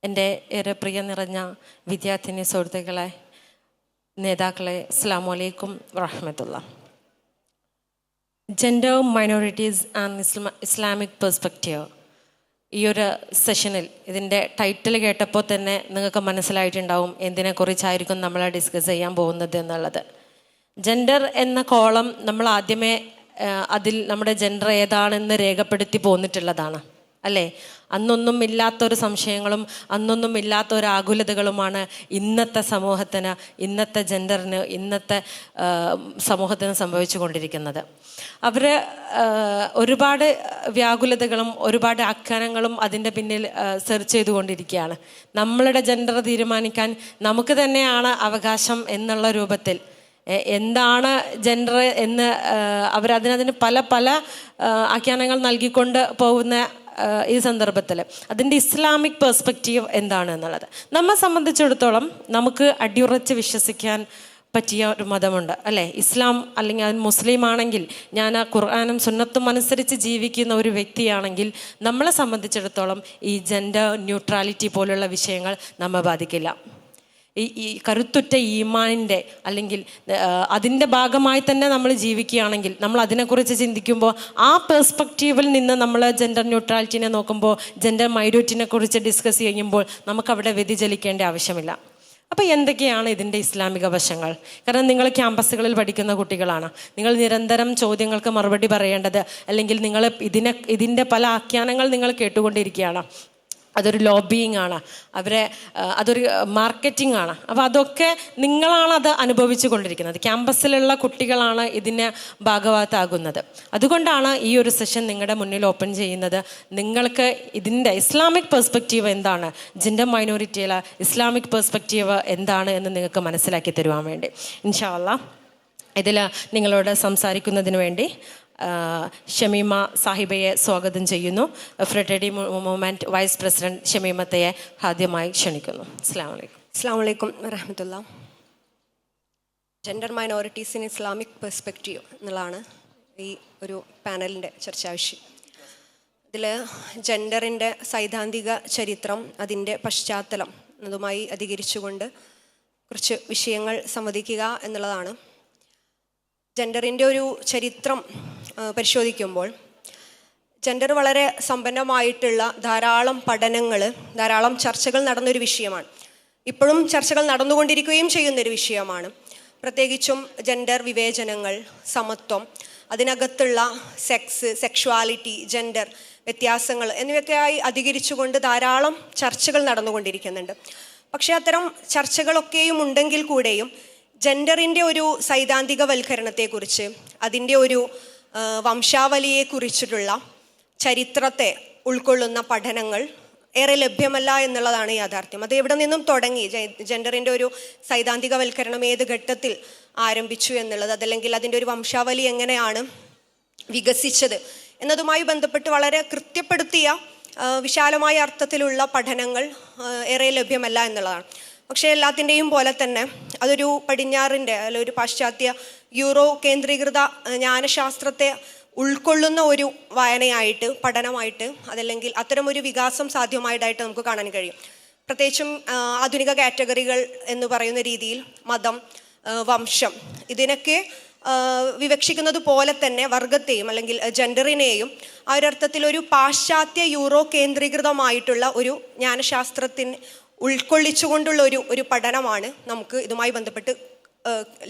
എൻ്റെ ഏറെ പ്രിയ നിറഞ്ഞ വിദ്യാർത്ഥിനി സുഹൃത്തുക്കളെ, നേതാക്കളെ, അസ്സലാമു അലൈക്കും വറഹ്മത്തുള്ളാഹി. Gender minorities and Islamic perspective, ഈ ഒരു സെഷനിൽ ഇതിൻ്റെ ടൈറ്റിൽ കേട്ടപ്പോൾ തന്നെ നിങ്ങൾക്ക് മനസ്സിലായിട്ടുണ്ടാവും എന്തിനെക്കുറിച്ചായിരിക്കും നമ്മൾ ഡിസ്കസ് ചെയ്യാൻ പോകുന്നത് എന്നുള്ളത്. ജെൻഡർ എന്ന കോളം നമ്മൾ ആദ്യമേ അതിൽ നമ്മുടെ ജെൻഡർ ഏതാണെന്ന് രേഖപ്പെടുത്തി പോന്നിട്ടുള്ളതാണ് അല്ലേ. അന്നൊന്നും ഇല്ലാത്തൊരു സംശയങ്ങളും അന്നൊന്നും ഇല്ലാത്തൊരു ആകുലതകളുമാണ് ഇന്നത്തെ സമൂഹത്തിന്, ഇന്നത്തെ ജെൻഡറിന്, ഇന്നത്തെ സമൂഹത്തിന് സംഭവിച്ചു കൊണ്ടിരിക്കുന്നത്. അവർ ഒരുപാട് വ്യാകുലതകളും ഒരുപാട് ആഖ്യാനങ്ങളും അതിൻ്റെ പിന്നിൽ സെർച്ച് ചെയ്തുകൊണ്ടിരിക്കുകയാണ്. നമ്മളുടെ ജെൻഡർ തീരുമാനിക്കാൻ നമുക്ക് തന്നെയാണ് അവകാശം എന്നുള്ള രൂപത്തിൽ എന്താണ് ജെൻഡർ എന്ന് അവരതിനതിന് പല പല ആഖ്യാനങ്ങൾ നൽകിക്കൊണ്ട് പോകുന്ന ഈ സന്ദർഭത്തിൽ അതിൻ്റെ ഇസ്ലാമിക് പെർസ്പെക്റ്റീവ് എന്താണ് എന്നുള്ളത് നമ്മെ സംബന്ധിച്ചിടത്തോളം നമുക്ക് അടിയുറച്ച് വിശ്വസിക്കാൻ പറ്റിയ ഒരു മതമുണ്ട് അല്ലേ. ഇസ്ലാം അല്ലെങ്കിൽ അത് മുസ്ലിം ആണെങ്കിൽ, ഞാൻ ആ ഖുർആനും സുന്നത്തും അനുസരിച്ച് ജീവിക്കുന്ന ഒരു വ്യക്തിയാണെങ്കിൽ നമ്മളെ സംബന്ധിച്ചിടത്തോളം ഈ ജെൻഡർ ന്യൂട്രാലിറ്റി പോലുള്ള വിഷയങ്ങൾ നമ്മെ ബാധിക്കില്ല. ഈ കരുത്തുറ്റ ഈമാനിൻ്റെ അല്ലെങ്കിൽ അതിൻ്റെ ഭാഗമായി തന്നെ നമ്മൾ ജീവിക്കുകയാണെങ്കിൽ, നമ്മൾ അതിനെക്കുറിച്ച് ചിന്തിക്കുമ്പോൾ ആ പെർസ്പെക്റ്റീവിൽ നിന്ന് നമ്മൾ ജെൻഡർ ന്യൂട്രാലിറ്റിനെ നോക്കുമ്പോൾ, ജെൻഡർ മൈനോറിറ്റിനെ കുറിച്ച് ഡിസ്കസ് ചെയ്യുമ്പോൾ നമുക്കവിടെ വ്യതിചലിക്കേണ്ട ആവശ്യമില്ല. അപ്പോൾ എന്തൊക്കെയാണ് ഇതിൻ്റെ ഇസ്ലാമിക വശങ്ങൾ? കാരണം നിങ്ങൾ ക്യാമ്പസുകളിൽ പഠിക്കുന്ന കുട്ടികളാണ്, നിങ്ങൾ നിരന്തരം ചോദ്യങ്ങൾക്ക് മറുപടി പറയേണ്ടത്, അല്ലെങ്കിൽ നിങ്ങൾ ഇതിൻ്റെ പല ആഖ്യാനങ്ങൾ നിങ്ങൾ കേട്ടുകൊണ്ടിരിക്കുകയാണ്. അതൊരു ലോബിയിങ് ആണ്, അതൊരു മാർക്കറ്റിംഗ് ആണ്. അപ്പോൾ അതൊക്കെ നിങ്ങളാണത് അനുഭവിച്ചു കൊണ്ടിരിക്കുന്നത്. ക്യാമ്പസിലുള്ള കുട്ടികളാണ് ഇതിന് ഭാഗവാക്കാകുന്നത്. അതുകൊണ്ടാണ് ഈ ഒരു സെഷൻ നിങ്ങളുടെ മുന്നിൽ ഓപ്പൺ ചെയ്യുന്നത്. നിങ്ങൾക്ക് ഇതിൻ്റെ ഇസ്ലാമിക് പെർസ്പെക്റ്റീവ് എന്താണ്, ജെൻഡർ മൈനോറിറ്റിയിലെ ഇസ്ലാമിക് പെർസ്പെക്റ്റീവ് എന്താണ് എന്ന് നിങ്ങൾക്ക് മനസ്സിലാക്കി തരുവാൻ വേണ്ടി ഇൻഷാ അല്ലാഹ് ഇതിൽ നിങ്ങളോട് സംസാരിക്കുന്നതിന് വേണ്ടി ഷമീമ സാഹിബയെ സ്വാഗതം ചെയ്യുന്നു. ഫ്രട്ടേണിറ്റി മൂവ്മെൻറ്റ് വൈസ് പ്രസിഡന്റ് ഷമീമത്തയെ ആദ്യമായി ക്ഷണിക്കുന്നു. അസ്സലാമു അലൈക്കും. അസ്സലാമു അലൈക്കും വറഹ്മത്തുള്ളാഹി. Gender minorities in Islamic perspective എന്നുള്ളതാണ് ഈ ഒരു പാനലിൻ്റെ ചർച്ചാ വിഷയം. ഇതിൽ ജെൻഡറിൻ്റെ സൈദ്ധാന്തിക ചരിത്രം, അതിൻ്റെ പശ്ചാത്തലം എന്നതുമായി അധികരിച്ചുകൊണ്ട് കുറച്ച് വിഷയങ്ങൾ സംവദിക്കുക എന്നുള്ളതാണ്. ജെൻഡറിൻ്റെ ഒരു ചരിത്രം പരിശോധിക്കുമ്പോൾ ജെൻഡർ വളരെ സമ്പന്നമായിട്ടുള്ള ധാരാളം പഠനങ്ങൾ, ധാരാളം ചർച്ചകൾ നടന്നൊരു വിഷയമാണ്. ഇപ്പോഴും ചർച്ചകൾ നടന്നുകൊണ്ടിരിക്കുകയും ചെയ്യുന്നൊരു വിഷയമാണ്. പ്രത്യേകിച്ചും ജെൻഡർ വിവേചനങ്ങൾ, സമത്വം, അതിനകത്തുള്ള സെക്സ്, സെക്ഷുവാലിറ്റി, ജെൻഡർ വ്യത്യാസങ്ങൾ എന്നിവയൊക്കെയായി അധികരിച്ചുകൊണ്ട് ധാരാളം ചർച്ചകൾ നടന്നുകൊണ്ടിരിക്കുന്നുണ്ട്. പക്ഷേ അത്തരം ചർച്ചകളൊക്കെയും ഉണ്ടെങ്കിൽ കൂടെയും ജെൻഡറിൻ്റെ ഒരു സൈദ്ധാന്തികവൽക്കരണത്തെക്കുറിച്ച്, അതിൻ്റെ ഒരു വംശാവലിയെക്കുറിച്ചിട്ടുള്ള ചരിത്രത്തെ ഉൾക്കൊള്ളുന്ന പഠനങ്ങൾ ഏറെ ലഭ്യമല്ല എന്നുള്ളതാണ് യാഥാർത്ഥ്യം. അത് എവിടെ നിന്നും തുടങ്ങി, ജെൻഡറിൻ്റെ ഒരു സൈദ്ധാന്തികവൽക്കരണം ഏത് ഘട്ടത്തിൽ ആരംഭിച്ചു എന്നുള്ളത്, അതല്ലെങ്കിൽ അതിൻ്റെ ഒരു വംശാവലി എങ്ങനെയാണ് വികസിച്ചത് എന്നതുമായി ബന്ധപ്പെട്ട് വളരെ കൃത്യപ്പെടുത്തിയ വിശാലമായ അർത്ഥത്തിലുള്ള പഠനങ്ങൾ ഏറെ ലഭ്യമല്ല എന്നുള്ളതാണ്. പക്ഷേ എല്ലാത്തിൻ്റെയും പോലെ തന്നെ അതൊരു പടിഞ്ഞാറിൻ്റെ അല്ല ഒരു പാശ്ചാത്യ യൂറോ കേന്ദ്രീകൃത ജ്ഞാനശാസ്ത്രത്തെ ഉൾക്കൊള്ളുന്ന ഒരു വായനയായിട്ട്, പഠനമായിട്ട്, അതല്ലെങ്കിൽ അത്തരമൊരു വികാസം സാധ്യമായതായിട്ട് നമുക്ക് കാണാൻ കഴിയും. പ്രത്യേകിച്ചും ആധുനിക കാറ്റഗറികൾ എന്ന് പറയുന്ന രീതിയിൽ മതം, വംശം ഇതിനൊക്കെ വിവക്ഷിക്കുന്നത് പോലെ തന്നെ വർഗത്തെയും അല്ലെങ്കിൽ ജെൻഡറിനെയും ആ ഒരർത്ഥത്തിൽ ഒരു പാശ്ചാത്യ യൂറോ കേന്ദ്രീകൃതമായിട്ടുള്ള ഒരു ജ്ഞാനശാസ്ത്രത്തിന് ഉൾക്കൊള്ളിച്ചുകൊണ്ടുള്ള ഒരു പഠനമാണ് നമുക്ക് ഇതുമായി ബന്ധപ്പെട്ട്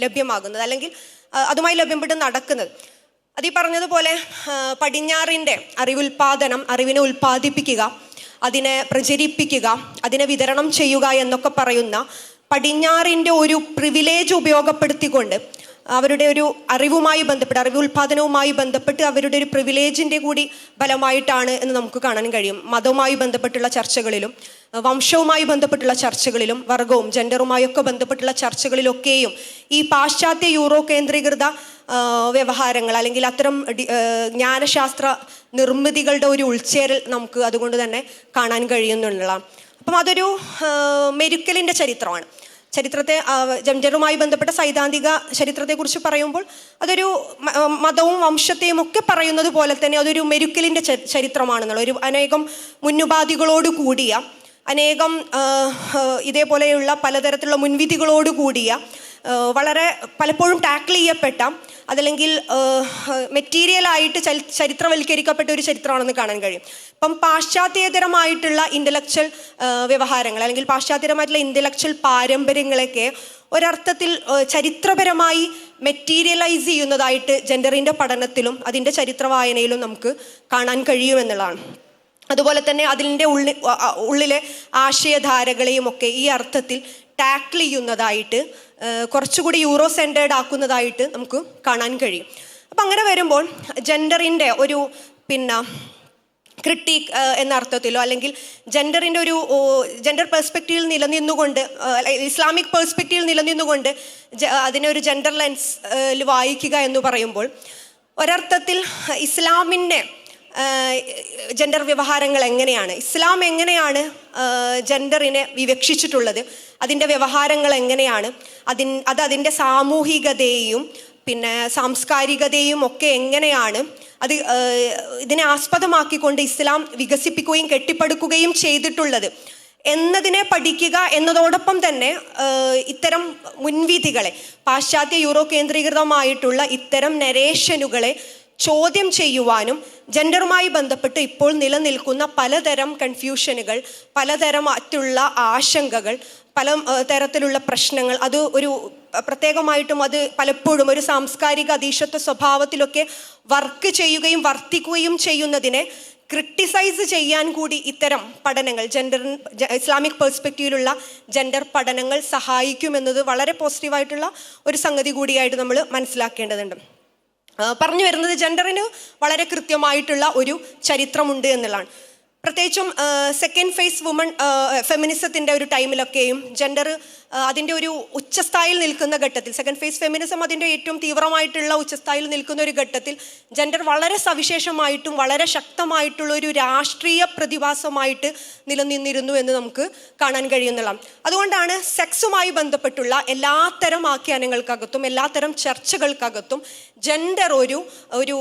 ലഭ്യമാകുന്നത്, അല്ലെങ്കിൽ അതുമായി ലഭ്യപ്പെട്ട് നടക്കുന്നത്. അത് ഈ പറഞ്ഞതുപോലെ പടിഞ്ഞാറിൻ്റെ അറിവുൽപാദനം, അറിവിനെ ഉൽപ്പാദിപ്പിക്കുക, അതിനെ പ്രചരിപ്പിക്കുക, അതിനെ വിതരണം ചെയ്യുക എന്നൊക്കെ പറയുന്ന പടിഞ്ഞാറിൻ്റെ ഒരു പ്രിവിലേജ് ഉപയോഗപ്പെടുത്തിക്കൊണ്ട് അവരുടെ ഒരു അറിവുമായി ബന്ധപ്പെട്ട്, അറിവ് ഉൽപാദനവുമായി ബന്ധപ്പെട്ട് അവരുടെ ഒരു പ്രിവിലേജിൻ്റെ കൂടി ഫലമായിട്ടാണ് എന്ന് നമുക്ക് കാണാൻ കഴിയും. മതവുമായി ബന്ധപ്പെട്ടുള്ള ചർച്ചകളിലും വംശവുമായി ബന്ധപ്പെട്ടുള്ള ചർച്ചകളിലും വർഗവും ജെൻഡറുമായൊക്കെ ബന്ധപ്പെട്ടുള്ള ചർച്ചകളിലൊക്കെയും ഈ പാശ്ചാത്യ യൂറോ കേന്ദ്രീകൃത വ്യവഹാരങ്ങൾ അല്ലെങ്കിൽ അത്തരം ജ്ഞാനശാസ്ത്ര നിർമ്മിതികളുടെ ഒരു ഉൾച്ചേരൽ നമുക്ക് അതുകൊണ്ട് തന്നെ കാണാൻ കഴിയുന്നുള്ളതാണ്. അപ്പം അതൊരു മെരുക്കലിൻ്റെ ചരിത്രമാണ്. ചരിത്രത്തെ, ജെൻഡറുമായി ബന്ധപ്പെട്ട സൈദ്ധാന്തിക ചരിത്രത്തെക്കുറിച്ച് പറയുമ്പോൾ അതൊരു മതവും വംശത്തെയും ഒക്കെ പറയുന്നത് പോലെ തന്നെ അതൊരു മെരുക്കലിൻ്റെ ചരിത്രമാണെന്നുള്ള ഒരു അനേകം മുന്നുപാധികളോട് കൂടിയ അനേകം ഇതേപോലെയുള്ള പലതരത്തിലുള്ള മുൻവിധികളോട് കൂടിയ വളരെ പലപ്പോഴും ടാക്കിൾ ചെയ്യപ്പെട്ട അതല്ലെങ്കിൽ മെറ്റീരിയലായിട്ട് ചരിത്രവൽക്കരിക്കപ്പെട്ട ഒരു ചരിത്രമാണെന്ന് കാണാൻ കഴിയും. ഇപ്പം പാശ്ചാത്യേതരമായിട്ടുള്ള ഇൻ്റലക്ച്വൽ വ്യവഹാരങ്ങൾ അല്ലെങ്കിൽ പാശ്ചാത്യപരമായിട്ടുള്ള ഇൻ്റലക്ച്വൽ പാരമ്പര്യങ്ങളൊക്കെ ഒരർത്ഥത്തിൽ ചരിത്രപരമായി മെറ്റീരിയലൈസ് ചെയ്യുന്നതായിട്ട് ജെൻഡറിൻ്റെ പഠനത്തിലും അതിൻ്റെ ചരിത്ര വായനയിലും നമുക്ക് കാണാൻ കഴിയുമെന്നുള്ളതാണ്. അതുപോലെ തന്നെ അതിൻ്റെ ഉള്ളിലെ ആശയധാരകളെയും ഒക്കെ ഈ അർത്ഥത്തിൽ ടാക്കിൾ ചെയ്യുന്നതായിട്ട് കുറച്ചുകൂടി യൂറോ സെൻറ്റേർഡ് ആക്കുന്നതായിട്ട് നമുക്ക് കാണാൻ കഴിയും. അപ്പം അങ്ങനെ വരുമ്പോൾ ജെൻഡറിൻ്റെ ഒരു ക്രിട്ടീക്ക് എന്ന അർത്ഥത്തിലോ അല്ലെങ്കിൽ ജെൻഡറിൻ്റെ ഒരു ജെൻഡർ പെർസ്പെക്റ്റീവിൽ നിലനിന്നുകൊണ്ട് ഇസ്ലാമിക് പെർസ്പെക്റ്റീവിൽ നിലനിന്നുകൊണ്ട് അതിനെ ഒരു ജെൻഡർ ലെൻസിൽ വായിക്കുക എന്ന് പറയുമ്പോൾ ഒരർത്ഥത്തിൽ ഇസ്ലാമിൻ്റെ ജെൻഡർ വ്യവഹാരങ്ങൾ എങ്ങനെയാണ്, ഇസ്ലാം എങ്ങനെയാണ് ജെൻഡറിനെ വിവക്ഷിച്ചിട്ടുള്ളത്, അതിൻ്റെ വ്യവഹാരങ്ങൾ എങ്ങനെയാണ്, അതിൻ്റെ സാമൂഹികതയെയും സാംസ്കാരികതയും ഒക്കെ എങ്ങനെയാണ് അത് ഇതിനെ ആസ്പദമാക്കിക്കൊണ്ട് ഇസ്ലാം വികസിപ്പിക്കുകയും കെട്ടിപ്പടുക്കുകയും ചെയ്തിട്ടുള്ളത് എന്നതിനെ പഠിക്കുക എന്നതോടൊപ്പം തന്നെ ഇത്തരം മുൻവിധികളെ പാശ്ചാത്യ യൂറോ കേന്ദ്രീകൃതമായിട്ടുള്ള ഇത്തരം നരേഷനുകളെ ചോദ്യം ചെയ്യുവാനും ജെൻഡറുമായി ബന്ധപ്പെട്ട് ഇപ്പോൾ നിലനിൽക്കുന്ന പലതരം കൺഫ്യൂഷനുകൾ, പലതരം മറ്റുള്ള ആശങ്കകൾ, പല തരത്തിലുള്ള പ്രശ്നങ്ങൾ അത് ഒരു പ്രത്യേകമായിട്ടും അത് പലപ്പോഴും ഒരു സാംസ്കാരിക അധീശത്വ സ്വഭാവത്തിലൊക്കെ വർക്ക് ചെയ്യുകയും വർത്തിക്കുകയും ചെയ്യുന്നതിനെ ക്രിട്ടിസൈസ് ചെയ്യാൻ കൂടി ഇത്തരം പഠനങ്ങൾ ഇസ്ലാമിക് പെർസ്പെക്റ്റീവിലുള്ള ജെൻഡർ പഠനങ്ങൾ സഹായിക്കുമെന്നത് വളരെ പോസിറ്റീവായിട്ടുള്ള ഒരു സംഗതി കൂടിയായിട്ട് നമ്മൾ മനസ്സിലാക്കേണ്ടതുണ്ട്. പറഞ്ഞു വരുന്നത് ജെൻഡറിന് വളരെ കൃത്യമായിട്ടുള്ള ഒരു ചരിത്രമുണ്ട് എന്നുള്ളതാണ്. പ്രത്യേകിച്ചും സെക്കൻഡ് ഫേസ് ഫെമിനിസത്തിൻ്റെ ഒരു ടൈമിലൊക്കെയും ജെൻഡർ അതിൻ്റെ ഒരു ഉച്ചസ്ഥായിൽ നിൽക്കുന്ന ഘട്ടത്തിൽ, സെക്കൻഡ് ഫേസ് ഫെമിനിസം അതിൻ്റെ ഏറ്റവും തീവ്രമായിട്ടുള്ള ഉച്ചസ്ഥായിൽ നിൽക്കുന്ന ഒരു ഘട്ടത്തിൽ ജെൻഡർ വളരെ സവിശേഷമായിട്ടും വളരെ ശക്തമായിട്ടുള്ള ഒരു രാഷ്ട്രീയ പ്രതിഭാസമായിട്ട് നിലനിന്നിരുന്നു എന്ന് നമുക്ക് കാണാൻ കഴിയുന്നതാണ്. അതുകൊണ്ടാണ് സെക്സുമായി ബന്ധപ്പെട്ടുള്ള എല്ലാത്തരം ആഖ്യാനങ്ങൾക്കകത്തും എല്ലാത്തരം ചർച്ചകൾക്കകത്തും ജെൻഡർ ഒരു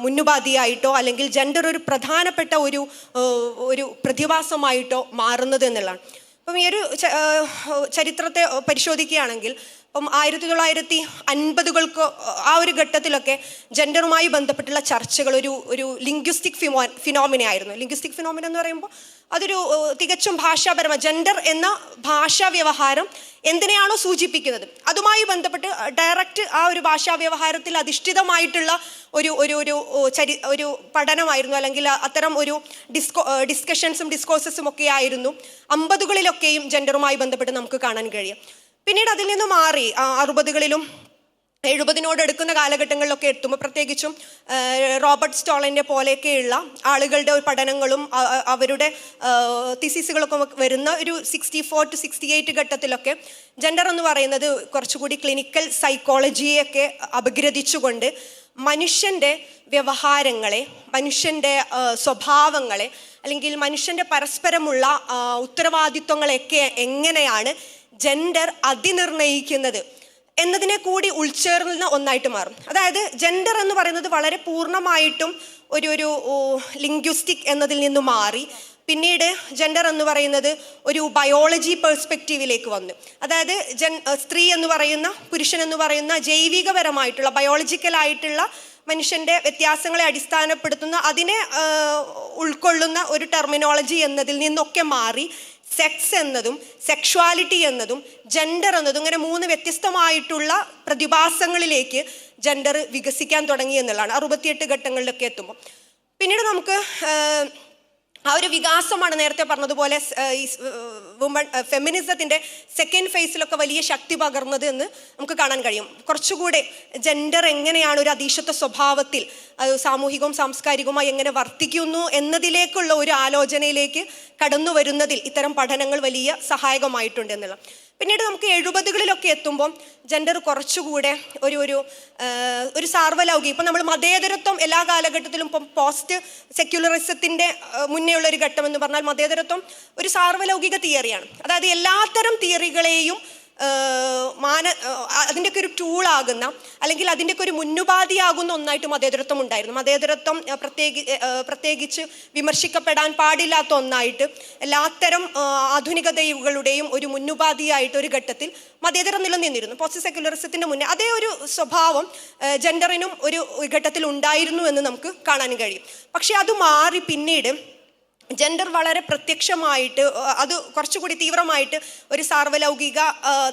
മുന്നുപാധിയായിട്ടോ അല്ലെങ്കിൽ ജെൻഡർ ഒരു പ്രധാനപ്പെട്ട ഒരു പ്രതിഭാസമായിട്ടോ മാറുന്നത് എന്നുള്ളതാണ്. അപ്പം ഈ ഒരു ചരിത്രത്തെ പരിശോധിക്കുകയാണെങ്കിൽ ഇപ്പം 1950 ആ ഒരു ഘട്ടത്തിലൊക്കെ ജെൻഡറുമായി ബന്ധപ്പെട്ടുള്ള ചർച്ചകൾ ഒരു ലിംഗ്വിസ്റ്റിക് ഫിനോമിന ആയിരുന്നു. ലിംഗ്വിസ്റ്റിക് ഫിനോമിന എന്ന് പറയുമ്പോൾ അതൊരു തികച്ചും ഭാഷാപരമായ ജെൻഡർ എന്ന ഭാഷാ വ്യവഹാരം എന്തിനെയാണോ സൂചിപ്പിക്കുന്നത് അതുമായി ബന്ധപ്പെട്ട് ഡയറക്റ്റ് ആ ഒരു ഭാഷാ വ്യവഹാരത്തിൽ അധിഷ്ഠിതമായിട്ടുള്ള ഒരു പഠനമായിരുന്നു, അല്ലെങ്കിൽ അത്തരം ഒരു ഡിസ്കഷൻസും ഡിസ്കോഴ്സസും ഒക്കെ ആയിരുന്നു 50കളിലൊക്കെയും ജെൻഡറുമായി ബന്ധപ്പെട്ട് നമുക്ക് കാണാൻ കഴിയും. പിന്നീട് അതിൽ നിന്ന് മാറി 60കളിലും 70 എടുക്കുന്ന കാലഘട്ടങ്ങളിലൊക്കെ എത്തുമ്പോൾ പ്രത്യേകിച്ചും റോബർട്ട് സ്റ്റോളൻ്റെ പോലെയൊക്കെയുള്ള ആളുകളുടെ പഠനങ്ങളും അവരുടെ തിസീസുകളൊക്കെ വരുന്ന ഒരു 64 to 68 ഘട്ടത്തിലൊക്കെ ജെൻഡർ എന്ന് പറയുന്നത് കുറച്ചുകൂടി ക്ലിനിക്കൽ സൈക്കോളജിയൊക്കെ അപഗ്രഥിച്ചുകൊണ്ട് മനുഷ്യൻ്റെ വ്യവഹാരങ്ങളെ, മനുഷ്യൻ്റെ സ്വഭാവങ്ങളെ അല്ലെങ്കിൽ മനുഷ്യൻ്റെ പരസ്പരമുള്ള ഉത്തരവാദിത്വങ്ങളെയൊക്കെ എങ്ങനെയാണ് ജെൻഡർ അതിനിർണയിക്കുന്നത് എന്നതിനെ കൂടി ഉൾച്ചേർന്ന ഒന്നായിട്ട് മാറും. അതായത് ജെൻഡർ എന്ന് പറയുന്നത് വളരെ പൂർണ്ണമായിട്ടും ഒരു ലിംഗ്വിസ്റ്റിക് എന്നതിൽ നിന്ന് മാറി പിന്നീട് ജെൻഡർ എന്ന് പറയുന്നത് ഒരു ബയോളജി പെർസ്പെക്റ്റീവിലേക്ക് വന്നു. അതായത് സ്ത്രീ എന്ന് പറയുന്ന പുരുഷൻ എന്ന് പറയുന്ന ജൈവികപരമായിട്ടുള്ള ബയോളജിക്കലായിട്ടുള്ള മനുഷ്യൻ്റെ വ്യത്യാസങ്ങളെ അടിസ്ഥാനപ്പെടുത്തുന്ന അതിനെ ഉൾക്കൊള്ളുന്ന ഒരു ടെർമിനോളജി എന്നതിൽ നിന്നൊക്കെ മാറി സെക്സ് എന്നതും സെക്ഷുവാലിറ്റി എന്നതും ജെൻഡർ എന്നതും ഇങ്ങനെ 3 വ്യത്യസ്തമായിട്ടുള്ള പ്രതിഭാസങ്ങളിലേക്ക് ജെൻഡർ വികസിക്കാൻ തുടങ്ങി എന്നുള്ളതാണ് 68 ഘട്ടങ്ങളിലൊക്കെ എത്തുമ്പോൾ. പിന്നീട് നമുക്ക് ആ ഒരു വികാസമാണ് നേരത്തെ പറഞ്ഞതുപോലെ ഫെമിനിസത്തിൻ്റെ സെക്കൻഡ് ഫേസിലൊക്കെ വലിയ ശക്തി പകർന്നത് എന്ന് നമുക്ക് കാണാൻ കഴിയും. കുറച്ചുകൂടെ ജെൻഡർ എങ്ങനെയാണ് ഒരു അധീശത്വ സ്വഭാവത്തിൽ സാമൂഹികവും സാംസ്കാരികവുമായി എങ്ങനെ വർത്തിക്കുന്നു എന്നതിലേക്കുള്ള ഒരു ആലോചനയിലേക്ക് കടന്നു വരുന്നതിൽ ഇത്തരം പഠനങ്ങൾ വലിയ സഹായകമായിട്ടുണ്ട് എന്നുള്ള. പിന്നീട് നമുക്ക് 70കളിലൊക്കെ എത്തുമ്പോൾ ജെൻഡർ കുറച്ചുകൂടെ ഒരു സാർവലൗകിക, ഇപ്പം നമ്മൾ മതേതരത്വം എല്ലാ കാലഘട്ടത്തിലും ഇപ്പം പോസ്റ്റ് സെക്യുലറിസത്തിൻ്റെ മുന്നേ ഉള്ള ഒരു ഘട്ടം എന്ന് പറഞ്ഞാൽ മതേതരത്വം ഒരു സാർവലൗകിക തിയറിയാണ്. അതായത് എല്ലാത്തരം തിയറികളെയും അതിൻ്റെയൊക്കെ ഒരു ടൂളാകുന്ന അല്ലെങ്കിൽ അതിൻ്റെയൊക്കെ ഒരു മുന്നുപാധിയാകുന്ന ഒന്നായിട്ട് മതേതരത്വം ഉണ്ടായിരുന്നു. മതേതരത്വം പ്രത്യേകിച്ച് വിമർശിക്കപ്പെടാൻ പാടില്ലാത്ത ഒന്നായിട്ട് എല്ലാത്തരം ആധുനികതകളുടെയും ഒരു മുന്നുപാധിയായിട്ട് ഒരു ഘട്ടത്തിൽ മതേതരം നിലനിന്നിരുന്നു. പോസ്റ്റ് സെക്യുലറിസത്തിൻ്റെ മുന്നേ അതേ ഒരു സ്വഭാവം ജെൻഡറിനും ഒരു ഘട്ടത്തിൽ ഉണ്ടായിരുന്നു എന്ന് നമുക്ക് കാണാൻ കഴിയും. പക്ഷെ അത് മാറി പിന്നീട് ജെൻഡർ വളരെ പ്രത്യക്ഷമായിട്ട് അത് കുറച്ചുകൂടി തീവ്രമായിട്ട് ഒരു സാർവലൗകിക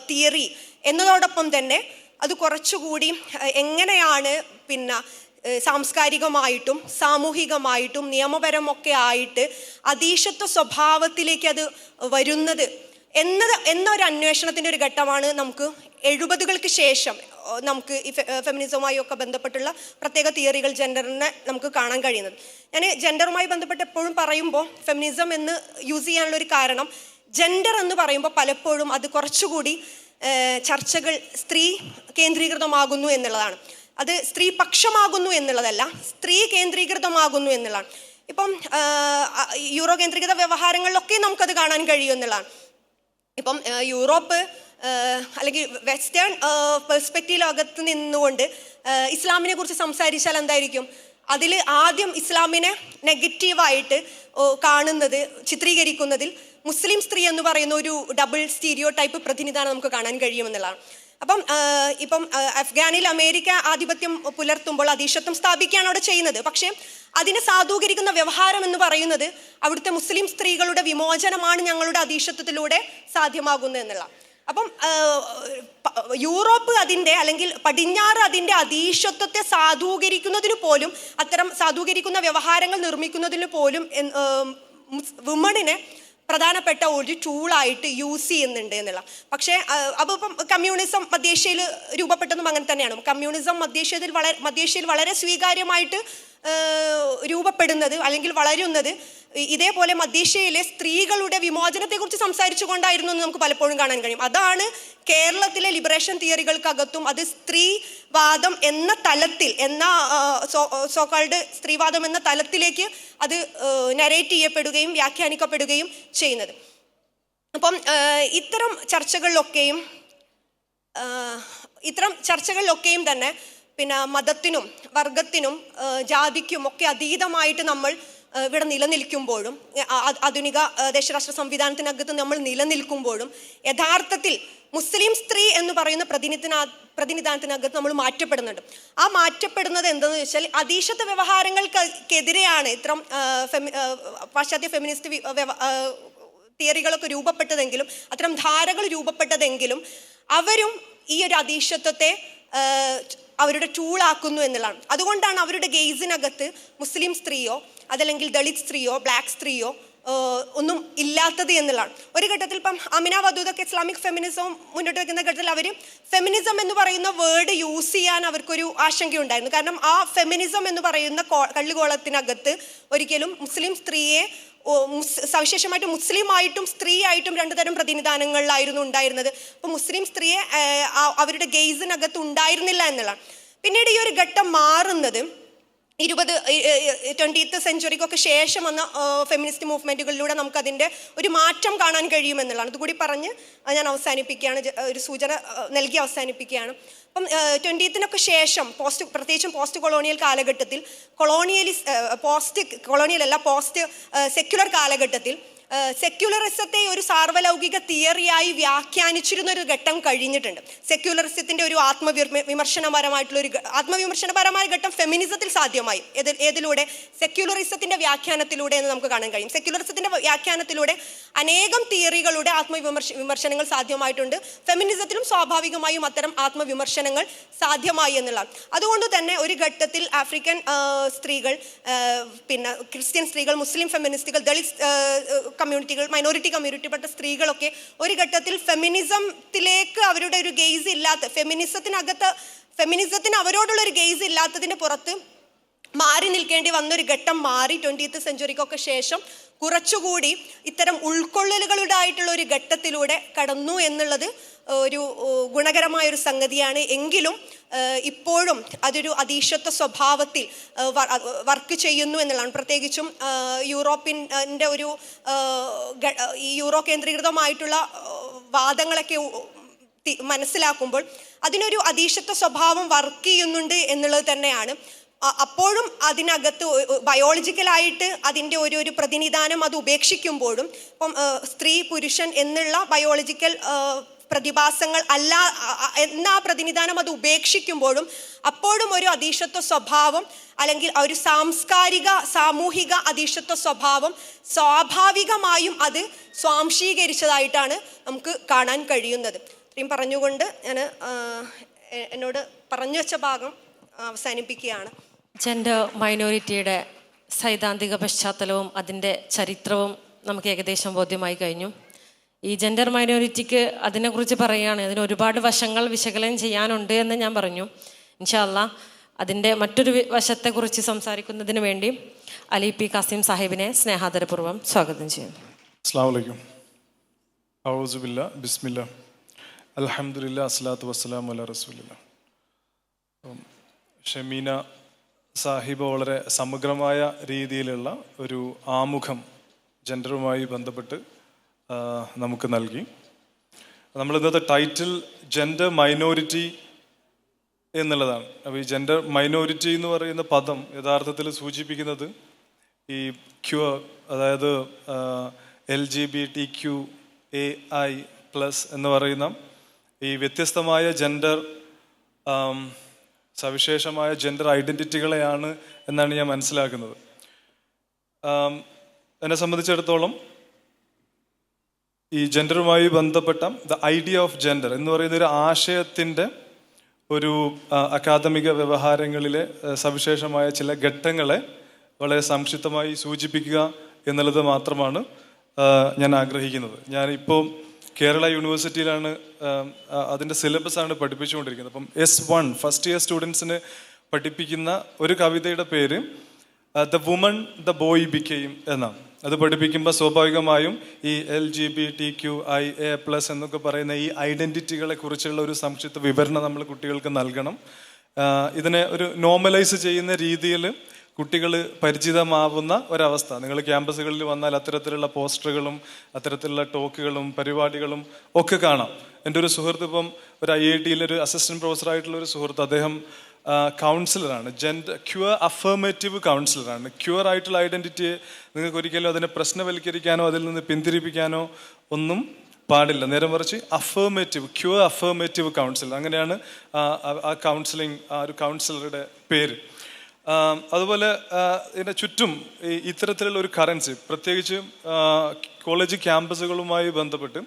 തിയറി എന്നതോടൊപ്പം തന്നെ അത് കുറച്ചുകൂടി എങ്ങനെയാണ് പിന്നെ സാംസ്കാരികമായിട്ടും സാമൂഹികമായിട്ടും നിയമപരമൊക്കെ ആയിട്ട് അധീശത്വ സ്വഭാവത്തിലേക്ക് അത് വരുന്നത് എന്നൊരു അന്വേഷണത്തിൻ്റെ ഒരു ഘട്ടമാണ് നമുക്ക് 70കൾക്ക് ശേഷം നമുക്ക് ഈ ഫെമിനിസവുമായി ഒക്കെ ബന്ധപ്പെട്ടുള്ള പ്രത്യേക തിയറികൾ ജെൻഡറിനെ നമുക്ക് കാണാൻ കഴിയുന്നത്. ഞാൻ ജെൻഡറുമായി ബന്ധപ്പെട്ട് എപ്പോഴും പറയുമ്പോൾ ഫെമിനിസം എന്ന് യൂസ് ചെയ്യാനുള്ളൊരു കാരണം ജെൻഡർ എന്ന് പറയുമ്പോൾ പലപ്പോഴും അത് കുറച്ചുകൂടി ചർച്ചകൾ സ്ത്രീ കേന്ദ്രീകൃതമാകുന്നു എന്നുള്ളതാണ്. അത് സ്ത്രീ പക്ഷമാകുന്നു എന്നുള്ളതല്ല, സ്ത്രീ കേന്ദ്രീകൃതമാകുന്നു എന്നുള്ളതാണ്. ഇപ്പം യൂറോ കേന്ദ്രീകൃത വ്യവഹാരങ്ങളിലൊക്കെ നമുക്കത് കാണാൻ കഴിയും എന്നുള്ളതാണ്. ഇപ്പം യൂറോപ്പ് അല്ലെങ്കിൽ വെസ്റ്റേൺ പെർസ്പെക്റ്റീവ് ലോകത്ത് നിന്നുകൊണ്ട് ഇസ്ലാമിനെ കുറിച്ച് സംസാരിച്ചാൽ എന്തായിരിക്കും? അതിൽ ആദ്യം ഇസ്ലാമിനെ നെഗറ്റീവായിട്ട് കാണുന്നത്, ചിത്രീകരിക്കുന്നതിൽ മുസ്ലിം സ്ത്രീ എന്ന് പറയുന്ന ഒരു ഡബിൾ സ്റ്റീരിയോ ടൈപ്പ് പ്രതിനിധാനം നമുക്ക് കാണാൻ കഴിയുമെന്നുള്ളതാണ്. ഇപ്പം അഫ്ഗാനിൽ അമേരിക്ക ആധിപത്യം പുലർത്തുമ്പോൾ അധീശത്വം സ്ഥാപിക്കുകയാണ് അവിടെ ചെയ്യുന്നത്. പക്ഷേ അതിനെ സാധൂകരിക്കുന്ന വ്യവഹാരം എന്ന് പറയുന്നത് അവിടുത്തെ മുസ്ലിം സ്ത്രീകളുടെ വിമോചനമാണ് ഞങ്ങളുടെ അധീശത്വത്തിലൂടെ സാധ്യമാകുന്നത് എന്നുള്ള. അപ്പം യൂറോപ്പ് അതിൻ്റെ അല്ലെങ്കിൽ പടിഞ്ഞാറ് അതിൻ്റെ അധീശത്വത്തെ സാധൂകരിക്കുന്നതിന് പോലും, അത്തരം സാധൂകരിക്കുന്ന വ്യവഹാരങ്ങൾ നിർമ്മിക്കുന്നതിന് പോലും വുമണിനെ പ്രധാനപ്പെട്ട ഒരു ടൂളായിട്ട് യൂസ് ചെയ്യുന്നുണ്ട് എന്നുള്ള. പക്ഷേ അപ്പം കമ്മ്യൂണിസം മധ്യേഷ്യയിൽ രൂപപ്പെട്ടതും അങ്ങനെ തന്നെയാണ്. കമ്മ്യൂണിസം മധ്യേഷ്യയിൽ വളരെ സ്വീകാര്യമായിട്ട് രൂപപ്പെടുന്നത് അല്ലെങ്കിൽ വളരുന്നത് ഇതേപോലെ മധ്യേഷ്യയിലെ സ്ത്രീകളുടെ വിമോചനത്തെക്കുറിച്ച് സംസാരിച്ചു കൊണ്ടായിരുന്നു എന്ന് നമുക്ക് പലപ്പോഴും കാണാൻ കഴിയും. അതാണ് കേരളത്തിലെ ലിബറേഷൻ തിയറികൾക്കകത്തും അത് സ്ത്രീവാദം എന്ന തലത്തിൽ, സോക്കാൾഡ് സ്ത്രീവാദം എന്ന തലത്തിലേക്ക് അത് നരേറ്റ് ചെയ്യപ്പെടുകയും വ്യാഖ്യാനിക്കപ്പെടുകയും ചെയ്യുന്നത്. അപ്പം ഇത്തരം ചർച്ചകളിലൊക്കെയും തന്നെ പിന്നെ മതത്തിനും വർഗത്തിനും ജാതിക്കും ഒക്കെ അതീതമായിട്ട് നമ്മൾ ഇവിടെ നിലനിൽക്കുമ്പോഴും, ആധുനിക ദേശരാഷ്ട്ര സംവിധാനത്തിനകത്ത് നമ്മൾ നിലനിൽക്കുമ്പോഴും യഥാർത്ഥത്തിൽ മുസ്ലിം സ്ത്രീ എന്ന് പറയുന്ന പ്രതിനിധാനത്തിനകത്ത് നമ്മൾ മാറ്റപ്പെടുന്നുണ്ട്. ആ മാറ്റപ്പെടുന്നത് എന്താണെന്ന് വെച്ചാൽ അധീശത്വ വ്യവഹാരങ്ങൾക്കെതിരെയാണ് ഇത്തരം പാശ്ചാത്യ ഫെമിനിസ്റ്റ് തിയറികളൊക്കെ രൂപപ്പെട്ടതെങ്കിലും, അത്തരം ധാരകൾ രൂപപ്പെട്ടതെങ്കിലും അവരും ഈ ഒരു അധീശത്വത്തെ അവരുടെ ടൂളാക്കുന്നു എന്നുള്ളതാണ്. അതുകൊണ്ടാണ് അവരുടെ ഗെയ്സിനകത്ത് മുസ്ലിം സ്ത്രീയോ അതല്ലെങ്കിൽ ദളിത് സ്ത്രീയോ ബ്ലാക്ക് സ്ത്രീയോ ഒന്നും ഇല്ലാത്തത് എന്നുള്ളതാണ്. ഒരു ഘട്ടത്തിൽ ഇപ്പം അമിന വദൂദൊക്കെ ഇസ്ലാമിക് ഫെമിനിസം മുന്നോട്ട് വെക്കുന്ന ഘട്ടത്തിൽ അവർ ഫെമിനിസം എന്ന് പറയുന്ന വേർഡ് യൂസ് ചെയ്യാൻ അവർക്കൊരു ആശങ്കയുണ്ടായിരുന്നു. കാരണം ആ ഫെമിനിസം എന്ന് പറയുന്ന കള്ളുകോളത്തിനകത്ത് ഒരിക്കലും മുസ്ലിം സ്ത്രീയെ സവിശേഷമായിട്ട് മുസ്ലിമായിട്ടും സ്ത്രീ ആയിട്ടും രണ്ടു തരം പ്രതിനിധാനങ്ങളിലായിരുന്നു ഉണ്ടായിരുന്നത്. അപ്പോൾ മുസ്ലിം സ്ത്രീയെ അവരുടെ ഗെയ്സിനകത്ത് ഉണ്ടായിരുന്നില്ല എന്നുള്ളതാണ്. പിന്നീട് ഈ ഒരു ഘട്ടം മാറുന്നത് 20th സെഞ്ച്വറിക്കൊക്കെ ശേഷം വന്ന ഫെമിനിസ്റ്റ് മൂവ്മെൻറ്റുകളിലൂടെ നമുക്കതിൻ്റെ ഒരു മാറ്റം കാണാൻ കഴിയുമെന്നുള്ളതാണ്. അതുകൂടി പറഞ്ഞ് ഞാൻ അവസാനിപ്പിക്കുകയാണ്, ഒരു സൂചന നൽകി അവസാനിപ്പിക്കുകയാണ്. അപ്പം 20th ശേഷം പ്രത്യേകിച്ചും പോസ്റ്റ് കൊളോണിയൽ കാലഘട്ടത്തിൽ പോസ്റ്റ് സെക്യുലർ കാലഘട്ടത്തിൽ സെക്യുലറിസത്തെ ഒരു സാർവലൗകിക തിയറിയായി വ്യാഖ്യാനിച്ചിരുന്ന ഒരു ഘട്ടം കഴിഞ്ഞിട്ടുണ്ട്. സെക്യുലറിസത്തിൻ്റെ ഒരു ആത്മവിമർശനപരമായ ഘട്ടം ഫെമിനിസത്തിൽ സാധ്യമായി. ഏതിലൂടെ? സെക്യുലറിസത്തിൻ്റെ വ്യാഖ്യാനത്തിലൂടെ എന്ന് നമുക്ക് കാണാൻ കഴിയും. സെക്യുലറിസത്തിൻ്റെ വ്യാഖ്യാനത്തിലൂടെ അനേകം തിയറികളുടെ വിമർശനങ്ങൾ സാധ്യമായിട്ടുണ്ട്. ഫെമിനിസത്തിലും സ്വാഭാവികമായും അത്തരം ആത്മവിമർശനങ്ങൾ സാധ്യമായി എന്നുള്ളതാണ്. അതുകൊണ്ട് തന്നെ ഒരു ഘട്ടത്തിൽ ആഫ്രിക്കൻ സ്ത്രീകൾ, പിന്നെ ക്രിസ്ത്യൻ സ്ത്രീകൾ, മുസ്ലിം ഫെമിനിസ്റ്റുകൾ, ദളിത് കമ്മ്യൂണിറ്റികൾ, മൈനോറിറ്റി കമ്മ്യൂണിറ്റിപ്പെട്ട സ്ത്രീകളൊക്കെ ഒരു ഘട്ടത്തിൽ ഫെമിനിസത്തിലേക്ക് അവരുടെ ഒരു ഗെയ്സ് ഇല്ലാത്ത, ഫെമിനിസത്തിന് അവരോടുള്ള ഒരു ഗെയ്സ് ഇല്ലാത്തതിൻ്റെ പുറത്ത് മാറി നിൽക്കേണ്ടി വന്നൊരു ഘട്ടം മാറി 20th സെഞ്ച്വറിക്കൊക്കെ ശേഷം കുറച്ചുകൂടി ഇത്തരം ഉൾക്കൊള്ളലുകളുടെ ഒരു ഘട്ടത്തിലൂടെ കടന്നു എന്നുള്ളത് ഒരു ഗുണകരമായൊരു സംഗതിയാണ്. എങ്കിലും ഇപ്പോഴും അതൊരു അധീശത്വ സ്വഭാവത്തിൽ വർക്ക് ചെയ്യുന്നു എന്നുള്ളതാണ്. പ്രത്യേകിച്ചും യൂറോപ്പിൻ്റെ ഈ യൂറോ കേന്ദ്രീകൃതമായിട്ടുള്ള വാദങ്ങളൊക്കെ മനസ്സിലാക്കുമ്പോൾ അതിനൊരു അധീശത്വ സ്വഭാവം വർക്ക് ചെയ്യുന്നുണ്ട് എന്നുള്ളത് തന്നെയാണ്. അപ്പോഴും അതിനകത്ത് ബയോളജിക്കലായിട്ട് അതിൻ്റെ ഒരു പ്രതിനിധാനം അത് ഉപേക്ഷിക്കുമ്പോഴും, ഇപ്പം സ്ത്രീ പുരുഷൻ എന്നുള്ള ബയോളജിക്കൽ പ്രതിഭാസങ്ങൾ അല്ല എന്ന പ്രതിനിധാനം അത് ഉപേക്ഷിക്കുമ്പോഴും അപ്പോഴും ഒരു അധീശത്വ സ്വഭാവം അല്ലെങ്കിൽ ഒരു സാമൂഹിക അധീശത്വ സ്വഭാവം സ്വാഭാവികമായും അത് സ്വാംശീകരിച്ചതായിട്ടാണ് നമുക്ക് കാണാൻ കഴിയുന്നത്. ഇത്രയും പറഞ്ഞുകൊണ്ട് ഞാൻ എന്നോട് പറഞ്ഞു വെച്ച ഭാഗം അവസാനിപ്പിക്കുകയാണ്. ജെൻഡർ മൈനോറിറ്റിയുടെ സൈദ്ധാന്തിക പശ്ചാത്തലവും അതിൻ്റെ ചരിത്രവും നമുക്ക് ഏകദേശം ബോധ്യമായി കഴിഞ്ഞു. ഈ ജെൻഡർ മൈനോറിറ്റിക്ക് അതിനെക്കുറിച്ച് പറയുകയാണ്, അതിന് ഒരുപാട് വശങ്ങൾ വിശകലനം ചെയ്യാനുണ്ട് എന്ന് ഞാൻ പറഞ്ഞു. ഇൻഷാ അല്ലാഹ് അതിൻ്റെ മറ്റൊരു വശത്തെക്കുറിച്ച് സംസാരിക്കുന്നതിന് വേണ്ടി അലി പി കാസിം സാഹിബിനെ സ്നേഹാദരപൂർവ്വം സ്വാഗതം ചെയ്യുന്നു. അസ്സലാമു അലൈക്കും. ഔസു ബില്ലാ ബിസ്മില്ലാ അൽഹംദുലില്ലാ അസ്സലാത്തു വസ്സലാമു അലാ റസൂലില്ലാ. ഷമീന സാഹിബ് വളരെ സമഗ്രമായ രീതിയിലുള്ള ഒരു ആമുഖം ജെൻഡറുമായി ബന്ധപ്പെട്ട് നമുക്ക് നൽകി. നമ്മൾ ഇന്നത്തെ ടൈറ്റിൽ ജെൻഡർ മൈനോറിറ്റി എന്നുള്ളതാണ്. അപ്പോൾ ഈ ജെൻഡർ മൈനോറിറ്റി എന്ന് പറയുന്ന പദം യഥാർത്ഥത്തിൽ സൂചിപ്പിക്കുന്നത് ഈ ക്യൂർ, അതായത് LGBTQAI+ എന്ന് പറയുന്ന ഈ വ്യത്യസ്തമായ ജെൻഡർ സവിശേഷമായ ജെൻഡർ ഐഡൻറ്റിറ്റികളെയാണ് എന്നാണ് ഞാൻ മനസ്സിലാക്കുന്നത്. എന്നെ സംബന്ധിച്ചിടത്തോളം ഈ ജെൻഡറുമായി ബന്ധപ്പെട്ട ദ ഐഡിയ ഓഫ് ജെൻഡർ എന്ന് പറയുന്ന ഒരു ആശയത്തിൻ്റെ ഒരു അക്കാദമിക വ്യവഹാരങ്ങളിലെ സവിശേഷമായ ചില ഘട്ടങ്ങളെ വളരെ സംക്ഷിപ്തമായി സൂചിപ്പിക്കുക എന്നുള്ളത് മാത്രമാണ് ഞാൻ ആഗ്രഹിക്കുന്നത്. ഞാനിപ്പോൾ കേരള യൂണിവേഴ്സിറ്റിയിലാണ് അതിൻ്റെ സിലബസാണ് പഠിപ്പിച്ചുകൊണ്ടിരിക്കുന്നത്. അപ്പം S1 ഫസ്റ്റ് ഇയർ സ്റ്റുഡൻസിന് പഠിപ്പിക്കുന്ന ഒരു കവിതയുടെ പേര് the woman the boy became എന്നാണ്. അത് പഠിപ്പിക്കുമ്പോൾ സ്വാഭാവികമായും ഈ LGBTQIA+ എന്നൊക്കെ പറയുന്ന ഈ ഐഡൻറ്റിറ്റികളെ കുറിച്ചുള്ള ഒരു സംക്ഷിപ്ത വിവരണം നമ്മൾ കുട്ടികൾക്ക് നൽകണം. ഇതിനെ ഒരു നോർമലൈസ് ചെയ്യുന്ന രീതിയിൽ കുട്ടികൾ പരിചിതമാവുന്ന ഒരവസ്ഥ. നിങ്ങൾ ക്യാമ്പസുകളിൽ വന്നാൽ അത്തരത്തിലുള്ള പോസ്റ്ററുകളും അത്തരത്തിലുള്ള ടോക്കുകളും പരിപാടികളും ഒക്കെ കാണാം. എൻ്റെ ഒരു സുഹൃത്ത് ഇപ്പം ഒരു IIT ഒരു അസിസ്റ്റന്റ് പ്രൊഫസറായിട്ടുള്ള ഒരു സുഹൃത്ത്, അദ്ദേഹം കൗൺസിലറാണ്, ക്യൂർ അഫർമേറ്റീവ് കൗൺസിലറാണ്. ക്യൂർ ആയിട്ടുള്ള ഐഡൻറ്റിറ്റിയെ നിങ്ങൾക്ക് ഒരിക്കലും അതിനെ പ്രശ്നവൽക്കരിക്കാനോ അതിൽ നിന്ന് പിന്തിരിപ്പിക്കാനോ ഒന്നും പാടില്ല. നേരെ മറിച്ച് ക്യൂർ അഫർമേറ്റീവ് കൗൺസിലർ, അങ്ങനെയാണ് ആ കൗൺസിലിംഗ്, ആ ഒരു കൗൺസിലറുടെ പേര്. അതുപോലെ ഇതിൻ്റെ ചുറ്റും ഇത്തരത്തിലുള്ള ഒരു കറൻസി, പ്രത്യേകിച്ച് കോളേജ് ക്യാമ്പസുകളുമായി ബന്ധപ്പെട്ട്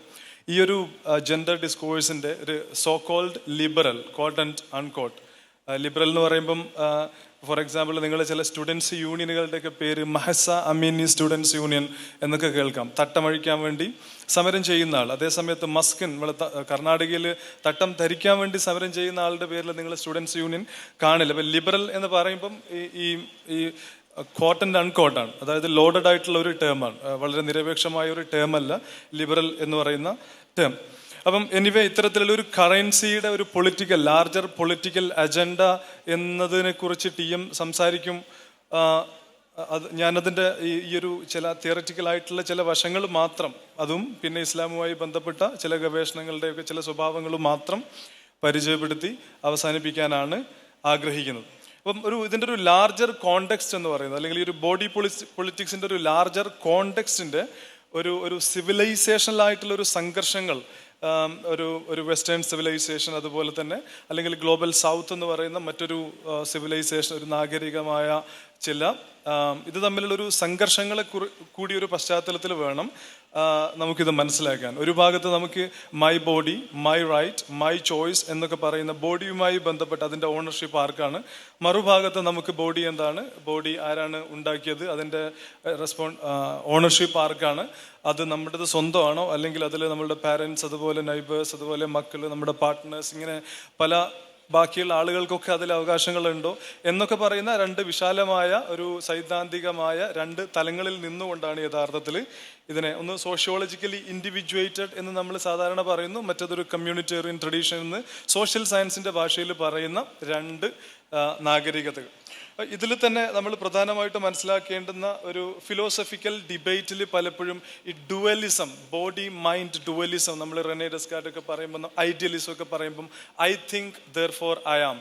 ഈ ഒരു ജെൻഡർ ഡിസ്കോഴ്സിൻ്റെ ഒരു so called liberal, quote and unquote. Liberal എന്ന് പറയുമ്പം ഫോർ എക്സാമ്പിൾ നിങ്ങൾ ചില സ്റ്റുഡൻസ് യൂണിയനുകളുടെയൊക്കെ പേര് മഹസ അമീനി സ്റ്റുഡൻസ് യൂണിയൻ എന്നൊക്കെ കേൾക്കാം. തട്ടമഴിക്കാൻ വേണ്ടി സമരം ചെയ്യുന്ന ആൾ. അതേസമയത്ത് മസ്കിൻ, നമ്മൾ കർണാടകയിൽ തട്ടം ധരിക്കാൻ വേണ്ടി സമരം ചെയ്യുന്ന ആളുടെ പേരിൽ നിങ്ങൾ സ്റ്റുഡൻസ് യൂണിയൻ കാണില്ല. അപ്പം ലിബറൽ എന്ന് പറയുമ്പം ഈ കോട്ട് ആൻഡ് അൺകോട്ടാണ്, അതായത് ലോഡഡ് ആയിട്ടുള്ള ഒരു ടേമാണ്, വളരെ നിരപേക്ഷമായ ഒരു ടേമല്ല ലിബറൽ എന്ന് പറയുന്ന ടേം. അപ്പം എനിവേ ഇത്തരത്തിലുള്ള ഒരു കറൻസിയുടെ ഒരു ലാർജർ പൊളിറ്റിക്കൽ അജണ്ട എന്നതിനെ കുറിച്ച് TM സംസാരിക്കും. ഞാനതിൻ്റെ ഈ ഒരു ചില തിയററ്റിക്കലായിട്ടുള്ള ചില വശങ്ങൾ മാത്രം, അതും പിന്നെ ഇസ്ലാമുമായി ബന്ധപ്പെട്ട ചില ഗവേഷണങ്ങളുടെയൊക്കെ ചില സ്വഭാവങ്ങളും മാത്രം പരിചയപ്പെടുത്തി അവസാനിപ്പിക്കാനാണ് ആഗ്രഹിക്കുന്നത്. അപ്പം ഇതിൻ്റെ ഒരു ലാർജർ കോണ്ടെക്സ്റ്റ് എന്ന് പറയുന്നത്, അല്ലെങ്കിൽ ഈ ഒരു ബോഡി പൊളിറ്റിക്സിൻ്റെ ഒരു ലാർജർ കോണ്ടെക്സ്റ്റിൻ്റെ ഒരു സിവിലൈസേഷനിലായിട്ടുള്ള ഒരു സംഘർഷങ്ങൾ, ഒരു വെസ്റ്റേൺ സിവിലൈസേഷൻ, അതുപോലെ തന്നെ അല്ലെങ്കിൽ ഗ്ലോബൽ സൗത്ത് എന്ന് പറയുന്ന മറ്റൊരു സിവിലൈസേഷൻ, ഒരു നാഗരികമായ ചില ഇത് തമ്മിലുള്ള ഒരു സംഘർഷങ്ങളെ കൂടി ഒരു പശ്ചാത്തലത്തിൽ വേണം നമുക്കിത് മനസ്സിലാക്കാൻ. ഒരു ഭാഗത്ത് നമുക്ക് my body, my right, my choice എന്നൊക്കെ പറയുന്ന ബോഡിയുമായി ബന്ധപ്പെട്ട് അതിൻ്റെ ഓണർഷിപ്പ് ആർക്കാണ്. മറുഭാഗത്ത് നമുക്ക് ബോഡി എന്താണ്, ബോഡി ആരാണ് ഉണ്ടാക്കിയത്, അതിൻ്റെ ഓണർഷിപ്പ് ആർക്കാണ്, അത് നമ്മുടേത് സ്വന്തമാണോ അല്ലെങ്കിൽ അതിൽ നമ്മളുടെ പാരൻസ്, അതുപോലെ നൈബേഴ്സ്, അതുപോലെ മക്കൾ, നമ്മുടെ പാർട്ട്നേഴ്സ്, ഇങ്ങനെ പല ബാക്കിയുള്ള ആളുകൾക്കൊക്കെ അതിൽ അവകാശങ്ങളുണ്ടോ എന്നൊക്കെ പറയുന്ന രണ്ട് വിശാലമായ ഒരു സൈദ്ധാന്തികമായ രണ്ട് തലങ്ങളിൽ നിന്നുകൊണ്ടാണ് യഥാർത്ഥത്തിൽ ഇതിനെ ഒന്ന് സോഷ്യോളജിക്കലി ഇൻഡിവിജ്വേറ്റഡ് എന്ന് നമ്മൾ സാധാരണ പറയുന്നു, മറ്റതൊരു കമ്മ്യൂണിറ്റേറിയൻ ട്രഡീഷൻ എന്ന് സോഷ്യൽ സയൻസിൻ്റെ ഭാഷയിൽ പറയുന്ന രണ്ട് നാഗരികതകൾ. ഇതിൽ തന്നെ നമ്മൾ പ്രധാനമായിട്ട് മനസ്സിലാക്കേണ്ടുന്ന ഒരു ഫിലോസഫിക്കൽ ഡിബേറ്റിൽ പലപ്പോഴും ഈ ഡുവലിസം, ബോഡി മൈൻഡ് ഡുവലിസം, നമ്മൾ റെനെ ഡെസ്കാർട്ട് ഒക്കെ പറയുമ്പോൾ, ഐഡിയലിസം ഒക്കെ പറയുമ്പം I think therefore I am,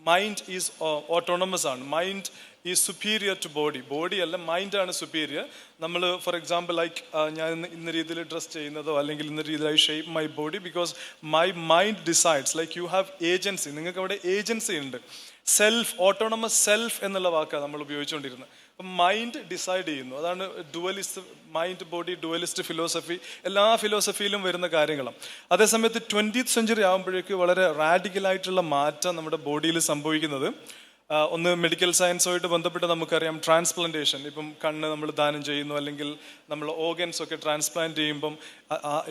mind is autonomous ആണ്, mind is superior to body, body അല്ല മൈൻഡാണ് സുപ്പീരിയർ. നമ്മൾ ഫോർ എക്സാമ്പിൾ ലൈക്ക് ഞാൻ ഇന്ന രീതിയിൽ ഡ്രസ് ചെയ്യുന്നതോ അല്ലെങ്കിൽ ഇന്ന രീതിയിൽ I shape my body because my mind decides, like you have agency, നിങ്ങൾക്ക് അവിടെ ഏജൻസി ഉണ്ട്. സെൽഫ്, ഓട്ടോണമസ് സെൽഫ് എന്നുള്ള വാക്കാണ് നമ്മൾ ഉപയോഗിച്ചുകൊണ്ടിരുന്നത്. അപ്പം മൈൻഡ് ഡിസൈഡ് ചെയ്യുന്നു, അതാണ് ഡുവലിസ്റ്റ്, മൈൻഡ് ബോഡി ഡുവലിസ്റ്റ് ഫിലോസഫി എല്ലാ ഫിലോസഫിയിലും വരുന്ന കാര്യങ്ങളാണ്. അതേസമയത്ത് 20th സെഞ്ച്വറി ആകുമ്പോഴേക്ക് വളരെ റാഡിക്കലായിട്ടുള്ള മാറ്റം നമ്മുടെ ബോഡിയിൽ സംഭവിക്കുന്നത്, ഒന്ന് മെഡിക്കൽ സയൻസുമായിട്ട് ബന്ധപ്പെട്ട് നമുക്കറിയാം ട്രാൻസ്പ്ലാന്റേഷൻ. ഇപ്പം കണ്ണ് നമ്മൾ ദാനം ചെയ്യുന്നു, അല്ലെങ്കിൽ നമ്മൾ ഓർഗൻസ് ഒക്കെ ട്രാൻസ്പ്ലാന്റ് ചെയ്യുമ്പം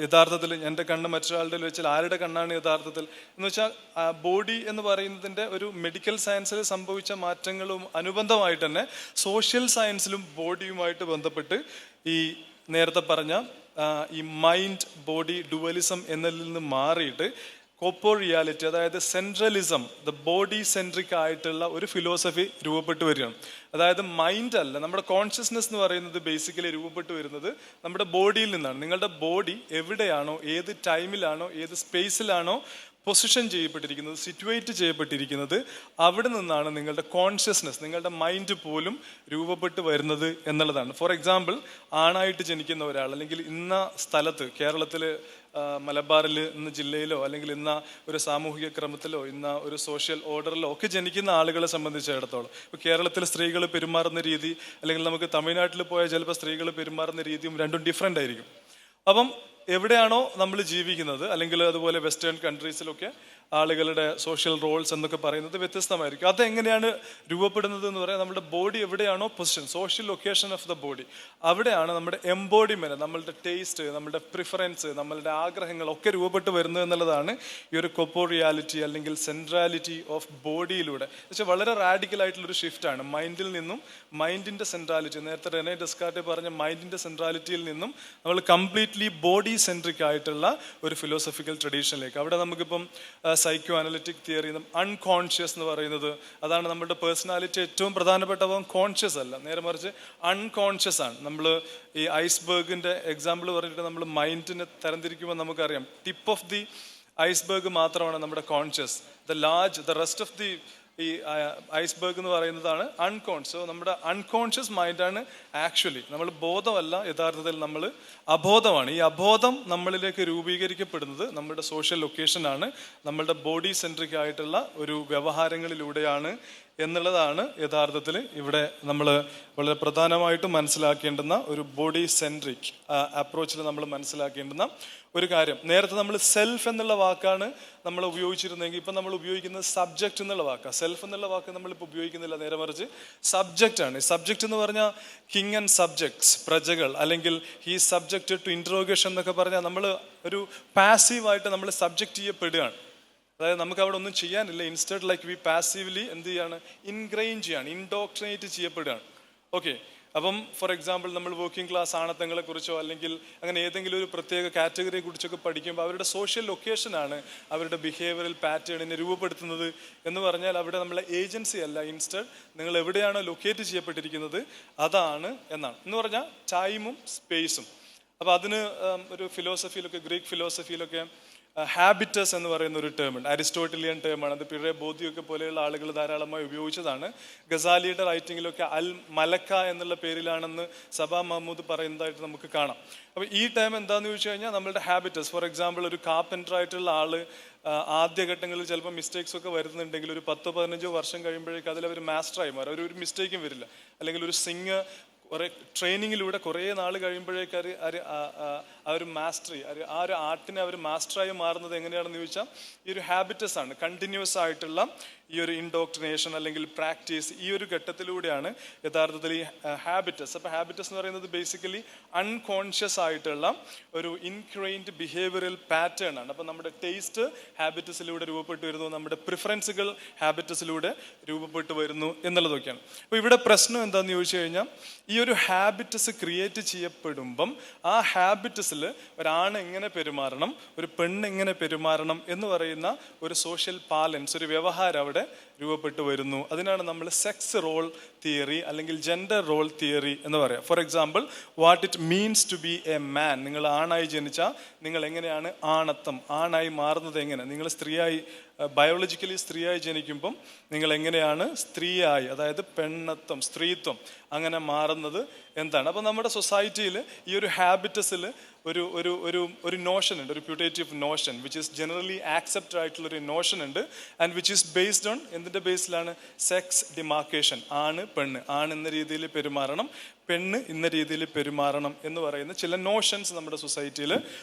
യഥാർത്ഥത്തിൽ എൻ്റെ കണ്ണ് മറ്റൊരാളുടെ വെച്ചാൽ ആരുടെ കണ്ണാണ് യഥാർത്ഥത്തിൽ എന്ന് വെച്ചാൽ ബോഡി എന്ന് പറയുന്നതിൻ്റെ ഒരു മെഡിക്കൽ സയൻസിൽ സംഭവിച്ച മാറ്റങ്ങളും അനുബന്ധമായിട്ട് തന്നെ സോഷ്യൽ സയൻസിലും ബോഡിയുമായിട്ട് ബന്ധപ്പെട്ട് ഈ നേരത്തെ പറഞ്ഞ ഈ മൈൻഡ് ബോഡി ഡുവലിസം എന്നതിൽ നിന്ന് മാറിയിട്ട് കോപ്പോ റിയാലിറ്റി, അതായത് സെൻട്രലിസം, ദ ബോഡി സെൻട്രിക് ആയിട്ടുള്ള ഒരു ഫിലോസഫി രൂപപ്പെട്ടു വരികയാണ്. അതായത് മൈൻഡ് അല്ല, നമ്മുടെ കോൺഷ്യസ്നെസ് എന്ന് പറയുന്നത് ബേസിക്കലി രൂപപ്പെട്ടു വരുന്നത് നമ്മുടെ ബോഡിയിൽ നിന്നാണ്. നിങ്ങളുടെ ബോഡി എവിടെയാണോ, ഏത് ടൈമിലാണോ, ഏത് സ്പേസിലാണോ പൊസിഷൻ ചെയ്യപ്പെട്ടിരിക്കുന്നത്, സിറ്റുവേറ്റ് ചെയ്യപ്പെട്ടിരിക്കുന്നത്, അവിടെ നിന്നാണ് നിങ്ങളുടെ കോൺഷ്യസ്നെസ്, നിങ്ങളുടെ മൈൻഡ് പോലും രൂപപ്പെട്ട് വരുന്നത് എന്നുള്ളതാണ്. ഫോർ എക്സാമ്പിൾ, ആണായിട്ട് ജനിക്കുന്ന ഒരാൾ, അല്ലെങ്കിൽ ഇന്ന സ്ഥലത്ത് കേരളത്തിൽ മലബാറിൽ, ഇന്ന ജില്ലയിലോ, അല്ലെങ്കിൽ ഇന്ന ഒരു സാമൂഹിക ക്രമത്തിലോ, ഇന്ന ഒരു സോഷ്യൽ ഓർഡറിലോ ഒക്കെ ജനിക്കുന്ന ആളുകളെ സംബന്ധിച്ചിടത്തോളം, ഇപ്പോൾ കേരളത്തിൽ സ്ത്രീകൾ പെരുമാറുന്ന രീതി, അല്ലെങ്കിൽ നമുക്ക് തമിഴ്നാട്ടിൽ പോയാൽ ചിലപ്പോൾ സ്ത്രീകൾ പെരുമാറുന്ന രീതിയും രണ്ടും ഡിഫറെൻ്റ് ആയിരിക്കും. അപ്പം എവിടെയാണോ നമ്മൾ ജീവിക്കുന്നത്, അല്ലെങ്കിൽ അതുപോലെ വെസ്റ്റേൺ കൺട്രീസിലൊക്കെ ആളുകളുടെ സോഷ്യൽ റോൾസ് എന്നൊക്കെ പറയുന്നത് വ്യത്യസ്തമായിരിക്കും. അതെങ്ങനെയാണ് രൂപപ്പെടുന്നത് എന്ന് പറയാം, നമ്മുടെ ബോഡി എവിടെയാണോ position, social location of the body, അവിടെയാണ് നമ്മുടെ എംബോഡിമെന്റ്, നമ്മളുടെ ടേസ്റ്റ്, നമ്മുടെ പ്രിഫറൻസ്, നമ്മളുടെ ആഗ്രഹങ്ങളൊക്കെ രൂപപ്പെട്ട് വരുന്നത് എന്നുള്ളതാണ് ഈ ഒരു കോപ്പോ റിയാലിറ്റി അല്ലെങ്കിൽ സെൻട്രാലിറ്റി ഓഫ് ബോഡിയിലൂടെ. പക്ഷേ വളരെ റാഡിക്കൽ ആയിട്ടുള്ളൊരു ഷിഫ്റ്റാണ് മൈൻഡിൽ നിന്നും, മൈൻഡിൻ്റെ സെൻട്രാലിറ്റി, നേരത്തെ റെനെ ഡെസ്കാർട്ട് പറഞ്ഞ മൈൻഡിൻ്റെ സെൻട്രാലിറ്റിയിൽ നിന്നും നമ്മൾ കംപ്ലീറ്റ്ലി ബോഡി സെൻട്രിക് ആയിട്ടുള്ള ഒരു ഫിലോസഫിക്കൽ ട്രഡീഷനിലേക്ക്. അവിടെ നമുക്കിപ്പം സൈക്കോ അനലിറ്റിക് തിയറി, അൺകോൺഷ്യസ് എന്ന് പറയുന്നത്, അതാണ് നമ്മുടെ പേഴ്സണാലിറ്റി ഏറ്റവും പ്രധാനപ്പെട്ട കോൺഷ്യസ് അല്ല, നേരെ മറിച്ച് അൺകോൺഷ്യസ് ആണ്. നമ്മൾ ഈ ഐസ്ബർഗിൻ്റെ എക്സാമ്പിൾ പറഞ്ഞിട്ട് നമ്മൾ മൈൻഡിനെ തരംതിരിക്കുമ്പോൾ നമുക്കറിയാം ടിപ്പ് ഓഫ് ദി ഐസ്ബർഗ് മാത്രമാണ് നമ്മുടെ conscious, the rest of the ഈ ഐസ്ബർഗ് എന്ന് പറയുന്നതാണ് അൺകോൺഷ്യസ്. നമ്മുടെ അൺകോൺഷ്യസ് മൈൻഡാണ് ആക്ച്വലി, നമ്മൾ ബോധമല്ല, യഥാർത്ഥത്തിൽ നമ്മൾ അബോധമാണ്. ഈ അബോധം നമ്മളിലേക്ക് രൂപീകരിക്കപ്പെടുന്നത് നമ്മുടെ സോഷ്യൽ ലൊക്കേഷനാണ്, നമ്മളുടെ ബോഡി സെൻട്രിക് ആയിട്ടുള്ള ഒരു വ്യവഹാരങ്ങളിലൂടെയാണ് എന്നുള്ളതാണ് യഥാർത്ഥത്തിൽ ഇവിടെ നമ്മൾ വളരെ പ്രധാനമായിട്ടും മനസ്സിലാക്കേണ്ടുന്ന ഒരു ബോഡി സെൻട്രിക് അപ്രോച്ചിൽ നമ്മൾ മനസ്സിലാക്കേണ്ടുന്ന ഒരു കാര്യം. നേരത്തെ നമ്മൾ സെൽഫ് എന്നുള്ള വാക്കാണ് നമ്മൾ ഉപയോഗിച്ചിരുന്നെങ്കിൽ ഇപ്പം നമ്മൾ ഉപയോഗിക്കുന്നത് സബ്ജക്റ്റ് എന്നുള്ള വാക്കാണ്. സെൽഫ് എന്നുള്ള വാക്ക് നമ്മളിപ്പോൾ ഉപയോഗിക്കുന്നില്ല, നേരെ മറിച്ച് സബ്ജക്റ്റ് ആണ്. സബ്ജക്റ്റ് എന്ന് പറഞ്ഞാൽ കിങ് ആൻഡ് സബ്ജക്ട്സ്, പ്രജകൾ, അല്ലെങ്കിൽ ഹീ സബ്ജക്റ്റ് ടു ഇൻട്രോഗേഷൻ എന്നൊക്കെ പറഞ്ഞാൽ നമ്മൾ ഒരു പാസീവായിട്ട് നമ്മൾ സബ്ജക്റ്റ് ചെയ്യപ്പെടുകയാണ്. അതായത് നമുക്ക് അവിടെ ഒന്നും ചെയ്യാനില്ല, ഇൻസ്റ്റഡ് ലൈക്ക് വി പാസീവ്ലി എന്ത് ചെയ്യാണ്, ഇൻഗ്രെയിൻ ചെയ്യാണ്, ഇൻഡോക്ട്രിനേറ്റ് ചെയ്യപ്പെടുകയാണ്. ഓക്കെ, അപ്പം ഫോർ എക്സാമ്പിൾ നമ്മൾ വർക്കിംഗ് ക്ലാസ് ആണത്തങ്ങളെ കുറിച്ചോ അല്ലെങ്കിൽ അങ്ങനെ ഏതെങ്കിലും ഒരു പ്രത്യേക കാറ്റഗറിയെ കുറിച്ചൊക്കെ പഠിക്കുമ്പോൾ അവരുടെ സോഷ്യൽ ലൊക്കേഷനാണ് അവരുടെ ബിഹേവിയറൽ പാറ്റേണിനെ രൂപപ്പെടുത്തുന്നത് എന്ന് പറഞ്ഞാൽ അവിടെ നമ്മളെ ഏജൻസി അല്ല, ഇൻസ്റ്റഡ് നിങ്ങൾ എവിടെയാണോ ലൊക്കേറ്റ് ചെയ്യപ്പെട്ടിരിക്കുന്നത് അതാണ് എന്നാണ്. എന്ന് പറഞ്ഞാൽ ടൈമും സ്പേസും. അപ്പോൾ അതിന് ഒരു ഫിലോസഫിയിലൊക്കെ, ഗ്രീക്ക് ഫിലോസഫിയിലൊക്കെ ഹാബിറ്റസ് എന്ന് പറയുന്ന ഒരു ടേമുണ്ട്, അരിസ്റ്റോട്ടിലിയൻ ടേമാണ്. അത് പിഴെ ബോധ്യമൊക്കെ പോലെയുള്ള ആളുകൾ ധാരാളമായി ഉപയോഗിച്ചതാണ്. ഗസാലിയുടെ റൈറ്റിങ്ങിലൊക്കെ അൽ മലക്ക എന്നുള്ള പേരിലാണെന്ന് സബാ മഹ്മൂദ് പറയുന്നതായിട്ട് നമുക്ക് കാണാം. അപ്പോൾ ഈ ടൈം എന്താണെന്ന് ചോദിച്ചു കഴിഞ്ഞാൽ നമ്മളുടെ ഹാബിറ്റസ്. ഫോർ എക്സാമ്പിൾ, ഒരു കാർപ്പൻ്റർ ആയിട്ടുള്ള ആള് ആദ്യഘട്ടങ്ങളിൽ ചിലപ്പോൾ മിസ്റ്റേക്സ് ഒക്കെ വരുന്നുണ്ടെങ്കിൽ ഒരു 10-15 വർഷം കഴിയുമ്പോഴേക്കും അതിലവർ മാസ്റ്ററായി മാറും, ഒരു മിസ്റ്റേക്കും വരില്ല. അല്ലെങ്കിൽ ഒരു സിംഗർ കുറേ ട്രെയിനിങ്ങിലൂടെ കുറേ നാൾ കഴിയുമ്പോഴേക്ക് ആ ഒരു മാസ്റ്ററി, ആ ഒരു ആർട്ടിനെ അവർ മാസ്റ്ററായി മാറുന്നത് എങ്ങനെയാണെന്ന് ചോദിച്ചാൽ ഈ ഒരു ഹാബിറ്റസ് ആണ്. കണ്ടിന്യൂസ് ആയിട്ടുള്ള ഈ ഒരു ഇൻഡോക്ട്രിനേഷൻ അല്ലെങ്കിൽ പ്രാക്ടീസ്, ഈ ഒരു ഘട്ടത്തിലൂടെയാണ് യഥാർത്ഥത്തിൽ ഈ ഹാബിറ്റസ്. അപ്പോൾ ഹാബിറ്റസ് എന്ന് പറയുന്നത് ബേസിക്കലി അൺകോൺഷ്യസ് ആയിട്ടുള്ള ഒരു ഇൻക്രെയിൻഡ് ബിഹേവിയറൽ പാറ്റേൺ ആണ്. അപ്പോൾ നമ്മുടെ ടേസ്റ്റ് ഹാബിറ്റസിലൂടെ രൂപപ്പെട്ടു വരുന്നു, നമ്മുടെ പ്രിഫറൻസുകൾ ഹാബിറ്റസിലൂടെ രൂപപ്പെട്ടു വരുന്നു എന്നുള്ളതൊക്കെയാണ്. അപ്പോൾ ഇവിടെ പ്രശ്നം എന്താണെന്ന് ചോദിച്ചു കഴിഞ്ഞാൽ ഈ ഈ ഒരു ഹാബിറ്റസ് ക്രിയേറ്റ് ചെയ്യപ്പെടുമ്പം ആ ഹാബിറ്റസിൽ ഒരാണ് എങ്ങനെ പെരുമാറണം, ഒരു പെണ്ണ് എങ്ങനെ പെരുമാറണം എന്ന് പറയുന്ന ഒരു സോഷ്യൽ ബാലൻസ്, ഒരു വ്യവഹാരം അവിടെ രൂപപ്പെട്ടു വരുന്നു. അതിനാണ് നമ്മൾ സെക്സ് റോൾ തിയറി അല്ലെങ്കിൽ ജെൻഡർ റോൾ തിയറി എന്ന് പറയാം. For example, what it means to be a man. നിങ്ങൾ ആണായി ജനിച്ചാൽ നിങ്ങൾ എങ്ങനെയാണ് ആണത്വം, ആണായി മാറുന്നത് എങ്ങനെ, നിങ്ങൾ സ്ത്രീയായി ബയോളജിക്കലി സ്ത്രീയായി ജനിക്കുമ്പം നിങ്ങൾ എങ്ങനെയാണ് സ്ത്രീയായി, അതായത് പെണ്ണത്വം, സ്ത്രീത്വം അങ്ങനെ മാറുന്നത് എന്താണ്. അപ്പം നമ്മുടെ സൊസൈറ്റിയിൽ ഈ ഒരു ഹാബിറ്റസിൽ ഒരു ഒരു ഒരു ഒരു നോഷൻ ഉണ്ട്, ഒരു putative notion which is generally accepted ആയിട്ടുള്ളൊരു നോഷൻ ഉണ്ട്. And which is based on എന്തിൻ്റെ ബേസിലാണ്? Sex demarcation. ആണ് പെണ്ണ്, ആണ് ഇന്ന രീതിയിൽ പെരുമാറണം, പെണ്ണ് ഇന്ന രീതിയിൽ പെരുമാറണം എന്ന് പറയുന്ന ചില നോഷൻസ് നമ്മുടെ സൊസൈറ്റിയിൽ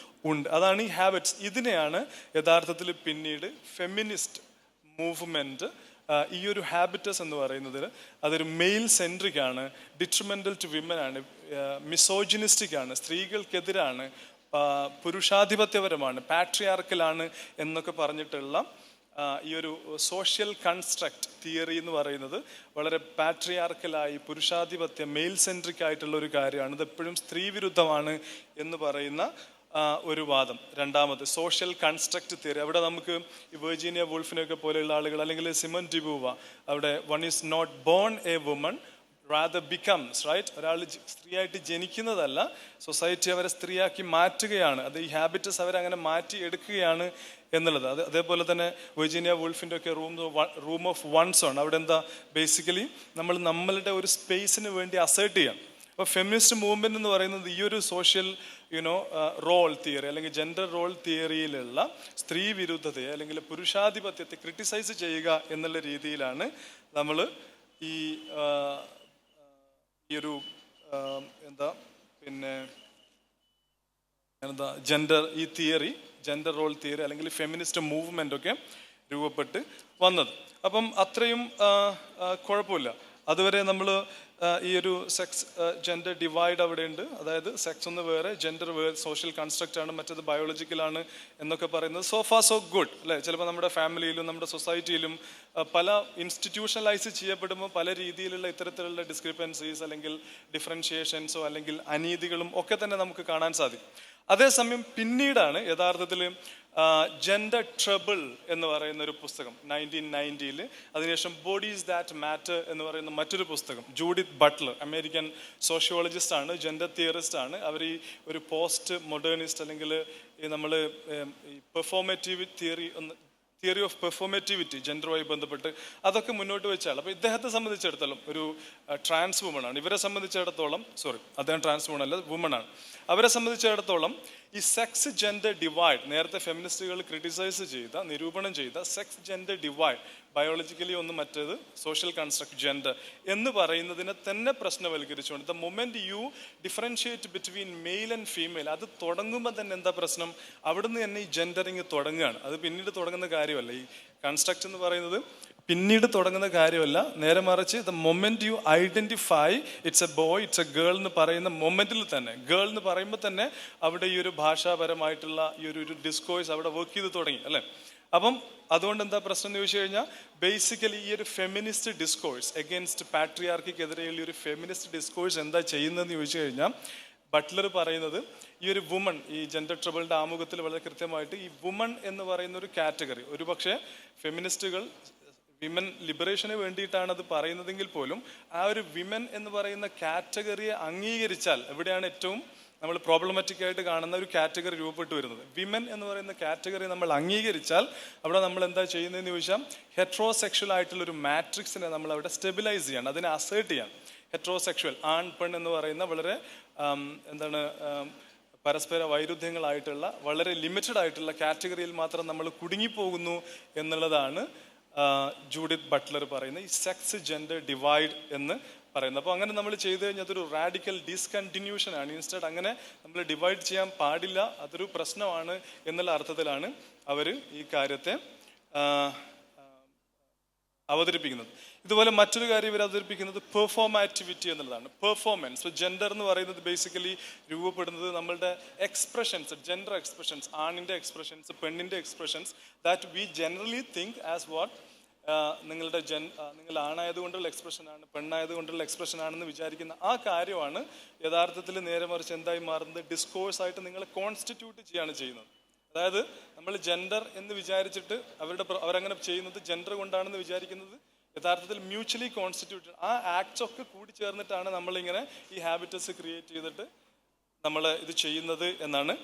ഉണ്ട്. അതാണ് ഈ ഹാബിറ്റ്സ്. ഇതിനെയാണ് യഥാർത്ഥത്തിൽ പിന്നീട് ഫെമിനിസ്റ്റ് മൂവ്മെൻറ്റ് ഈ ഒരു ഹാബിറ്റസ് എന്ന് പറയുന്നതിൽ അതൊരു മെയിൽ സെൻട്രിക് ആണ്, ഡിട്രിമെൻ്റൽ ടു വിമൻ ആണ്, മിസോജിനിസ്റ്റിക് ആണ്, സ്ത്രീകൾക്കെതിരാണ്, പുരുഷാധിപത്യപരമാണ്, പാട്രിയാർക്കലാണ് എന്നൊക്കെ പറഞ്ഞിട്ടുള്ള ഈ ഒരു സോഷ്യൽ കൺസ്ട്രക്റ്റ് തിയറി എന്ന് പറയുന്നത് വളരെ പാട്രിയാർക്കലായി പുരുഷാധിപത്യം മെയിൽ സെൻട്രിക് ആയിട്ടുള്ള ഒരു കാര്യമാണ്. ഇതെപ്പോഴും സ്ത്രീ വിരുദ്ധമാണ് എന്ന് പറയുന്ന ഒരു വാദം. രണ്ടാമത് സോഷ്യൽ കൺസ്ട്രക്റ്റ് തിയറി. അവിടെ നമുക്ക് ഈ വെർജീനിയ വൂൾഫിനെയൊക്കെ പോലെയുള്ള ആളുകൾ, അല്ലെങ്കിൽ സിമൺ ഡിബൂവ, അവിടെ one is not born a woman rather becomes, right? ഒരാൾ സ്ത്രീയായിട്ട് ജനിക്കുന്നതല്ല, സൊസൈറ്റി അവരെ സ്ത്രീയാക്കി മാറ്റുകയാണ്. അത് ഈ ഹാബിറ്റസ് അവരങ്ങനെ മാറ്റി എടുക്കുകയാണ് എന്നുള്ളത്. അതേപോലെ തന്നെ വെർജീനിയ വൂൾഫിൻ്റെ ഒക്കെ റൂം ഓഫ് വൺസ് ആണ്. അവിടെ എന്താ ബേസിക്കലി നമ്മളുടെ ഒരു സ്പേസിന് വേണ്ടി അസേർട്ട് ചെയ്യാം. അപ്പോൾ ഫെമിനിസ്റ്റ് മൂവ്മെൻറ്റ് എന്ന് പറയുന്നത് ഈ ഒരു സോഷ്യൽ റോൾ തിയറി അല്ലെങ്കിൽ ജെൻഡർ റോൾ തിയറിയിലുള്ള സ്ത്രീ വിരുദ്ധതയെ അല്ലെങ്കിൽ പുരുഷാധിപത്യത്തെ ക്രിട്ടിസൈസ് ചെയ്യുക എന്നുള്ള രീതിയിലാണ് നമ്മൾ ഈ ഒരു ജെൻഡർ ഈ തിയറി, ജെൻഡർ റോൾ തിയറി അല്ലെങ്കിൽ ഫെമിനിസ്റ്റ് മൂവ്മെൻ്റ് ഒക്കെ രൂപപ്പെട്ട് വന്നത്. അപ്പം അത്രയും കുഴപ്പമില്ല. അതുവരെ നമ്മൾ ഈ ഒരു സെക്സ് ജെൻഡർ ഡിവൈഡ് അവിടെ ഉണ്ട്. അതായത് സെക്സ് ഒന്ന് വേറെ, ജെൻഡർ വേറെ, സോഷ്യൽ കൺസ്ട്രക്റ്റ് ആണ്, മറ്റത് ബയോളജിക്കലാണ് എന്നൊക്കെ പറയുന്നത് സോ ഫാർ സോ ഗുഡ് അല്ലേ. ചിലപ്പോൾ നമ്മുടെ ഫാമിലിയിലും നമ്മുടെ സൊസൈറ്റിയിലും പല ഇൻസ്റ്റിറ്റ്യൂഷണലൈസ് ചെയ്യപ്പെടുമ്പോൾ പല രീതിയിലുള്ള ഇത്തരത്തിലുള്ള ഡിസ്ക്രിപ്പൻസീസ് അല്ലെങ്കിൽ ഡിഫറൻഷിയേഷൻസോ അല്ലെങ്കിൽ അനീതികളും ഒക്കെ തന്നെ നമുക്ക് കാണാൻ സാധിക്കും. അതേസമയം പിന്നീടാണ് യഥാർത്ഥത്തിൽ ജെൻഡർ ട്രബിൾ എന്ന് പറയുന്ന ഒരു പുസ്തകം 1990 അതിനുശേഷം ബോഡീസ് ദാറ്റ് മാറ്റർ എന്ന് പറയുന്ന മറ്റൊരു പുസ്തകം, ജൂഡിത്ത് ബട്ട്ലർ, അമേരിക്കൻ സോഷ്യോളജിസ്റ്റ് ആണ്, ജെൻഡർ തിയറിസ്റ്റ് ആണ്. അവർ ഈ ഒരു പോസ്റ്റ് മോഡേണിസ്റ്റ് അല്ലെങ്കിൽ നമ്മൾ ഈ പെർഫോമേറ്റീവ് തിയറി ഓഫ് പെർഫോമേറ്റിവിറ്റി ജെൻഡറുമായി ബന്ധപ്പെട്ട് അതൊക്കെ മുന്നോട്ട് വെച്ചാൽ. അപ്പോൾ ഇദ്ദേഹത്തെ സംബന്ധിച്ചിടത്തോളം ഒരു ട്രാൻസ് വുമണാണ്. ഇവരെ സംബന്ധിച്ചിടത്തോളം അദ്ദേഹം ട്രാൻസ് വുമൺ അല്ല, വുമണാണ്. അവരെ സംബന്ധിച്ചിടത്തോളം ഈ സെക്സ് ജെൻഡർ ഡിവൈഡ്, നേരത്തെ ഫെമിനിസ്റ്റുകൾ ക്രിട്ടിസൈസ് ചെയ്ത, നിരൂപണം ചെയ്ത സെക്സ് ജെൻഡർ ഡിവൈഡ്, ബയോളജിക്കലി ഒന്ന് മറ്റേത് സോഷ്യൽ കൺസ്ട്രക്ട് ജെൻഡർ എന്ന് പറയുന്നതിനെ തന്നെ പ്രശ്നവൽക്കരിച്ചുകൊണ്ട് the moment you differentiate between male and female, അത് തുടങ്ങുമ്പോൾ തന്നെ എന്താ പ്രശ്നം? അവിടുന്ന് തന്നെ ഈ ജെൻഡറിങ് തുടങ്ങുകയാണ്. അത് പിന്നീട് തുടങ്ങുന്ന കാര്യമല്ല. ഈ കൺസ്ട്രക്ട് എന്ന് പറയുന്നത് പിന്നീട് തുടങ്ങുന്ന കാര്യമല്ല, നേരെ മറിച്ച് the moment you identify it's A boy, it's A girl എന്ന് പറയുന്ന മൊമെന്റിൽ തന്നെ, ഗേൾ എന്ന് പറയുമ്പോൾ തന്നെ അവിടെ ഈ ഒരു ഭാഷാപരമായിട്ടുള്ള ഈ ഒരു ഡിസ്കോഴ്സ് അവിടെ വർക്ക് ചെയ്ത് തുടങ്ങി അല്ലേ. അപ്പം അതുകൊണ്ട് എന്താ പ്രശ്നം എന്ന് ചോദിച്ചു കഴിഞ്ഞാൽ ബേസിക്കലി ഈ ഒരു ഫെമിനിസ്റ്റ് ഡിസ്കോഴ്സ് എഗെയിൻസ്റ്റ് പാട്രിയാർക്കിക്കെതിരെയുള്ള ഈ ഒരു ഫെമിനിസ്റ്റ് ഡിസ്കോഴ്സ് എന്താ ചെയ്യുന്നതെന്ന് ചോദിച്ചു കഴിഞ്ഞാൽ ബട്ട്ലർ പറയുന്നത് ഈ ഒരു വുമൺ, ഈ ജെൻഡർ ട്രബിളിൻ്റെ ആമുഖത്തിൽ വളരെ കൃത്യമായിട്ട് ഈ വുമൺ എന്ന് പറയുന്ന ഒരു കാറ്റഗറി, ഒരു പക്ഷേ ഫെമിനിസ്റ്റുകൾ വിമൻ ലിബറേഷന് വേണ്ടിയിട്ടാണ് അത് പറയുന്നതെങ്കിൽ പോലും ആ ഒരു വിമൻ എന്ന് പറയുന്ന കാറ്റഗറിയെ അംഗീകരിച്ചാൽ എവിടെയാണ് ഏറ്റവും നമ്മൾ പ്രോബ്ലമാറ്റിക് ആയിട്ട് കാണുന്ന ഒരു കാറ്റഗറി രൂപപ്പെട്ടു വരുന്നത്. വിമൻ എന്ന് പറയുന്ന കാറ്റഗറി നമ്മൾ അംഗീകരിച്ചാൽ അവിടെ നമ്മൾ എന്താ ചെയ്യുന്നതെന്ന് ചോദിച്ചാൽ ഹെട്രോസെക്ഷൽ ആയിട്ടുള്ള ഒരു മാട്രിക്സിനെ നമ്മൾ അവിടെ സ്റ്റെബിലൈസ് ചെയ്യണം, അതിനെ അസേർട്ട് ചെയ്യണം. ഹെട്രോസെക്ഷൽ ആൺ പെൺ എന്ന് പറയുന്ന വളരെ പരസ്പര വൈരുദ്ധ്യങ്ങളായിട്ടുള്ള വളരെ ലിമിറ്റഡ് ആയിട്ടുള്ള കാറ്റഗറിയിൽ മാത്രം നമ്മൾ കുടുങ്ങിപ്പോകുന്നു എന്നുള്ളതാണ് ജൂഡിത്ത് ബട്ട്ലർ പറയുന്ന ഈ സെക്സ് ജെൻഡർ ഡിവൈഡ് എന്ന് പറയുന്നത്. അപ്പോൾ അങ്ങനെ നമ്മൾ ചെയ്തു കഴിഞ്ഞാൽ അതൊരു റാഡിക്കൽ ഡിസ്കണ്ടിന്യൂഷൻ ആണ്. ഇൻസ്റ്റഡ് അങ്ങനെ നമ്മൾ ഡിവൈഡ് ചെയ്യാൻ പാടില്ല, അതൊരു പ്രശ്നമാണ് എന്നുള്ള അർത്ഥത്തിലാണ് അവർ ഈ കാര്യത്തെ അവതരിപ്പിക്കുന്നത്. ഇതുപോലെ മറ്റൊരു കാര്യം ഇവർ അവതരിപ്പിക്കുന്നത് പെർഫോമാറ്റിവിറ്റി എന്നുള്ളതാണ്. പെർഫോമൻസ്, ജെൻഡർ എന്ന് പറയുന്നത് ബേസിക്കലി രൂപപ്പെടുന്നത് നമ്മളുടെ എക്സ്പ്രഷൻസ്, ജെൻഡർ എക്സ്പ്രഷൻസ്, ആണിൻ്റെ എക്സ്പ്രഷൻസ്, പെണ്ണിൻ്റെ expressions that we generally think as what നിങ്ങളുടെ നിങ്ങൾ ആണായതുകൊണ്ടുള്ള എക്സ്പ്രഷനാണ്, പെണ്ണായതുകൊണ്ടുള്ള എക്സ്പ്രഷനാണെന്ന് വിചാരിക്കുന്ന ആ കാര്യമാണ് യഥാർത്ഥത്തിൽ നേരെ മറിച്ച് എന്തായി മാറുന്നത്, ഡിസ്കോഴ്സായിട്ട് നിങ്ങളെ കോൺസ്റ്റിറ്റ്യൂട്ട് ചെയ്യാണ് ചെയ്യുന്നത്. അതായത് നമ്മൾ ജെൻഡർ എന്ന് വിചാരിച്ചിട്ട് അവരങ്ങനെ ചെയ്യുന്നത് ജെൻഡർ കൊണ്ടാണെന്ന് വിചാരിക്കുന്നത് യഥാർത്ഥത്തിൽ മ്യൂച്വലി കോൺസ്റ്റിറ്റ്യൂട്ടഡ് ആ ആക്ട്സ് ഒക്കെ കൂടി ചേർന്നിട്ടാണ് നമ്മളിങ്ങനെ ഈ ഹാബിറ്റസ് ക്രിയേറ്റ് ചെയ്തിട്ട് നമ്മൾ ഇത് ചെയ്യുന്നത് എന്നാണ്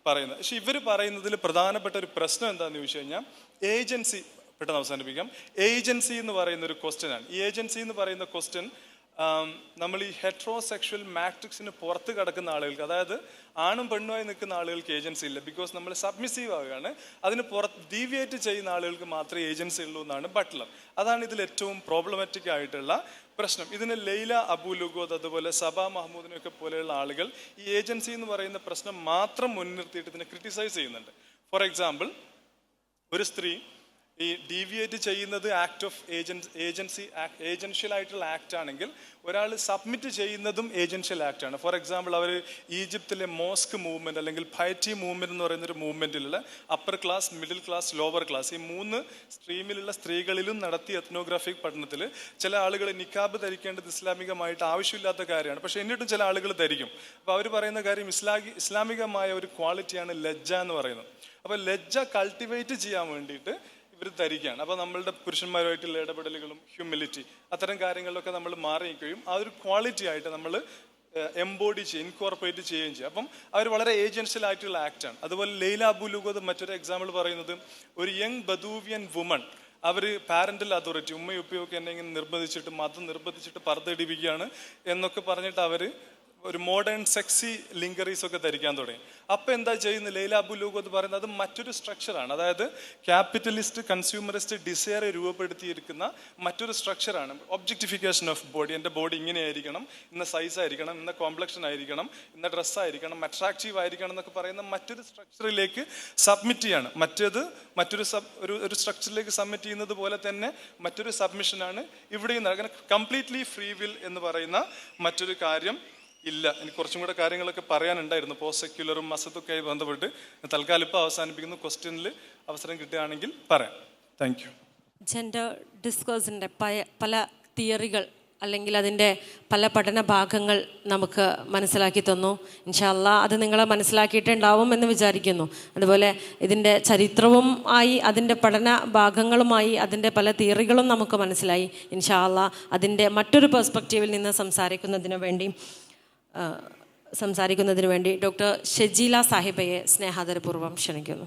പറയുന്നത്. പക്ഷെ ഇവർ പറയുന്നതിൽ പ്രധാനപ്പെട്ട ഒരു പ്രശ്നം എന്താണെന്ന് ചോദിച്ചു കഴിഞ്ഞാൽ ഏജൻസി, പെട്ടെന്ന് അവസാനിപ്പിക്കാം, ഏജൻസി എന്ന് പറയുന്ന ഒരു ക്വസ്റ്റ്യനാണ്. ഈ ഏജൻസി എന്ന് പറയുന്ന ക്വസ്റ്റ്യൻ നമ്മൾ ഈ ഹെട്രോസെക്ഷൽ മാട്രിക്സിന് പുറത്ത് കിടക്കുന്ന ആളുകൾക്ക്, അതായത് ആണും പെണ്ണുമായി നിൽക്കുന്ന ആളുകൾക്ക് ഏജൻസി ഇല്ല. ബിക്കോസ് നമ്മൾ സബ്മിസീവ് ആവുകയാണ്. അതിന് പുറത്ത് ഡീവിയേറ്റ് ചെയ്യുന്ന ആളുകൾക്ക് മാത്രമേ ഏജൻസി ഉള്ളൂ എന്നാണ് ബട്ട്ലർ. അതാണ് ഇതിൽ ഏറ്റവും പ്രോബ്ലമാറ്റിക് ആയിട്ടുള്ള പ്രശ്നം. ഇതിന് ലൈല അബു ലുഗോദ് അതുപോലെ സബ മഹ്മൂദിനെയൊക്കെ പോലെയുള്ള ആളുകൾ ഈ ഏജൻസി എന്ന് പറയുന്ന പ്രശ്നം മാത്രം മുൻനിർത്തിയിട്ട് ഇതിനെ ക്രിട്ടിസൈസ് ചെയ്യുന്നുണ്ട്. ഫോർ എക്സാമ്പിൾ, ഒരു സ്ത്രീ ഈ ഡീവിയേറ്റ് ചെയ്യുന്നത് ആക്ട് ഓഫ് ഏജൻഷ്യൽ ആയിട്ടുള്ള ആക്ട് ആണെങ്കിൽ ഒരാൾ സബ്മിറ്റ് ചെയ്യുന്നതും ഏജൻഷ്യൽ ആക്ട് ആണ്. ഫോർ എക്സാമ്പിൾ, അവർ ഈജിപ്തിലെ മോസ്ക് മൂവ്മെൻറ്റ് അല്ലെങ്കിൽ ഭൈറ്റി മൂവ്മെൻറ്റ് എന്ന് പറയുന്നൊരു മൂവ്മെൻറ്റിലുള്ള upper class, middle class, lower class ഈ 3 സ്ട്രീമിലുള്ള സ്ത്രീകളിലും നടത്തിയ എത്നോഗ്രാഫിക് പഠനത്തിൽ ചില ആളുകൾ നിക്കാബ് ധരിക്കേണ്ടത് ഇസ്ലാമികമായിട്ട് ആവശ്യമില്ലാത്ത കാര്യമാണ്, പക്ഷേ എന്നിട്ടും ചില ആളുകൾ ധരിക്കും. അപ്പോൾ അവർ പറയുന്ന കാര്യം ഇസ്ലാമികമായ ഒരു ക്വാളിറ്റിയാണ് ലജ്ജ എന്ന് പറയുന്നത്. അപ്പോൾ ലജ്ജ കൾട്ടിവേറ്റ് ചെയ്യാൻ വേണ്ടിയിട്ട് ഇവർ ധരിക്കുകയാണ്. അപ്പോൾ നമ്മളുടെ പുരുഷന്മാരുമായിട്ടുള്ള ഇടപെടലുകളും ഹ്യൂമിലിറ്റി അത്തരം കാര്യങ്ങളിലൊക്കെ നമ്മൾ മാറി നിൽക്കുകയും ആ ഒരു ക്വാളിറ്റി ആയിട്ട് നമ്മൾ എംബോഡി ചെയ്യുക, ഇൻകോർപ്പറേറ്റ് ചെയ്യുകയും ചെയ്യും. അപ്പം അവർ വളരെ ഏജൻഷ്യൽ ആയിട്ടുള്ള ആക്റ്റാണ്. അതുപോലെ ലൈല അബു ലുഗോദ് മറ്റൊരു എക്സാമ്പിൾ പറയുന്നത്, ഒരു യങ് ബദൂവിയൻ വുമൺ, അവർ പാരന്റൽ അതോറിറ്റി, ഉമ്മയും ഉപ്പയൊക്കെ എന്നെ ഇങ്ങനെ നിർബന്ധിച്ചിട്ട്, മതം നിർബന്ധിച്ചിട്ട് പർദ്ദ ഇടിപ്പിക്കുകയാണ് എന്നൊക്കെ പറഞ്ഞിട്ട് അവർ ഒരു മോഡേൺ സെക്സി ലിങ്കറീസ് ഒക്കെ ധരിക്കാൻ തുടങ്ങി. അപ്പം എന്താ ചെയ്യുന്നത്, ലൈല അബു ലുഗോദ് പറയുന്നത് അത് മറ്റൊരു സ്ട്രക്ചറാണ്. അതായത് ക്യാപിറ്റലിസ്റ്റ് കൺസ്യൂമറിസ്റ്റ് ഡിസയർ രൂപപ്പെടുത്തിയിരിക്കുന്ന മറ്റൊരു സ്ട്രക്ചറാണ്. ഒബ്ജക്ടിഫിക്കേഷൻ ഓഫ് ബോഡി, എൻ്റെ ബോഡി ഇങ്ങനെയായിരിക്കണം, ഇന്ന സൈസ് ആയിരിക്കണം, ഇന്ന കോംപ്ലക്ഷൻ ആയിരിക്കണം, ഇന്ന ഡ്രസ്സായിരിക്കണം, അട്രാക്റ്റീവ് ആയിരിക്കണം എന്നൊക്കെ പറയുന്ന മറ്റൊരു സ്ട്രക്ചറിലേക്ക് സബ്മിറ്റ് ചെയ്യാണ്. ഒരു സ്ട്രക്ചറിലേക്ക് സബ്മിറ്റ് ചെയ്യുന്നത് പോലെ തന്നെ മറ്റൊരു സബ്മിഷനാണ് ഇവിടെയും നടക്കുന്നത്. കംപ്ലീറ്റ്ലി ഫ്രീ വിൽ എന്ന് പറയുന്ന മറ്റൊരു കാര്യം ഇല്ല. എനിക്ക് കുറച്ചും കൂടെ കാര്യങ്ങളൊക്കെ പറയാനുണ്ടായിരുന്നു പോസ്റ്റ് സെക്യുലറും മസദൊക്കെ ആയി ബന്ധപ്പെട്ട്. തൽക്കാലം ഇപ്പോൾ അവസാനിപ്പിക്കുന്ന ക്വസ്റ്റ്യനിൽ അവസരം കിട്ടുകയാണെങ്കിൽ പറയാം. Thank you. ജെൻഡർ ഡിസ്കോഴ്സിൻ്റെ പല തിയറികൾ അല്ലെങ്കിൽ അതിൻ്റെ പല പഠന ഭാഗങ്ങൾ നമുക്ക് മനസ്സിലാക്കി തന്നു. ഇൻഷാ അല്ലാഹ് അത് നിങ്ങളെ മനസ്സിലാക്കിയിട്ടുണ്ടാവും എന്ന് വിചാരിക്കുന്നു. അതുപോലെ ഇതിൻ്റെ ചരിത്രവും ആയി, അതിൻ്റെ പഠന ഭാഗങ്ങളുമായി അതിൻ്റെ പല തിയറികളും നമുക്ക് മനസ്സിലായി. ഇൻഷാ അല്ലാഹ് അതിൻ്റെ മറ്റൊരു പെർസ്പെക്റ്റീവിൽ നിന്ന് സംസാരിക്കുന്നതിന് വേണ്ടി ഡോക്ടർ ഷജീല സാഹിബയെ സ്നേഹാദരപൂർവ്വം ക്ഷണിക്കുന്നു.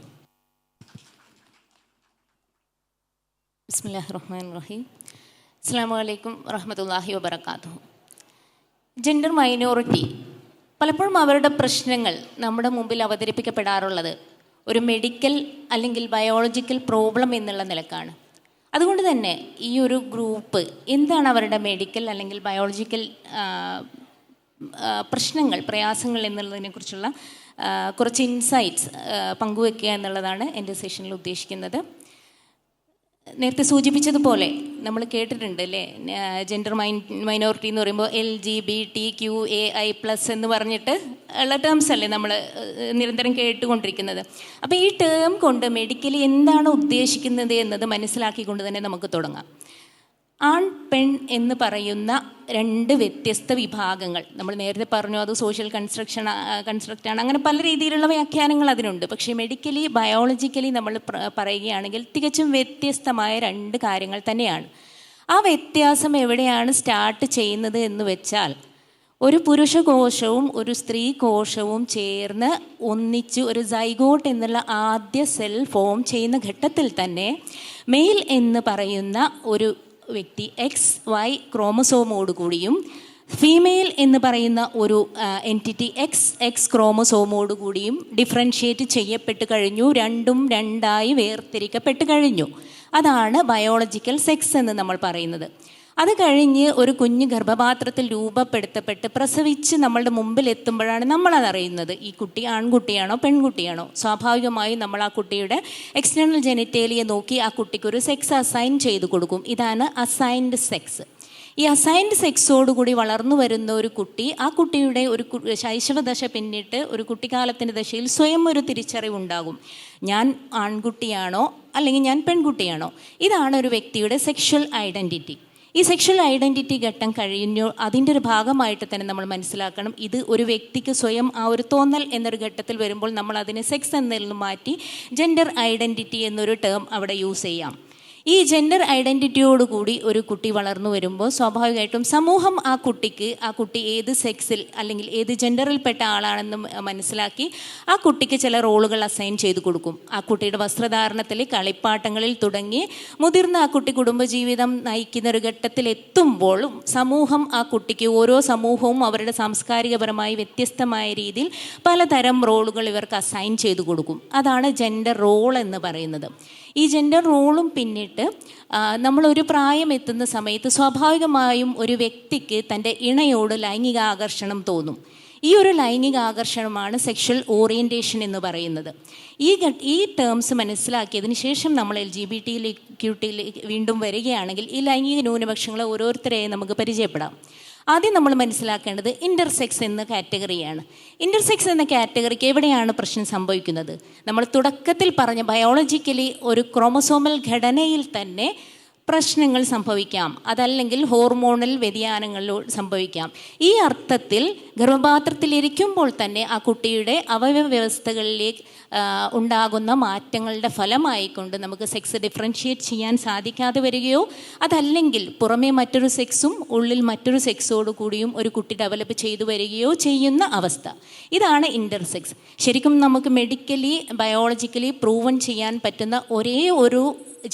ബിസ്മില്ലാഹിർ റഹ്മാനിർ റഹീം. അസ്സലാമു അലൈക്കും വറഹ്മത്തുള്ളാഹി വബറകാതുഹു. ജെൻഡർ മൈനോറിറ്റി പലപ്പോഴും അവരുടെ പ്രശ്നങ്ങൾ നമ്മുടെ മുമ്പിൽ അവതരിപ്പിക്കപ്പെടാറുള്ളത് ഒരു മെഡിക്കൽ അല്ലെങ്കിൽ ബയോളജിക്കൽ പ്രോബ്ലം എന്നുള്ള നിലക്കാണ്. അതുകൊണ്ട് തന്നെ ഈ ഒരു ഗ്രൂപ്പ് എന്താണ് അവരുടെ മെഡിക്കൽ അല്ലെങ്കിൽ ബയോളജിക്കൽ പ്രശ്നങ്ങൾ, പ്രയാസങ്ങൾ എന്നുള്ളതിനെക്കുറിച്ചുള്ള കുറച്ച് ഇൻസൈറ്റ്സ് പങ്കുവെക്കുക എന്നുള്ളതാണ് എൻ്റെ സെഷനിൽ ഉദ്ദേശിക്കുന്നത്. നേരത്തെ സൂചിപ്പിച്ചതുപോലെ നമ്മൾ കേട്ടിട്ടുണ്ട് അല്ലേ, ജെൻഡർ മൈനോറിറ്റി എന്ന് പറയുമ്പോൾ LGBTQAI+ എന്ന് പറഞ്ഞിട്ട് ഉള്ള ടേംസ് അല്ലേ നമ്മൾ നിരന്തരം കേട്ടുകൊണ്ടിരിക്കുന്നത്. അപ്പോൾ ഈ ടേം കൊണ്ട് മെഡിക്കലി എന്താണ് ഉദ്ദേശിക്കുന്നത് എന്നത് മനസ്സിലാക്കിക്കൊണ്ട് തന്നെ നമുക്ക് തുടങ്ങാം. ആൺ പെൺ എന്ന് പറയുന്ന 2 വ്യത്യസ്ത വിഭാഗങ്ങൾ നമ്മൾ നേരത്തെ പറഞ്ഞു, അത് സോഷ്യൽ കൺസ്ട്രക്റ്റാണ്, അങ്ങനെ പല രീതിയിലുള്ള വ്യാഖ്യാനങ്ങൾ അതിനുണ്ട്. പക്ഷേ മെഡിക്കലി ബയോളജിക്കലി നമ്മൾ പറയുകയാണെങ്കിൽ തികച്ചും വ്യത്യസ്തമായ 2 കാര്യങ്ങൾ തന്നെയാണ്. ആ വ്യത്യാസം എവിടെയാണ് സ്റ്റാർട്ട് ചെയ്യുന്നത് എന്ന് വെച്ചാൽ, ഒരു പുരുഷ കോശവും ഒരു സ്ത്രീ കോശവും ചേർന്ന് ഒന്നിച്ച് ഒരു സൈഗോട്ട് എന്നുള്ള ആദ്യ സെൽ ഫോം ചെയ്യുന്ന ഘട്ടത്തിൽ തന്നെ മെയിൽ എന്ന് പറയുന്ന ഒരു വ്യക്തി XY ക്രോമസോമോടുകൂടിയും ഫീമെയിൽ എന്ന് പറയുന്ന ഒരു എൻറ്റിറ്റി XX ക്രോമസോമോടുകൂടിയും ഡിഫറൻഷ്യേറ്റ് ചെയ്യപ്പെട്ട് കഴിഞ്ഞു. രണ്ടും രണ്ടായി വേർതിരിക്കപ്പെട്ട് കഴിഞ്ഞു. അതാണ് ബയോളജിക്കൽ സെക്സ് എന്ന് നമ്മൾ പറയുന്നത്. അത് കഴിഞ്ഞ് ഒരു കുഞ്ഞ് ഗർഭപാത്രത്തിൽ രൂപപ്പെടുത്തപ്പെട്ട് പ്രസവിച്ച് നമ്മളുടെ മുമ്പിൽ എത്തുമ്പോഴാണ് നമ്മളതറിയുന്നത് ഈ കുട്ടി ആൺകുട്ടിയാണോ പെൺകുട്ടിയാണോ. സ്വാഭാവികമായും നമ്മൾ ആ കുട്ടിയുടെ എക്സ്റ്റേണൽ ജെനിറ്റേലിയെ നോക്കി ആ കുട്ടിക്കൊരു സെക്സ് അസൈൻ ചെയ്ത് കൊടുക്കും. ഇതാണ് അസൈൻഡ് സെക്സ്. ഈ അസൈൻഡ് സെക്സോടുകൂടി വളർന്നു വരുന്ന ഒരു കുട്ടി, ആ കുട്ടിയുടെ ഒരു ശൈശവദശ പിന്നിട്ട് ഒരു കുട്ടിക്കാലത്തിൻ്റെ ദശയിൽ സ്വയം ഒരു തിരിച്ചറിവുണ്ടാകും. ഞാൻ ആൺകുട്ടിയാണോ അല്ലെങ്കിൽ ഞാൻ പെൺകുട്ടിയാണോ? ഇതാണ് ഒരു വ്യക്തിയുടെ സെക്ഷൽ ഐഡൻറ്റിറ്റി. ഈ സെക്ഷൽ ഐഡൻറ്റിറ്റി ഘട്ടം കഴിഞ്ഞു അതിൻ്റെ ഒരു ഭാഗമായിട്ട് തന്നെ നമ്മൾ മനസ്സിലാക്കണം, ഇത് ഒരു വ്യക്തിക്ക് സ്വയം ആ ഒരു തോന്നൽ എന്നൊരു ഘട്ടത്തിൽ വരുമ്പോൾ നമ്മൾ അതിനെ സെക്സ് എന്നതിൽ നിന്ന് മാറ്റി ജെൻഡർ ഐഡൻറ്റിറ്റി എന്നൊരു ടേം അവിടെ യൂസ് ചെയ്യാം. ഈ ജെൻഡർ ഐഡൻറ്റിറ്റിയോടുകൂടി ഒരു കുട്ടി വളർന്നു വരുമ്പോൾ സ്വാഭാവികമായിട്ടും സമൂഹം ആ കുട്ടി ഏത് സെക്സിൽ അല്ലെങ്കിൽ ഏത് ജെൻഡറിൽപ്പെട്ട ആളാണെന്ന് മനസ്സിലാക്കി ആ കുട്ടിക്ക് ചില റോളുകൾ അസൈൻ ചെയ്ത് കൊടുക്കും. ആ കുട്ടിയുടെ വസ്ത്രധാരണത്തിൽ, കളിപ്പാട്ടങ്ങളിൽ തുടങ്ങി മുതിർന്ന ആ കുട്ടി കുടുംബജീവിതം നയിക്കുന്ന ഒരു ഘട്ടത്തിൽ എത്തുമ്പോൾ സമൂഹം ആ കുട്ടിക്ക്, ഓരോ സമൂഹവും അവരുടെ സാംസ്കാരികപരമായി വ്യത്യസ്തമായ രീതിയിൽ പലതരം റോളുകൾ ഇവർക്ക് അസൈൻ ചെയ്ത് കൊടുക്കും. അതാണ് ജെൻഡർ റോൾ എന്ന് പറയുന്നത്. ഈ ജെൻഡർ റോളും പിന്നിട്ട് നമ്മളൊരു പ്രായം എത്തുന്ന സമയത്ത് സ്വാഭാവികമായും ഒരു വ്യക്തിക്ക് തൻ്റെ ഇണയോട് ലൈംഗിക ആകർഷണം തോന്നും. ഈ ഒരു ലൈംഗിക ആകർഷണമാണ് സെക്ഷൽ ഓറിയൻറ്റേഷൻ എന്ന് പറയുന്നത്. ഈ ടേംസ് മനസ്സിലാക്കിയതിന് ശേഷം നമ്മൾ LGBTQ വീണ്ടും വരികയാണെങ്കിൽ ഈ ലൈംഗിക ന്യൂനപക്ഷങ്ങളെ ഓരോരുത്തരെയും നമുക്ക് പരിചയപ്പെടാം. ആദ്യം നമ്മൾ മനസ്സിലാക്കേണ്ടത് ഇൻ്റർസെക്സ് എന്ന കാറ്റഗറിയാണ്. ഇൻ്റർസെക്സ് എന്ന കാറ്റഗറിക്ക് എവിടെയാണ് പ്രശ്നം സംഭവിക്കുന്നത്? നമ്മൾ തുടക്കത്തിൽ പറഞ്ഞ ബയോളജിക്കലി ഒരു ക്രോമസോമൽ ഘടനയിൽ തന്നെ പ്രശ്നങ്ങൾ സംഭവിക്കാം, അതല്ലെങ്കിൽ ഹോർമോണൽ വ്യതിയാനങ്ങളിൽ സംഭവിക്കാം. ഈ അർത്ഥത്തിൽ ഗർഭപാത്രത്തിലിരിക്കുമ്പോൾ തന്നെ ആ കുട്ടിയുടെ അവയവ വ്യവസ്ഥകളിലേക്ക് ഉണ്ടാകുന്ന മാറ്റങ്ങളുടെ ഫലമായിക്കൊണ്ട് നമുക്ക് സെക്സ് ഡിഫറൻഷിയേറ്റ് ചെയ്യാൻ സാധിക്കാതെ വരികയോ അതല്ലെങ്കിൽ പുറമേ മറ്റൊരു സെക്സും ഉള്ളിൽ മറ്റൊരു സെക്സോടു കൂടിയും ഒരു കുട്ടി ഡെവലപ്പ് ചെയ്തു വരികയോ ചെയ്യുന്ന അവസ്ഥ. ഇതാണ് ഇൻ്റർസെക്സ്. ശരിക്കും നമുക്ക് മെഡിക്കലി ബയോളജിക്കലി പ്രൂവൺ ചെയ്യാൻ പറ്റുന്ന ഒരേ ഒരു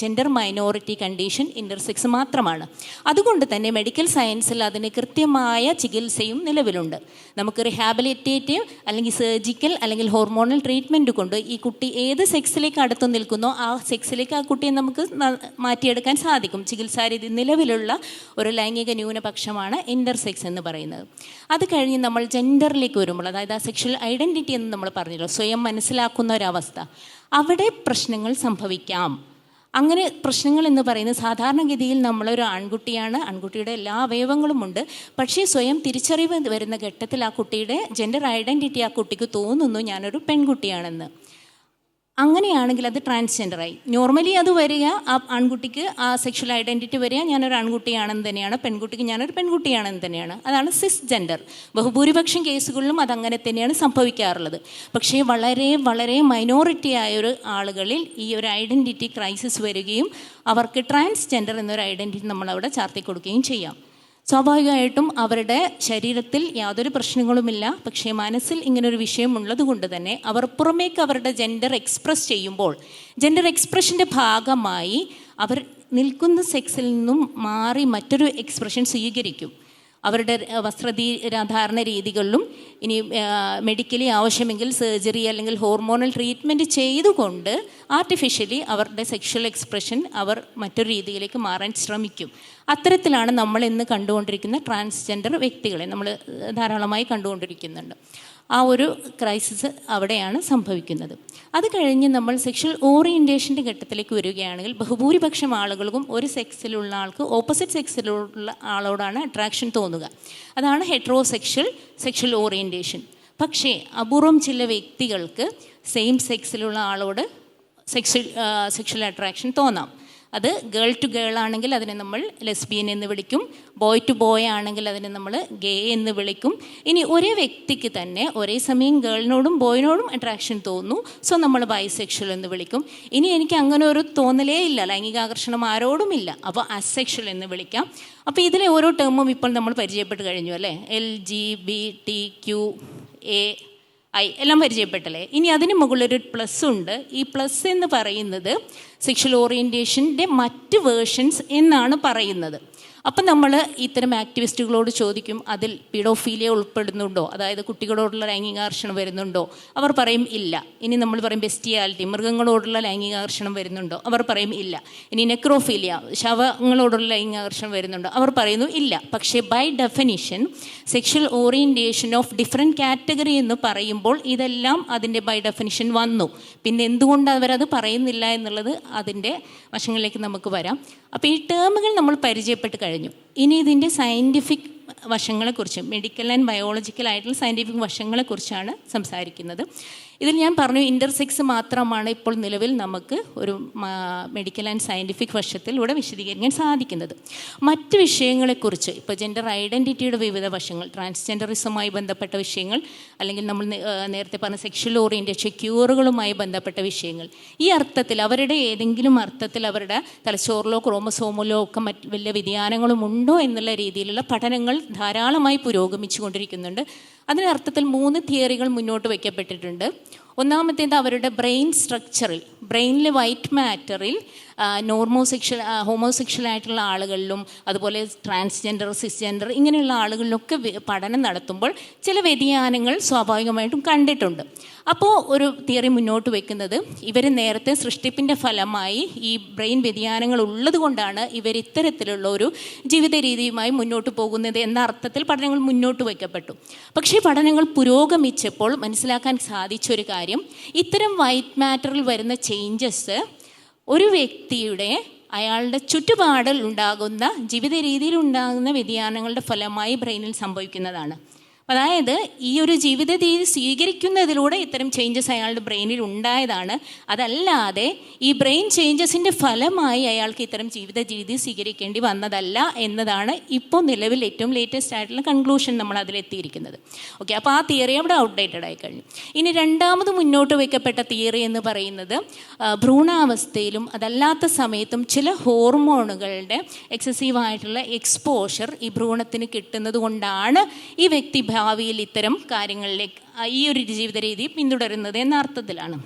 ജെൻഡർ മൈനോറിറ്റി കണ്ടീഷൻ ഇൻ്റർസെക്സ് മാത്രമാണ്. അതുകൊണ്ട് തന്നെ മെഡിക്കൽ സയൻസിൽ അതിന് കൃത്യമായ ചികിത്സയും നിലവിലുണ്ട്. നമുക്ക് റിഹാബിലിറ്റേറ്റീവ് അല്ലെങ്കിൽ സർജിക്കൽ അല്ലെങ്കിൽ ഹോർമോണൽ ട്രീറ്റ്മെൻറ്റ് കൊണ്ട് ഈ കുട്ടി ഏത് സെക്സിലേക്ക് അടുത്തു നിൽക്കുന്നോ ആ സെക്സിലേക്ക് ആ കുട്ടിയെ നമുക്ക് മാറ്റിയെടുക്കാൻ സാധിക്കും. ചികിത്സാരീതി നിലവിലുള്ള ഒരു ലൈംഗിക ന്യൂനപക്ഷമാണ് ഇൻ്റർസെക്സ് എന്ന് പറയുന്നത്. അത് കഴിഞ്ഞ് നമ്മൾ ജെൻഡറിലേക്ക് വരുമ്പോൾ, അതായത് ആ സെക്ഷൽ ഐഡൻറ്റിറ്റി എന്ന് നമ്മൾ പറഞ്ഞല്ലോ, സ്വയം മനസ്സിലാക്കുന്ന ഒരവസ്ഥ, അവിടെ പ്രശ്നങ്ങൾ സംഭവിക്കാം. അങ്ങനെ പ്രശ്നങ്ങൾ എന്ന് പറയുന്നത് സാധാരണഗതിയിൽ നമ്മളൊരു ആൺകുട്ടിയാണ്, ആൺകുട്ടിയുടെ എല്ലാ അവയവങ്ങളും ഉണ്ട്. പക്ഷേ സ്വയം തിരിച്ചറിവ് വരുന്ന ഘട്ടത്തിൽ ആ കുട്ടിയുടെ ജെൻഡർ ഐഡൻറ്റിറ്റി ആ കുട്ടിക്ക് തോന്നുന്നു ഞാനൊരു പെൺകുട്ടിയാണെന്ന്. അങ്ങനെയാണെങ്കിൽ അത് ട്രാൻസ്ജെൻഡറായി. നോർമലി അത് വരിക, ആ ആൺകുട്ടിക്ക് ആ സെക്ഷൽ ഐഡൻറ്റിറ്റി വരിക ഞാനൊരു ആൺകുട്ടിയാണെന്ന് തന്നെയാണ്, പെൺകുട്ടിക്ക് ഞാനൊരു പെൺകുട്ടിയാണെന്ന് തന്നെയാണ്. അതാണ് സിസ് ജെൻഡർ. ബഹുഭൂരിപക്ഷം കേസുകളിലും അതങ്ങനെ തന്നെയാണ് സംഭവിക്കാറുള്ളത്. പക്ഷേ വളരെ വളരെ മൈനോറിറ്റി ആയൊരു ആളുകളിൽ ഈ ഒരു ഐഡൻറ്റിറ്റി ക്രൈസിസ് വരികയും അവർക്ക് ട്രാൻസ്ജെൻഡർ എന്നൊരു ഐഡൻറ്റിറ്റി നമ്മളവിടെ ചാർത്തി കൊടുക്കുകയും ചെയ്യാം. സ്വാഭാവികമായിട്ടും അവരുടെ ശരീരത്തിൽ യാതൊരു പ്രശ്നങ്ങളുമില്ല, പക്ഷേ മനസ്സിൽ ഇങ്ങനൊരു വിഷയം ഉള്ളത് കൊണ്ട് തന്നെ അവർ പുറമേക്ക് അവരുടെ ജെൻഡർ എക്സ്പ്രസ് ചെയ്യുമ്പോൾ ജെൻഡർ എക്സ്പ്രഷൻ്റെ ഭാഗമായി അവർ നിൽക്കുന്ന സെക്സിൽ നിന്നും മാറി മറ്റൊരു എക്സ്പ്രഷൻ സ്വീകരിക്കും. അവരുടെ വസ്ത്രധാരണ രീതികളിലും ഇനി മെഡിക്കലി ആവശ്യമെങ്കിൽ സർജറി അല്ലെങ്കിൽ ഹോർമോണൽ ട്രീറ്റ്മെൻറ്റ് ചെയ്തുകൊണ്ട് ആർട്ടിഫിഷ്യലി അവരുടെ സെക്ഷൽ എക്സ്പ്രഷൻ അവർ മറ്റൊരു രീതിയിലേക്ക് മാറാൻ ശ്രമിക്കും. അത്തരത്തിലാണ് നമ്മൾ ഇന്ന് കണ്ടുകൊണ്ടിരിക്കുന്ന ട്രാൻസ്ജെൻഡർ വ്യക്തികളെ നമ്മൾ ധാരാളമായി കണ്ടുകൊണ്ടിരിക്കുന്നുണ്ട്. ആ ഒരു ക്രൈസിസ് അവിടെയാണ് സംഭവിക്കുന്നത്. അത് കഴിഞ്ഞ് നമ്മൾ സെക്ഷൽ ഓറിയൻറ്റേഷൻ്റെ ഘട്ടത്തിലേക്ക് വരികയാണെങ്കിൽ ബഹുഭൂരിപക്ഷം ആളുകൾക്കും ഒരു സെക്സിലുള്ള ആൾക്ക് ഓപ്പോസിറ്റ് സെക്സിലുള്ള ആളോടാണ് അട്രാക്ഷൻ തോന്നുക. അതാണ് ഹെറ്ററോസെക്ഷൽ സെക്ഷൽ ഓറിയൻറ്റേഷൻ. പക്ഷേ അപൂർവം ചില വ്യക്തികൾക്ക് സെയിം സെക്സിലുള്ള ആളോട് സെക്ഷൽ അട്രാക്ഷൻ തോന്നാം. അത് ഗേൾ ടു ഗേൾ ആണെങ്കിൽ അതിനെ നമ്മൾ ലെസ്ബിയൻ എന്ന് വിളിക്കും, ബോയ് ടു ബോയ് ആണെങ്കിൽ അതിനെ നമ്മൾ ഗേ എന്ന് വിളിക്കും. ഇനി ഒരേ വ്യക്തിക്ക് തന്നെ ഒരേ സമയം ഗേളിനോടും ബോയിനോടും അട്രാക്ഷൻ തോന്നുന്നു, സോ നമ്മൾ ബൈസെക്ഷൽ എന്ന് വിളിക്കും. ഇനി എനിക്ക് അങ്ങനെ ഒരു തോന്നലേ ഇല്ല, ലൈംഗികാകർഷണം ആരോടും ഇല്ല, അപ്പോൾ അസെക്ഷൽ എന്ന് വിളിക്കാം. അപ്പോൾ ഇതിലെ ഓരോ ടേമും ഇപ്പോൾ നമ്മൾ പരിചയപ്പെട്ട് കഴിഞ്ഞു അല്ലേ. LGBTQA എല്ലാം പരിചയപ്പെട്ടല്ലേ. ഇനി അതിന് മുകളിലൊരു പ്ലസ് ഉണ്ട്. ഈ പ്ലസ് എന്ന് പറയുന്നത് സെക്ഷൽ ഓറിയൻറ്റേഷൻ്റെ മറ്റ് വേർഷൻസ് എന്നാണ് പറയുന്നത്. അപ്പം നമ്മൾ ഇത്തരം ആക്ടിവിസ്റ്റുകളോട് ചോദിക്കും അതിൽ പീഡോഫീലിയ ഉൾപ്പെടുന്നുണ്ടോ, അതായത് കുട്ടികളോടുള്ള ലൈംഗികാകർഷണം വരുന്നുണ്ടോ? അവർ പറയും ഇല്ല. ഇനി നമ്മൾ പറയും ബെസ്റ്റിയാലിറ്റി, മൃഗങ്ങളോടുള്ള ലൈംഗികാകർഷണം വരുന്നുണ്ടോ? അവർ പറയും ഇല്ല. ഇനി നെക്രോഫീലിയ, ശവങ്ങളോടുള്ള ലൈംഗികാകർഷണം വരുന്നുണ്ടോ? അവർ പറയുന്നു ഇല്ല. പക്ഷേ by definition sexual orientation of different category എന്ന് പറയുമ്പോൾ ഇതെല്ലാം അതിൻ്റെ ബൈ ഡെഫിനിഷൻ വന്നു. പിന്നെ എന്തുകൊണ്ട് അവരത് പറയുന്നില്ല എന്നുള്ളത് അതിൻ്റെ വശങ്ങളിലേക്ക് നമുക്ക് വരാം. അപ്പോൾ ഈ ടേമുകൾ നമ്മൾ പരിചയപ്പെട്ട് കഴിഞ്ഞു. കഴിഞ്ഞു. ഇനി ഇതിൻ്റെ സയൻറ്റിഫിക് വശങ്ങളെക്കുറിച്ച്, മെഡിക്കൽ ആൻഡ് ബയോളജിക്കൽ ആയിട്ടുള്ള സയൻറ്റിഫിക് വശങ്ങളെക്കുറിച്ചാണ് സംസാരിക്കുന്നത്. ഇതിൽ ഞാൻ പറഞ്ഞു ഇൻ്റർസെക്സ് മാത്രമാണ് ഇപ്പോൾ നിലവിൽ നമുക്ക് ഒരു മെഡിക്കൽ ആൻഡ് സയൻറ്റിഫിക് വശത്തിലൂടെ വിശദീകരിക്കാൻ സാധിക്കുന്നത്. മറ്റ് വിഷയങ്ങളെക്കുറിച്ച്, ഇപ്പോൾ ജെൻഡർ ഐഡൻറ്റിറ്റിയുടെ വിവിധ വശങ്ങൾ, ട്രാൻസ്ജെൻഡറിസവുമായി ബന്ധപ്പെട്ട വിഷയങ്ങൾ, അല്ലെങ്കിൽ നമ്മൾ നേരത്തെ പറഞ്ഞ സെക്ഷൽ ഓറിയൻറ്റേഷൻ ക്യൂറുകളുമായി ബന്ധപ്പെട്ട വിഷയങ്ങൾ, ഈ അർത്ഥത്തിൽ അവരുടെ ഏതെങ്കിലും അർത്ഥത്തിൽ അവരുടെ തലച്ചോറിലോ ക്രോമസോമിലോ ഒക്കെ മറ്റ് വലിയ വ്യതിയാനങ്ങളും ഉണ്ടോ എന്നുള്ള രീതിയിലുള്ള പഠനങ്ങൾ ധാരാളമായി പുരോഗമിച്ചു കൊണ്ടിരിക്കുന്നുണ്ട്. അതിനർത്ഥത്തിൽ 3 തിയറികൾ മുന്നോട്ട് വയ്ക്കപ്പെട്ടിട്ടുണ്ട്. ഒന്നാമത്തേത് അവരുടെ ബ്രെയിൻ സ്ട്രക്ചറിൽ, ബ്രെയിനിലെ വൈറ്റ് മാറ്ററിൽ ഹോമോസെക്ഷൽ ആയിട്ടുള്ള ആളുകളിലും അതുപോലെ ട്രാൻസ്ജെൻഡർ, സിസ്ജെൻഡർ ഇങ്ങനെയുള്ള ആളുകളിലൊക്കെ പഠനം നടത്തുമ്പോൾ ചില വ്യതിയാനങ്ങൾ സ്വാഭാവികമായിട്ടും കണ്ടിട്ടുണ്ട്. അപ്പോൾ ഒരു തിയറി മുന്നോട്ട് വയ്ക്കുന്നത് ഇവർ നേരത്തെ സൃഷ്ടിപ്പിൻ്റെ ഫലമായി ഈ ബ്രെയിൻ വ്യതിയാനങ്ങൾ ഉള്ളത് കൊണ്ടാണ് ഇവർ ഇത്തരത്തിലുള്ള ഒരു ജീവിത രീതിയുമായി മുന്നോട്ട് പോകുന്നത് എന്ന അർത്ഥത്തിൽ പഠനങ്ങൾ മുന്നോട്ട് വയ്ക്കപ്പെട്ടു. പക്ഷേ പഠനങ്ങൾ പുരോഗമിച്ചപ്പോൾ മനസ്സിലാക്കാൻ സാധിച്ചൊരു കാര്യം, ഇത്തരം വൈറ്റ് മാറ്ററിൽ വരുന്ന ചേഞ്ചസ് ഒരു വ്യക്തിയുടെ അയാളുടെ ചുറ്റുപാടിൽ ഉണ്ടാകുന്ന ജീവിത രീതിയിൽ ഉണ്ടാകുന്ന വ്യതിയാനങ്ങളുടെ ഫലമായി ബ്രെയിനിൽ സംഭവിക്കുന്നതാണ്. അതായത് ഈ ഒരു ജീവിത രീതി സ്വീകരിക്കുന്നതിലൂടെ ഇത്തരം ചേഞ്ചസ് അയാളുടെ ബ്രെയിനിൽ ഉണ്ടായതാണ്. അതല്ലാതെ ഈ ബ്രെയിൻ ചേഞ്ചസിൻ്റെ ഫലമായി അയാൾക്ക് ഇത്തരം ജീവിത രീതി സ്വീകരിക്കേണ്ടി വന്നതല്ല എന്നതാണ് ഇപ്പോൾ നിലവിൽ ഏറ്റവും ലേറ്റസ്റ്റ് ആയിട്ടുള്ള കൺക്ലൂഷൻ നമ്മൾ അതിലെത്തിയിരിക്കുന്നത്. ഓക്കെ, അപ്പോൾ ആ തിയറി അവിടെ ഔട്ട്ഡേറ്റഡ് ആയി കഴിഞ്ഞു. ഇനി രണ്ടാമത് മുന്നോട്ട് വയ്ക്കപ്പെട്ട തിയറി എന്ന് പറയുന്നത് ഭ്രൂണാവസ്ഥയിലും അതല്ലാത്ത സമയത്തും ചില ഹോർമോണുകളുടെ എക്സസീവായിട്ടുള്ള എക്സ്പോഷർ ഈ ഭ്രൂണത്തിന് കിട്ടുന്നത് കൊണ്ടാണ് ഈ വ്യക്തി ഭാവിയിൽ ഇത്തരം കാര്യങ്ങളിലേക്ക് ഈ ഒരു ജീവിത രീതി പിന്തുടരുന്നത് എന്ന അർത്ഥത്തിലാണ്.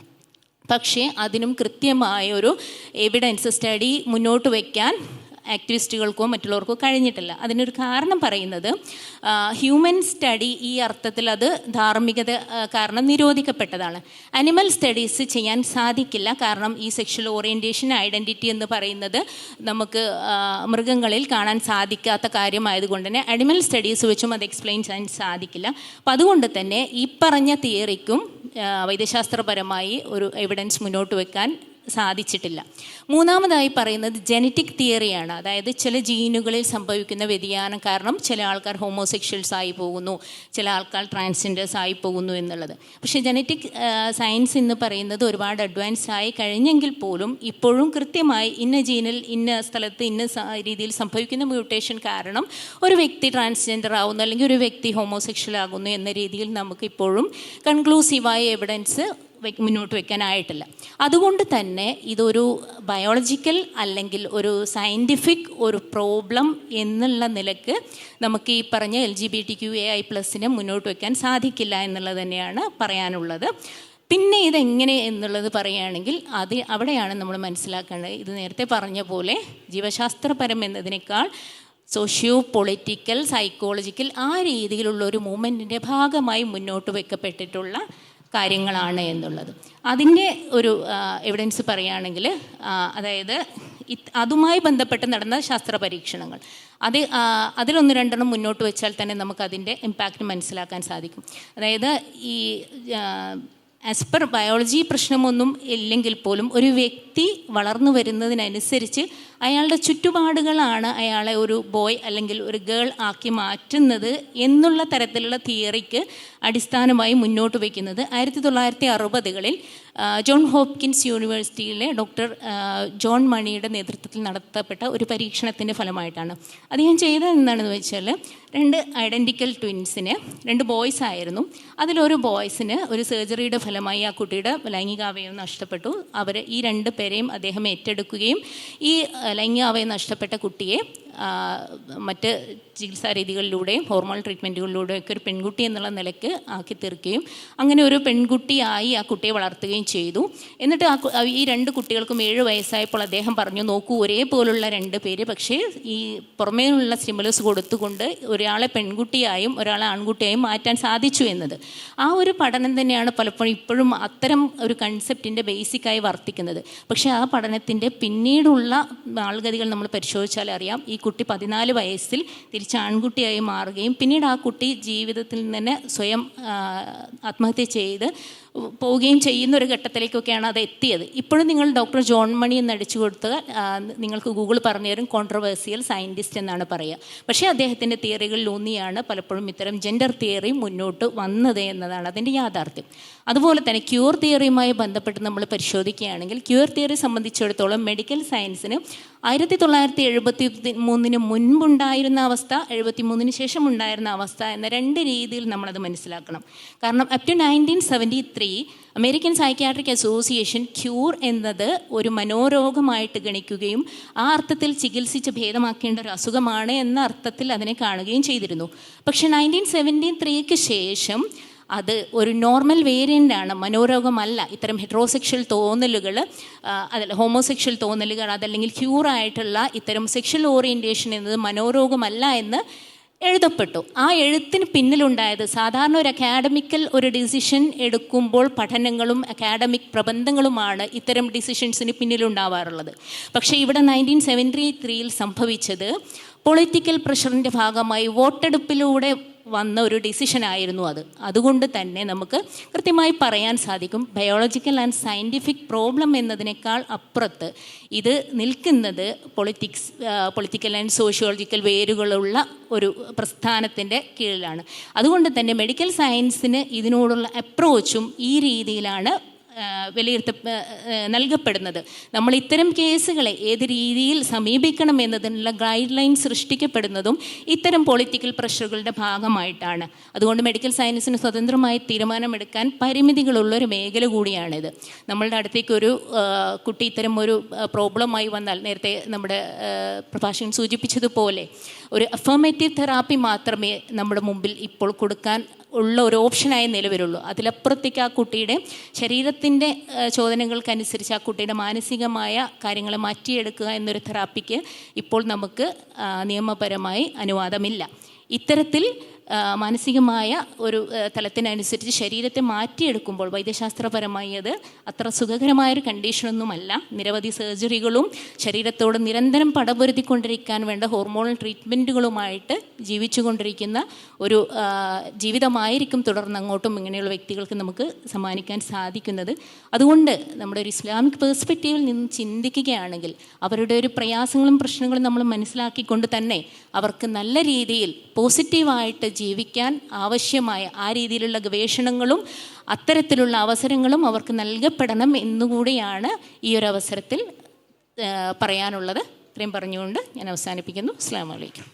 പക്ഷേ അതിനും കൃത്യമായൊരു എവിഡൻസ് സ്റ്റഡി മുന്നോട്ട് വയ്ക്കാൻ ആക്ടിവിസ്റ്റുകൾക്കോ മറ്റുള്ളവർക്കോ കഴിഞ്ഞിട്ടില്ല. അതിനൊരു കാരണം പറയുന്നത് ഹ്യൂമൻ സ്റ്റഡി ഈ അർത്ഥത്തിൽ അത് ധാർമ്മികത കാരണം നിരോധിക്കപ്പെട്ടതാണ്. അനിമൽ സ്റ്റഡീസ് ചെയ്യാൻ സാധിക്കില്ല, കാരണം ഈ സെക്ഷൽ ഓറിയൻറ്റേഷൻ ഐഡൻറ്റിറ്റി എന്ന് പറയുന്നത് നമുക്ക് മൃഗങ്ങളിൽ കാണാൻ സാധിക്കാത്ത കാര്യമായതുകൊണ്ട് തന്നെ അനിമൽ സ്റ്റഡീസ് വെച്ചും അത് എക്സ്പ്ലെയിൻ ചെയ്യാൻ സാധിക്കില്ല. അപ്പം അതുകൊണ്ട് തന്നെ ഈ പറഞ്ഞ തിയറിക്കും വൈദ്യശാസ്ത്രപരമായി ഒരു എവിഡൻസ് മുന്നോട്ട് വെക്കാൻ സാധിച്ചിട്ടില്ല. മൂന്നാമതായി പറയുന്നത് ജെനറ്റിക് തിയറിയാണ്. അതായത് ചില ജീനുകളിൽ സംഭവിക്കുന്ന വ്യതിയാനം കാരണം ചില ആൾക്കാർ ഹോമോസെക്ഷൽസ് ആയി പോകുന്നു, ചില ആൾക്കാർ ട്രാൻസ്ജെൻഡേഴ്സ് ആയി പോകുന്നു എന്നുള്ളത്. പക്ഷേ ജെനറ്റിക് സയൻസ് എന്ന് പറയുന്നത് ഒരുപാട് അഡ്വാൻസ് ആയി കഴിഞ്ഞെങ്കിൽ പോലും ഇപ്പോഴും കൃത്യമായി ഇന്ന ജീനിൽ ഇന്ന സ്ഥലത്ത് ഇന്ന രീതിയിൽ സംഭവിക്കുന്ന മ്യൂട്ടേഷൻ കാരണം ഒരു വ്യക്തി ട്രാൻസ്ജെൻഡർ ആകുന്നു അല്ലെങ്കിൽ ഒരു വ്യക്തി ഹോമോസെക്ഷൽ ആകുന്നു എന്ന രീതിയിൽ നമുക്ക് ഇപ്പോഴും കൺക്ലൂസീവായ എവിഡൻസ് മുന്നോട്ട് വയ്ക്കാനായിട്ടില്ല. അതുകൊണ്ട് തന്നെ ഇതൊരു ബയോളജിക്കൽ അല്ലെങ്കിൽ ഒരു സയൻറ്റിഫിക് ഒരു പ്രോബ്ലം എന്നുള്ള നിലക്ക് നമുക്ക് ഈ പറഞ്ഞ LGBTQAI+ മുന്നോട്ട് വയ്ക്കാൻ സാധിക്കില്ല എന്നുള്ളത് തന്നെയാണ് പറയാനുള്ളത്. പിന്നെ ഇതെങ്ങനെ എന്നുള്ളത് പറയുകയാണെങ്കിൽ അവിടെയാണ് നമ്മൾ മനസ്സിലാക്കേണ്ടത്. ഇത് നേരത്തെ പറഞ്ഞ പോലെ ജീവശാസ്ത്രപരം എന്നതിനേക്കാൾ സോഷ്യോ പൊളിറ്റിക്കൽ, സൈക്കോളജിക്കൽ ആ രീതിയിലുള്ള ഒരു മൂവ്മെൻറ്റിൻ്റെ ഭാഗമായി മുന്നോട്ട് വയ്ക്കപ്പെട്ടിട്ടുള്ള കാര്യങ്ങളാണ് എന്നുള്ളത്. അതിൻ്റെ ഒരു എവിഡൻസ് പറയുകയാണെങ്കിൽ അതായത് അതുമായി ബന്ധപ്പെട്ട് നടന്ന ശാസ്ത്ര പരീക്ഷണങ്ങൾ അതിലൊന്ന് രണ്ടെണ്ണം മുന്നോട്ട് വെച്ചാൽ തന്നെ നമുക്കതിൻ്റെ ഇമ്പാക്റ്റ് മനസ്സിലാക്കാൻ സാധിക്കും. അതായത് ഈ ആസ് പെർ ബയോളജി പ്രശ്നമൊന്നും ഇല്ലെങ്കിൽ പോലും ഒരു വ്യക്തി വളർന്നു വരുന്നതിനനുസരിച്ച് അയാളുടെ ചുറ്റുപാടുകളാണ് അയാളെ ഒരു ബോയ് അല്ലെങ്കിൽ ഒരു ഗേൾ ആക്കി മാറ്റുന്നത് എന്നുള്ള തരത്തിലുള്ള തിയറിക്ക് അടിസ്ഥാനമായി മുന്നോട്ട് വയ്ക്കുന്നത് 1960-കളിൽ ജോൺ ഹോപ്കിൻസ് യൂണിവേഴ്സിറ്റിയിലെ ഡോക്ടർ ജോൺ മണിയുടെ നേതൃത്വത്തിൽ നടത്തപ്പെട്ട ഒരു പരീക്ഷണത്തിൻ്റെ ഫലമായിട്ടാണ്. അദ്ദേഹം ചെയ്തത് എന്താണെന്ന് വെച്ചാൽ 2 ഐഡൻറ്റിക്കൽ ട്വിൻസിന് 2 ബോയ്സ് ആയിരുന്നു. അതിലൊരു ബോയ്സിന് ഒരു സർജറിയുടെ ഫലമായി ആ കുട്ടിയുടെ ലൈംഗികാവയവം നഷ്ടപ്പെട്ടു. ഈ 2 പേരെയും അദ്ദേഹം ഏറ്റെടുക്കുകയും ഈ ലൈംഗികാവയവം നഷ്ടപ്പെട്ട കുട്ടിയെ മറ്റ് ചികിത്സാ രീതികളിലൂടെയും ഹോർമോൺ ട്രീറ്റ്മെൻറ്റുകളിലൂടെയൊക്കെ ഒരു പെൺകുട്ടി എന്നുള്ള നിലയ്ക്ക് ആക്കി തീർക്കുകയും അങ്ങനെ ഒരു പെൺകുട്ടിയായി ആ കുട്ടിയെ വളർത്തുകയും ചെയ്തു. എന്നിട്ട് ഈ 2 കുട്ടികൾക്കും 7 വയസ്സായപ്പോൾ അദ്ദേഹം പറഞ്ഞു, നോക്കൂ, ഒരേപോലുള്ള 2 പേര്, പക്ഷേ ഈ പുറമേയുള്ള സ്റ്റിമുലസ് കൊടുത്തുകൊണ്ട് ഒരാളെ പെൺകുട്ടിയായും ഒരാളെ ആൺകുട്ടിയായും മാറ്റാൻ സാധിച്ചു എന്നത്. ആ ഒരു പഠനം തന്നെയാണ് പലപ്പോഴും ഇപ്പോഴും അത്തരം ഒരു കൺസെപ്റ്റിൻ്റെ ബേസിക്കായി വർത്തിക്കുന്നത്. പക്ഷേ ആ പഠനത്തിൻ്റെ പിന്നീടുള്ള ആൾഗതികൾ നമ്മൾ പരിശോധിച്ചാൽ അറിയാം, ഈ കുട്ടി 14 വയസ്സിൽ തിരിച്ച് ആൺകുട്ടിയായി മാറുകയും പിന്നീട് ആ കുട്ടി ജീവിതത്തിൽ നിന്ന് സ്വയം ആത്മഹത്യ ചെയ്ത് പോവുകയും ചെയ്യുന്ന ഒരു ഘട്ടത്തിലേക്കൊക്കെയാണ് അത് എത്തിയത്. ഇപ്പോഴും നിങ്ങൾ ഡോക്ടർ ജോൺ മണി എന്ന് അടിച്ചു കൊടുത്താൽ നിങ്ങൾക്ക് ഗൂഗിൾ പറഞ്ഞു തരും കോൺട്രവേഴ്സിയൽ സയൻറ്റിസ്റ്റ് എന്നാണ് പറയുക. പക്ഷേ അദ്ദേഹത്തിൻ്റെ തിയറികളിലൂന്നിയാണ് പലപ്പോഴും ഇത്തരം ജെൻഡർ തിയറി മുന്നോട്ട് വന്നത് എന്നതാണ് അതിൻ്റെ യാഥാർത്ഥ്യം. അതുപോലെ തന്നെ ക്യൂർ തിയറിയുമായി ബന്ധപ്പെട്ട് നമ്മൾ പരിശോധിക്കുകയാണെങ്കിൽ ക്യൂർ തിയറി സംബന്ധിച്ചിടത്തോളം മെഡിക്കൽ സയൻസിന് 1973 മുൻപുണ്ടായിരുന്ന അവസ്ഥ, 73 ശേഷം ഉണ്ടായിരുന്ന അവസ്ഥ എന്ന രണ്ട് രീതിയിൽ നമ്മളത് മനസ്സിലാക്കണം. കാരണം up to 1973 American psychiatric association queer എന്നത് ഒരു മനോരോഗമായിട്ട് ഗണിക്കുകയും ആ അർത്ഥത്തിൽ ചികിത്സിച്ച് ഭേദമാക്കേണ്ട ഒരു അസുഖമാണ് എന്ന അർത്ഥത്തിൽ അതിനെ കാണുകയും ചെയ്തിരുന്നു. പക്ഷേ 1973 ശേഷം അത് ഒരു നോർമൽ വേരിയൻ്റാണ്, മനോരോഗമല്ല. ഇത്തരം ഹെറ്ററോസെക്ഷൽ തോന്നലുകൾ, അതല്ല ഹോമോസെക്ഷൽ തോന്നലുകൾ, അതല്ലെങ്കിൽ ക്യൂറായിട്ടുള്ള ഇത്തരം സെക്ഷൽ ഓറിയൻറ്റേഷൻ എന്നത് മനോരോഗമല്ല എന്ന് എഴുതപ്പെട്ടു. ആ എഴുത്തിന് പിന്നിലുണ്ടായത് സാധാരണ ഒരു അക്കാഡമിക്കൽ ഒരു ഡിസിഷൻ എടുക്കുമ്പോൾ പഠനങ്ങളും അക്കാഡമിക് പ്രബന്ധങ്ങളുമാണ് ഇത്തരം ഡിസിഷൻസിന് പിന്നിലുണ്ടാവാറുള്ളത്. പക്ഷേ ഇവിടെ 1973 സംഭവിച്ചത് പൊളിറ്റിക്കൽ പ്രഷറിൻ്റെ ഭാഗമായി വോട്ടെടുപ്പിലൂടെ വന്ന ഒരു ഡിസിഷനായിരുന്നു അത്. അതുകൊണ്ട് തന്നെ നമുക്ക് കൃത്യമായി പറയാൻ സാധിക്കും ബയോളജിക്കൽ ആൻഡ് സയൻറ്റിഫിക് പ്രോബ്ലം എന്നതിനേക്കാൾ അപ്പുറത്ത് ഇത് നിൽക്കുന്നത് പൊളിറ്റിക്കൽ ആൻഡ് സോഷ്യോളജിക്കൽ വേരുകളുള്ള ഒരു പ്രസ്ഥാനത്തിൻ്റെ കീഴിലാണ്. അതുകൊണ്ട് തന്നെ മെഡിക്കൽ സയൻസിന് ഇതിനോടുള്ള അപ്രോച്ചും ഈ രീതിയിലാണ് നൽകപ്പെടുന്നത്. നമ്മൾ ഇത്തരം കേസുകളെ ഏത് രീതിയിൽ സമീപിക്കണം എന്നതിനുള്ള ഗൈഡ് ലൈൻ സൃഷ്ടിക്കപ്പെടുന്നതും ഇത്തരം പൊളിറ്റിക്കൽ പ്രഷറുകളുടെ ഭാഗമായിട്ടാണ്. അതുകൊണ്ട് മെഡിക്കൽ സയൻസിന് സ്വതന്ത്രമായി തീരുമാനമെടുക്കാൻ പരിമിതികളുള്ളൊരു മേഖല കൂടിയാണിത്. നമ്മളുടെ അടുത്തേക്കൊരു കുട്ടി ഇത്തരം ഒരു പ്രോബ്ലമായി വന്നാൽ, നേരത്തെ നമ്മുടെ പ്രഭാഷകൻ സൂചിപ്പിച്ചതുപോലെ ഒരു അഫർമേറ്റീവ് തെറാപ്പി മാത്രമേ നമ്മുടെ മുമ്പിൽ ഇപ്പോൾ കൊടുക്കാൻ ഉള്ള ഒരു ഓപ്ഷനായി നിലവിലുള്ളൂ. അതിലപ്പുറത്തേക്ക് ആ കുട്ടിയുടെ ശരീരത്തിൻ്റെ ചോദനകൾക്കനുസരിച്ച് ആ കുട്ടിയുടെ മാനസികമായ കാര്യങ്ങളെ മാറ്റിയെടുക്കുക എന്നൊരു തെറാപ്പിക്ക് ഇപ്പോൾ നമുക്ക് നിയമപരമായി അനുവാദമില്ല. ഇത്തരത്തിൽ മാനസികമായ ഒരു തലത്തിനനുസരിച്ച് ശരീരത്തെ മാറ്റിയെടുക്കുമ്പോൾ വൈദ്യശാസ്ത്രപരമായി അത് അത്ര സുഖകരമായൊരു കണ്ടീഷനൊന്നുമല്ല. നിരവധി സർജറികളും ശരീരത്തോട് നിരന്തരം പടപൊരുത്തിക്കൊണ്ടിരിക്കാൻ വേണ്ട ഹോർമോണൽ ട്രീറ്റ്മെൻറ്റുകളുമായിട്ട് ജീവിച്ചുകൊണ്ടിരിക്കുന്ന ഒരു ജീവിതമായിരിക്കും തുടർന്നങ്ങോട്ടും ഇങ്ങനെയുള്ള വ്യക്തികൾക്ക് നമുക്ക് സമ്മാനിക്കാൻ സാധിക്കുന്നത്. അതുകൊണ്ട് നമ്മുടെ ഒരു ഇസ്ലാമിക് പേഴ്സ്പെക്റ്റീവിൽ നിന്ന് ചിന്തിക്കുകയാണെങ്കിൽ അവരുടെ ഒരു പ്രയാസങ്ങളും പ്രശ്നങ്ങളും നമ്മൾ മനസ്സിലാക്കിക്കൊണ്ട് തന്നെ അവർക്ക് നല്ല രീതിയിൽ പോസിറ്റീവായിട്ട് ജീവിക്കാൻ ആവശ്യമായ ആ രീതിയിലുള്ള ഗവേഷണങ്ങളും അത്തരത്തിലുള്ള അവസരങ്ങളും അവർക്ക് നൽകപ്പെടണം എന്നുകൂടിയാണ് ഈ ഒരു അവസരത്തിൽ പറയാനുള്ളത്. ഇത്രയും പറഞ്ഞുകൊണ്ട് ഞാൻ അവസാനിപ്പിക്കുന്നു. അസ്സലാമു അലൈക്കും.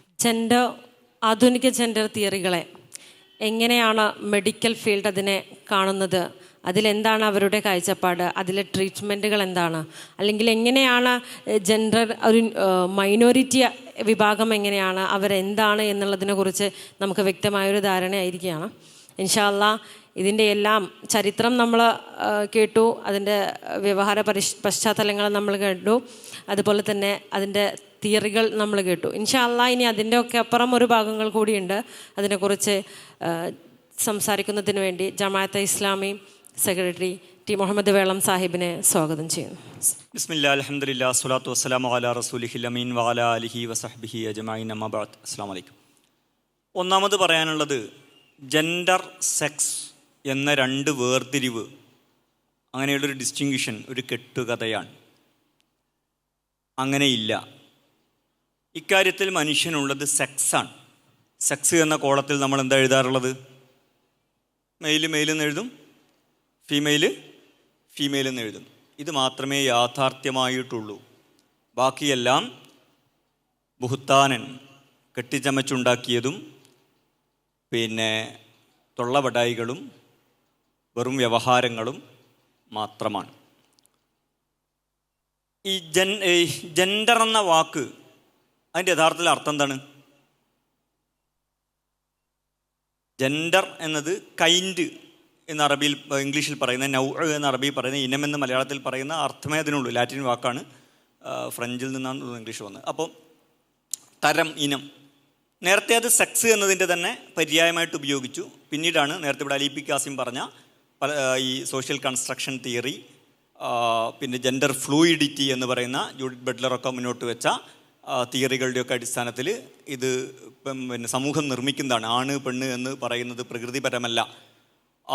ആധുനിക ജെൻഡർ തിയറികളെ എങ്ങനെയാണ് മെഡിക്കൽ ഫീൽഡ് അതിനെ കാണുന്നത്? അതിലെന്താണ് അവരുടെ കാഴ്ചപ്പാട്? അതിലെ ട്രീറ്റ്മെൻറ്റുകൾ എന്താണ്? അല്ലെങ്കിൽ എങ്ങനെയാണ് ജെൻഡർ ഒരു മൈനോറിറ്റി വിഭാഗം എങ്ങനെയാണ്, അവരെന്താണ് എന്നുള്ളതിനെക്കുറിച്ച് നമുക്ക് വ്യക്തമായൊരു ധാരണയായിരിക്കുകയാണ്. ഇൻഷാ അല്ലാഹ് ഇതിൻ്റെ എല്ലാം ചരിത്രം നമ്മൾ കേട്ടു, അതിൻ്റെ വ്യവഹാര പശ്ചാത്തലങ്ങൾ നമ്മൾ കേട്ടു, അതുപോലെ തന്നെ അതിൻ്റെ തിയറികൾ നമ്മൾ കേട്ടു. ഇൻഷാ അല്ലാഹ് ഇനി അതിൻ്റെ ഒക്കെ അപ്പുറം ഒരു ഭാഗങ്ങൾ കൂടിയുണ്ട്. അതിനെക്കുറിച്ച് സംസാരിക്കുന്നതിന് വേണ്ടി ജമാഅത്തെ ഇസ്ലാമി സെക്രട്ടറി ടി മുഹമ്മദ് വേളം സാഹിബിനെ സ്വാഗതം ചെയ്യുന്നു. ബിസ്മില്ലാ അൽഹംദുലില്ലാ സ്വലാത്തു വസ്സലാമു അലാ റസൂലിഹിൽ അമീൻ വഅലാ ആലിഹി വസഹ്ബിഹി അജ്മഈൻ അമ്മാ ബഅദ്. അസ്സലാമു അലൈക്കും. ഒന്നാമത് പറയാനുള്ളത് ജെൻഡർ സെക്സ് എന്ന രണ്ട് വേർതിരിവ്, അങ്ങനെയുള്ളൊരു ഡിസ്റ്റിങ്ഷൻ ഒരു കെട്ടുകഥയാണ്. അങ്ങനെയില്ല. ഇക്കാര്യത്തിൽ മനുഷ്യനുള്ളത് സെക്സാണ്. സെക്സ് എന്ന കോളത്തിൽ നമ്മൾ എന്താ എഴുതാറുള്ളത്? മെയിൽ എന്ന് എഴുതും, ഫീമെയിൽ എന്ന് എഴുതും. ഇത് മാത്രമേ യാഥാർത്ഥ്യമായിട്ടുള്ളൂ. ബാക്കിയെല്ലാം ബുഹ്താനൻ കെട്ടിച്ചമച്ചുണ്ടാക്കിയതും പിന്നെ തൊള്ളവടായികളും വെറും വ്യവഹാരങ്ങളും മാത്രമാണ്. ഈ ജെൻഡർ എന്ന വാക്ക് അതിൻ്റെ യഥാർത്ഥത്തിൽ അർത്ഥം എന്താണ്? ജെൻഡർ എന്നത് കൈൻഡ് എന്ന് അറബിയിൽ, ഇംഗ്ലീഷിൽ പറയുന്ന നൗ എന്ന് അറബിയിൽ പറയുന്ന ഇനം എന്ന് മലയാളത്തിൽ പറയുന്ന അർത്ഥമേ അതിനുള്ളൂ. ലാറ്റിൻ വാക്കാണ്, ഫ്രഞ്ചിൽ നിന്നാണ് ഇംഗ്ലീഷ് വന്നത്. അപ്പോൾ തരം, ഇനം. നേരത്തെ അത് സെക്സ് എന്നതിൻ്റെ തന്നെ പര്യായമായിട്ട് ഉപയോഗിച്ചു. പിന്നീടാണ് നേരത്തെ ഇവിടെ അലി പി കാസിം പറഞ്ഞ ഈ സോഷ്യൽ കൺസ്ട്രക്ഷൻ തിയറി, പിന്നെ ജെൻഡർ ഫ്ലൂയിഡിറ്റി എന്ന് പറയുന്ന ജൂഡിത്ത് ബട്ട്ലറൊക്കെ മുന്നോട്ട് വെച്ച തിയറികളുടെയൊക്കെ അടിസ്ഥാനത്തിൽ ഇത് പിന്നെ സമൂഹം നിർമ്മിക്കുന്നതാണ്. ആണ് പെണ്ണ് എന്ന് പറയുന്നത് പ്രകൃതിപരമല്ല,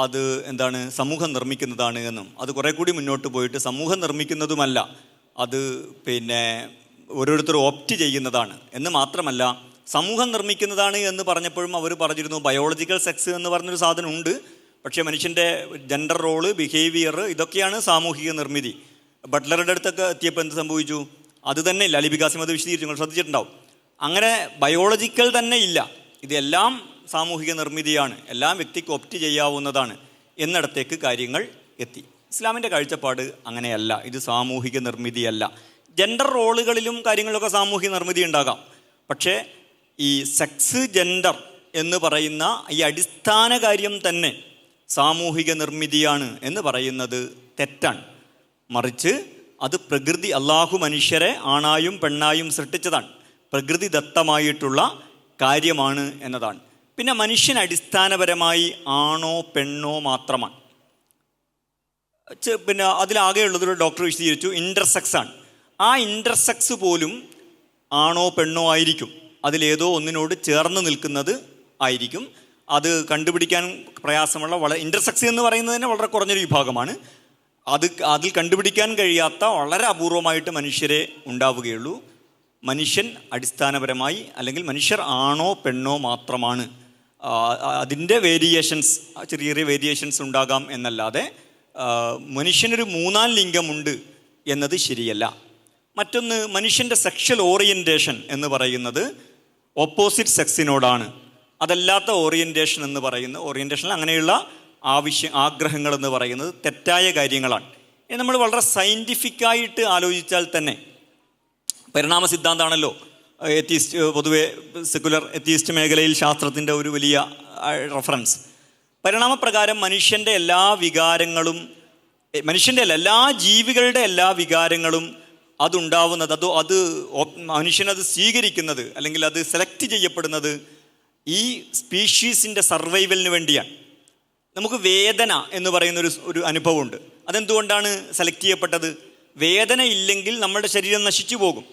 അത് എന്താണ് സമൂഹം നിർമ്മിക്കുന്നതാണ് എന്നും, അത് കുറേ കൂടി മുന്നോട്ട് പോയിട്ട് സമൂഹം നിർമ്മിക്കുന്നതുമല്ല, അത് പിന്നെ ഓരോരുത്തർ ഓപ്റ്റ് ചെയ്യുന്നതാണ് എന്ന് മാത്രമല്ല, സമൂഹം നിർമ്മിക്കുന്നതാണ് എന്ന് പറഞ്ഞപ്പോഴും അവർ പറഞ്ഞിരുന്നു ബയോളജിക്കൽ സെക്സ് എന്ന് പറഞ്ഞൊരു സാധനം ഉണ്ട്, പക്ഷേ മനുഷ്യൻ്റെ ജെൻഡർ റോള്, ബിഹേവിയർ, ഇതൊക്കെയാണ് സാമൂഹിക നിർമ്മിതി. ബട്ട്ലറുടെ അടുത്തൊക്കെ എത്തിയപ്പോൾ എന്ത് സംഭവിച്ചു? അത് തന്നെ ഇല്ല. അലി കാസിം അത് വിശദീകരിച്ചു, നിങ്ങൾ ശ്രദ്ധിച്ചിട്ടുണ്ടാവും. അങ്ങനെ ബയോളജിക്കൽ തന്നെ ഇല്ല, ഇതെല്ലാം സാമൂഹിക നിർമ്മിതിയാണ്, എല്ലാം വ്യക്തിക്ക് ഒപ്റ്റ് ചെയ്യാവുന്നതാണ് എന്നിടത്തേക്ക് കാര്യങ്ങൾ എത്തി. ഇസ്ലാമിൻ്റെ കാഴ്ചപ്പാട് അങ്ങനെയല്ല, ഇത് സാമൂഹിക നിർമ്മിതിയല്ല. ജെൻഡർ റോളുകളിലും കാര്യങ്ങളിലൊക്കെ സാമൂഹിക നിർമ്മിതി ഉണ്ടാകാം, പക്ഷേ ഈ സെക്സ്, ജെൻഡർ എന്ന് പറയുന്ന ഈ അടിസ്ഥാന കാര്യം തന്നെ സാമൂഹിക നിർമ്മിതിയാണ് എന്ന് പറയുന്നത് തെറ്റാണ്. മറിച്ച് അത് പ്രകൃതി, അള്ളാഹു മനുഷ്യരെ ആണായും പെണ്ണായും സൃഷ്ടിച്ചതാണ്, പ്രകൃതിദത്തമായിട്ടുള്ള കാര്യമാണ് എന്നതാണ്. പിന്നെ മനുഷ്യൻ അടിസ്ഥാനപരമായി ആണോ പെണ്ണോ മാത്രമാണ്. പിന്നെ അതിലാകെയുള്ളതൊരു ഡോക്ടർ വിശദീകരിച്ചു, ഇൻ്റർസെക്സ് ആണ്. ആ ഇൻ്റർസെക്സ് പോലും ആണോ പെണ്ണോ ആയിരിക്കും, അതിലേതോ ഒന്നിനോട് ചേർന്ന് നിൽക്കുന്നത് ആയിരിക്കും. അത് കണ്ടുപിടിക്കാൻ പ്രയാസമുള്ള ഇൻ്റർസെക്സ് എന്ന് പറയുന്നത് തന്നെ വളരെ കുറഞ്ഞൊരു വിഭാഗമാണ്. അതിൽ കണ്ടുപിടിക്കാൻ കഴിയാത്ത വളരെ അപൂർവമായിട്ട് മനുഷ്യരെ ഉണ്ടാവുകയുള്ളൂ. മനുഷ്യൻ അടിസ്ഥാനപരമായി, അല്ലെങ്കിൽ മനുഷ്യർ ആണോ പെണ്ണോ മാത്രമാണ്. അതിൻ്റെ വേരിയേഷൻസ്, ചെറിയ ചെറിയ വേരിയേഷൻസ് ഉണ്ടാകാം എന്നല്ലാതെ മനുഷ്യനൊരു മൂന്നാം ലിംഗമുണ്ട് എന്നത് ശരിയല്ല. മറ്റൊന്ന്, മനുഷ്യൻ്റെ സെക്ഷൽ ഓറിയൻറ്റേഷൻ എന്ന് പറയുന്നത് ഓപ്പോസിറ്റ് സെക്സിനോടാണ്. അതല്ലാത്ത ഓറിയൻറ്റേഷൻ എന്ന് പറയുന്ന, ഓറിയൻറ്റേഷനിൽ അങ്ങനെയുള്ള ആഗ്രഹങ്ങൾ എന്ന് പറയുന്നത് തെറ്റായ കാര്യങ്ങളാണ്. നമ്മൾ വളരെ സയൻറ്റിഫിക്കായിട്ട് ആലോചിച്ചാൽ തന്നെ, പരിണാമ സിദ്ധാന്തമാണല്ലോ എത്തീസ്റ്റ്, പൊതുവെ സെക്കുലർ എത്തീസ്റ്റ് മേഖലയിൽ ശാസ്ത്രത്തിൻ്റെ ഒരു വലിയ റെഫറൻസ്. പരിണാമപ്രകാരം മനുഷ്യൻ്റെ എല്ലാ വികാരങ്ങളും, മനുഷ്യൻ്റെ അല്ല, എല്ലാ ജീവികളുടെ എല്ലാ വികാരങ്ങളും അതുണ്ടാവുന്നത്, അത് മനുഷ്യനത് സ്വീകരിക്കുന്നത് അല്ലെങ്കിൽ അത് സെലക്ട് ചെയ്യപ്പെടുന്നത് ഈ സ്പീഷീസിൻ്റെ സർവൈവലിന് വേണ്ടിയാണ്. നമുക്ക് വേദന എന്ന് പറയുന്ന ഒരു അനുഭവമുണ്ട്. അതെന്തുകൊണ്ടാണ് സെലക്ട് ചെയ്യപ്പെട്ടത്? വേദന ഇല്ലെങ്കിൽ നമ്മുടെ ശരീരം നശിച്ചു പോകും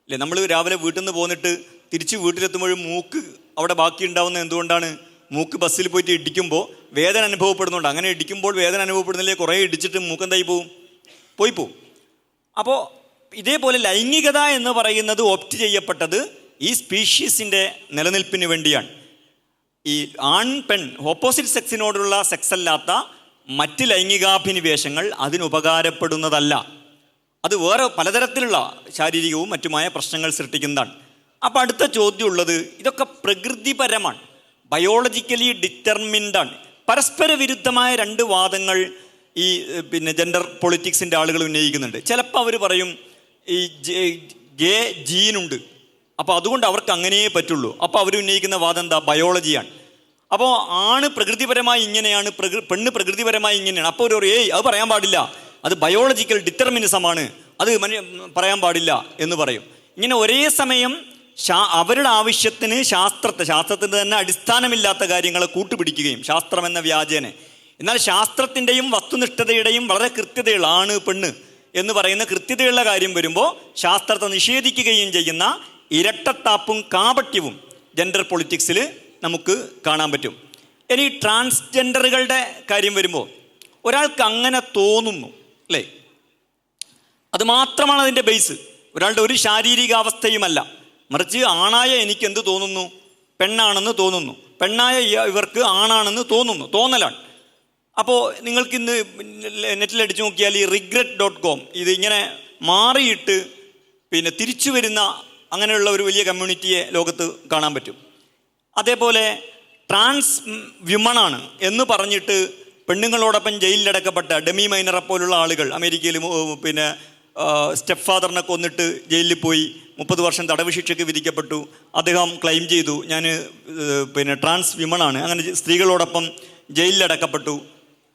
അല്ലേ? നമ്മൾ രാവിലെ വീട്ടിൽ നിന്ന് പോന്നിട്ട് തിരിച്ച് വീട്ടിലെത്തുമ്പോഴും മൂക്ക് അവിടെ ബാക്കി ഉണ്ടാവുന്നത് എന്തുകൊണ്ടാണ്? മൂക്ക് ബസ്സിൽ പോയിട്ട് ഇടിക്കുമ്പോൾ വേദന അനുഭവപ്പെടുന്നുണ്ട്. അങ്ങനെ ഇടിക്കുമ്പോൾ വേദന അനുഭവപ്പെടുന്നില്ലേ, കുറേ ഇടിച്ചിട്ട് മൂക്കെന്തായി പോയി പോവും. അപ്പോൾ ഇതേപോലെ ലൈംഗികത എന്ന് പറയുന്നത് ഓപ്റ്റ് ചെയ്യപ്പെട്ടത് ഈ സ്പീഷീസിൻ്റെ നിലനിൽപ്പിന് വേണ്ടിയാണ്. ഈ ആൺ പെൺ ഓപ്പോസിറ്റ് സെക്സിനോടുള്ള സെക്സ് അല്ലാത്ത മറ്റ് ലൈംഗികാഭിനിവേശങ്ങൾ അതിനുപകാരപ്പെടുന്നതല്ല. അത് വേറെ പലതരത്തിലുള്ള ശാരീരികവും മറ്റുമായ പ്രശ്നങ്ങൾ സൃഷ്ടിക്കുന്നതാണ്. അപ്പോൾ അടുത്ത ചോദ്യം ഉള്ളത്, ഇതൊക്കെ പ്രകൃതിപരമാണ്, ബയോളജിക്കലി ഡിറ്റർമിൻഡാണ്. പരസ്പര വിരുദ്ധമായ രണ്ട് വാദങ്ങൾ ഈ ജെൻഡർ പൊളിറ്റിക്സിൻ്റെ ആളുകൾ ഉന്നയിക്കുന്നുണ്ട്. ചിലപ്പോൾ അവർ പറയും ഈ ഗേ ജീനുണ്ട്, അപ്പോൾ അതുകൊണ്ട് അവർക്ക് അങ്ങനെയേ പറ്റുള്ളൂ. അപ്പോൾ അവർ ഉന്നയിക്കുന്ന വാദം എന്താ? ബയോളജിയാണ്. അപ്പോൾ ആണ് പ്രകൃതിപരമായി ഇങ്ങനെയാണ്, പെണ്ണ് പ്രകൃതിപരമായി ഇങ്ങനെയാണ്. അപ്പോൾ ഒരു അത് പറയാൻ പാടില്ല, അത് ബയോളജിക്കൽ ഡിറ്റർമിനിസമാണ്, അത് പറയാൻ പാടില്ല എന്ന് പറയും. ഇങ്ങനെ ഒരേ സമയം അവരുടെ ആവശ്യത്തിന് ശാസ്ത്രത്തിന് തന്നെ അടിസ്ഥാനമില്ലാത്ത കാര്യങ്ങളെ കൂട്ടുപിടിക്കുകയും ശാസ്ത്രം എന്ന വ്യാജേനെ, എന്നാൽ ശാസ്ത്രത്തിൻ്റെയും വസ്തുനിഷ്ഠതയുടെയും വളരെ കൃത്യതയുള്ള ആണ് പെണ്ണ് എന്ന് പറയുന്ന കൃത്യതയുള്ള കാര്യം വരുമ്പോൾ ശാസ്ത്രത്തെ നിഷേധിക്കുകയും ചെയ്യുന്ന ഇരട്ടത്താപ്പും കാപട്യവും ജെൻഡർ പൊളിറ്റിക്സിൽ നമുക്ക് കാണാൻ പറ്റും. ഇനി ട്രാൻസ്ജെൻഡറുകളുടെ കാര്യം വരുമ്പോൾ ഒരാൾക്ക് അങ്ങനെ തോന്നുന്നു അല്ലേ, അത് മാത്രമാണ് അതിൻ്റെ ബേസ്. ഒരാളുടെ ഒരു ശാരീരികാവസ്ഥയുമല്ല, മറിച്ച് ആണായ എനിക്ക് എന്ത് തോന്നുന്നു? പെണ്ണാണെന്ന് തോന്നുന്നു, പെണ്ണായ ഇവർക്ക് ആണാണെന്ന് തോന്നലാണ്. അപ്പോൾ നിങ്ങൾക്കിന്ന് നെറ്റിലടിച്ചു നോക്കിയാൽ ഈ regret.com ഇത് ഇങ്ങനെ മാറിയിട്ട് തിരിച്ചു വരുന്ന അങ്ങനെയുള്ള ഒരു വലിയ കമ്മ്യൂണിറ്റിയെ ലോകത്ത് കാണാൻ പറ്റും. അതേപോലെ ട്രാൻസ് വിമണാണ് എന്ന് പറഞ്ഞിട്ട് പെണ്ണുങ്ങളോടൊപ്പം ജയിലിലടക്കപ്പെട്ട ഡെമി മൈനറെ പോലുള്ള ആളുകൾ അമേരിക്കയിൽ സ്റ്റെപ്പ് ഫാദറിനെ കൊന്നിട്ട് ജയിലിൽ പോയി 30 വർഷം തടവ് ശിക്ഷയ്ക്ക് വിധിക്കപ്പെട്ടു. അദ്ദേഹം ക്ലെയിം ചെയ്തു ഞാൻ ട്രാൻസ് വിമണാണ്, അങ്ങനെ സ്ത്രീകളോടൊപ്പം ജയിലിലടക്കപ്പെട്ടു.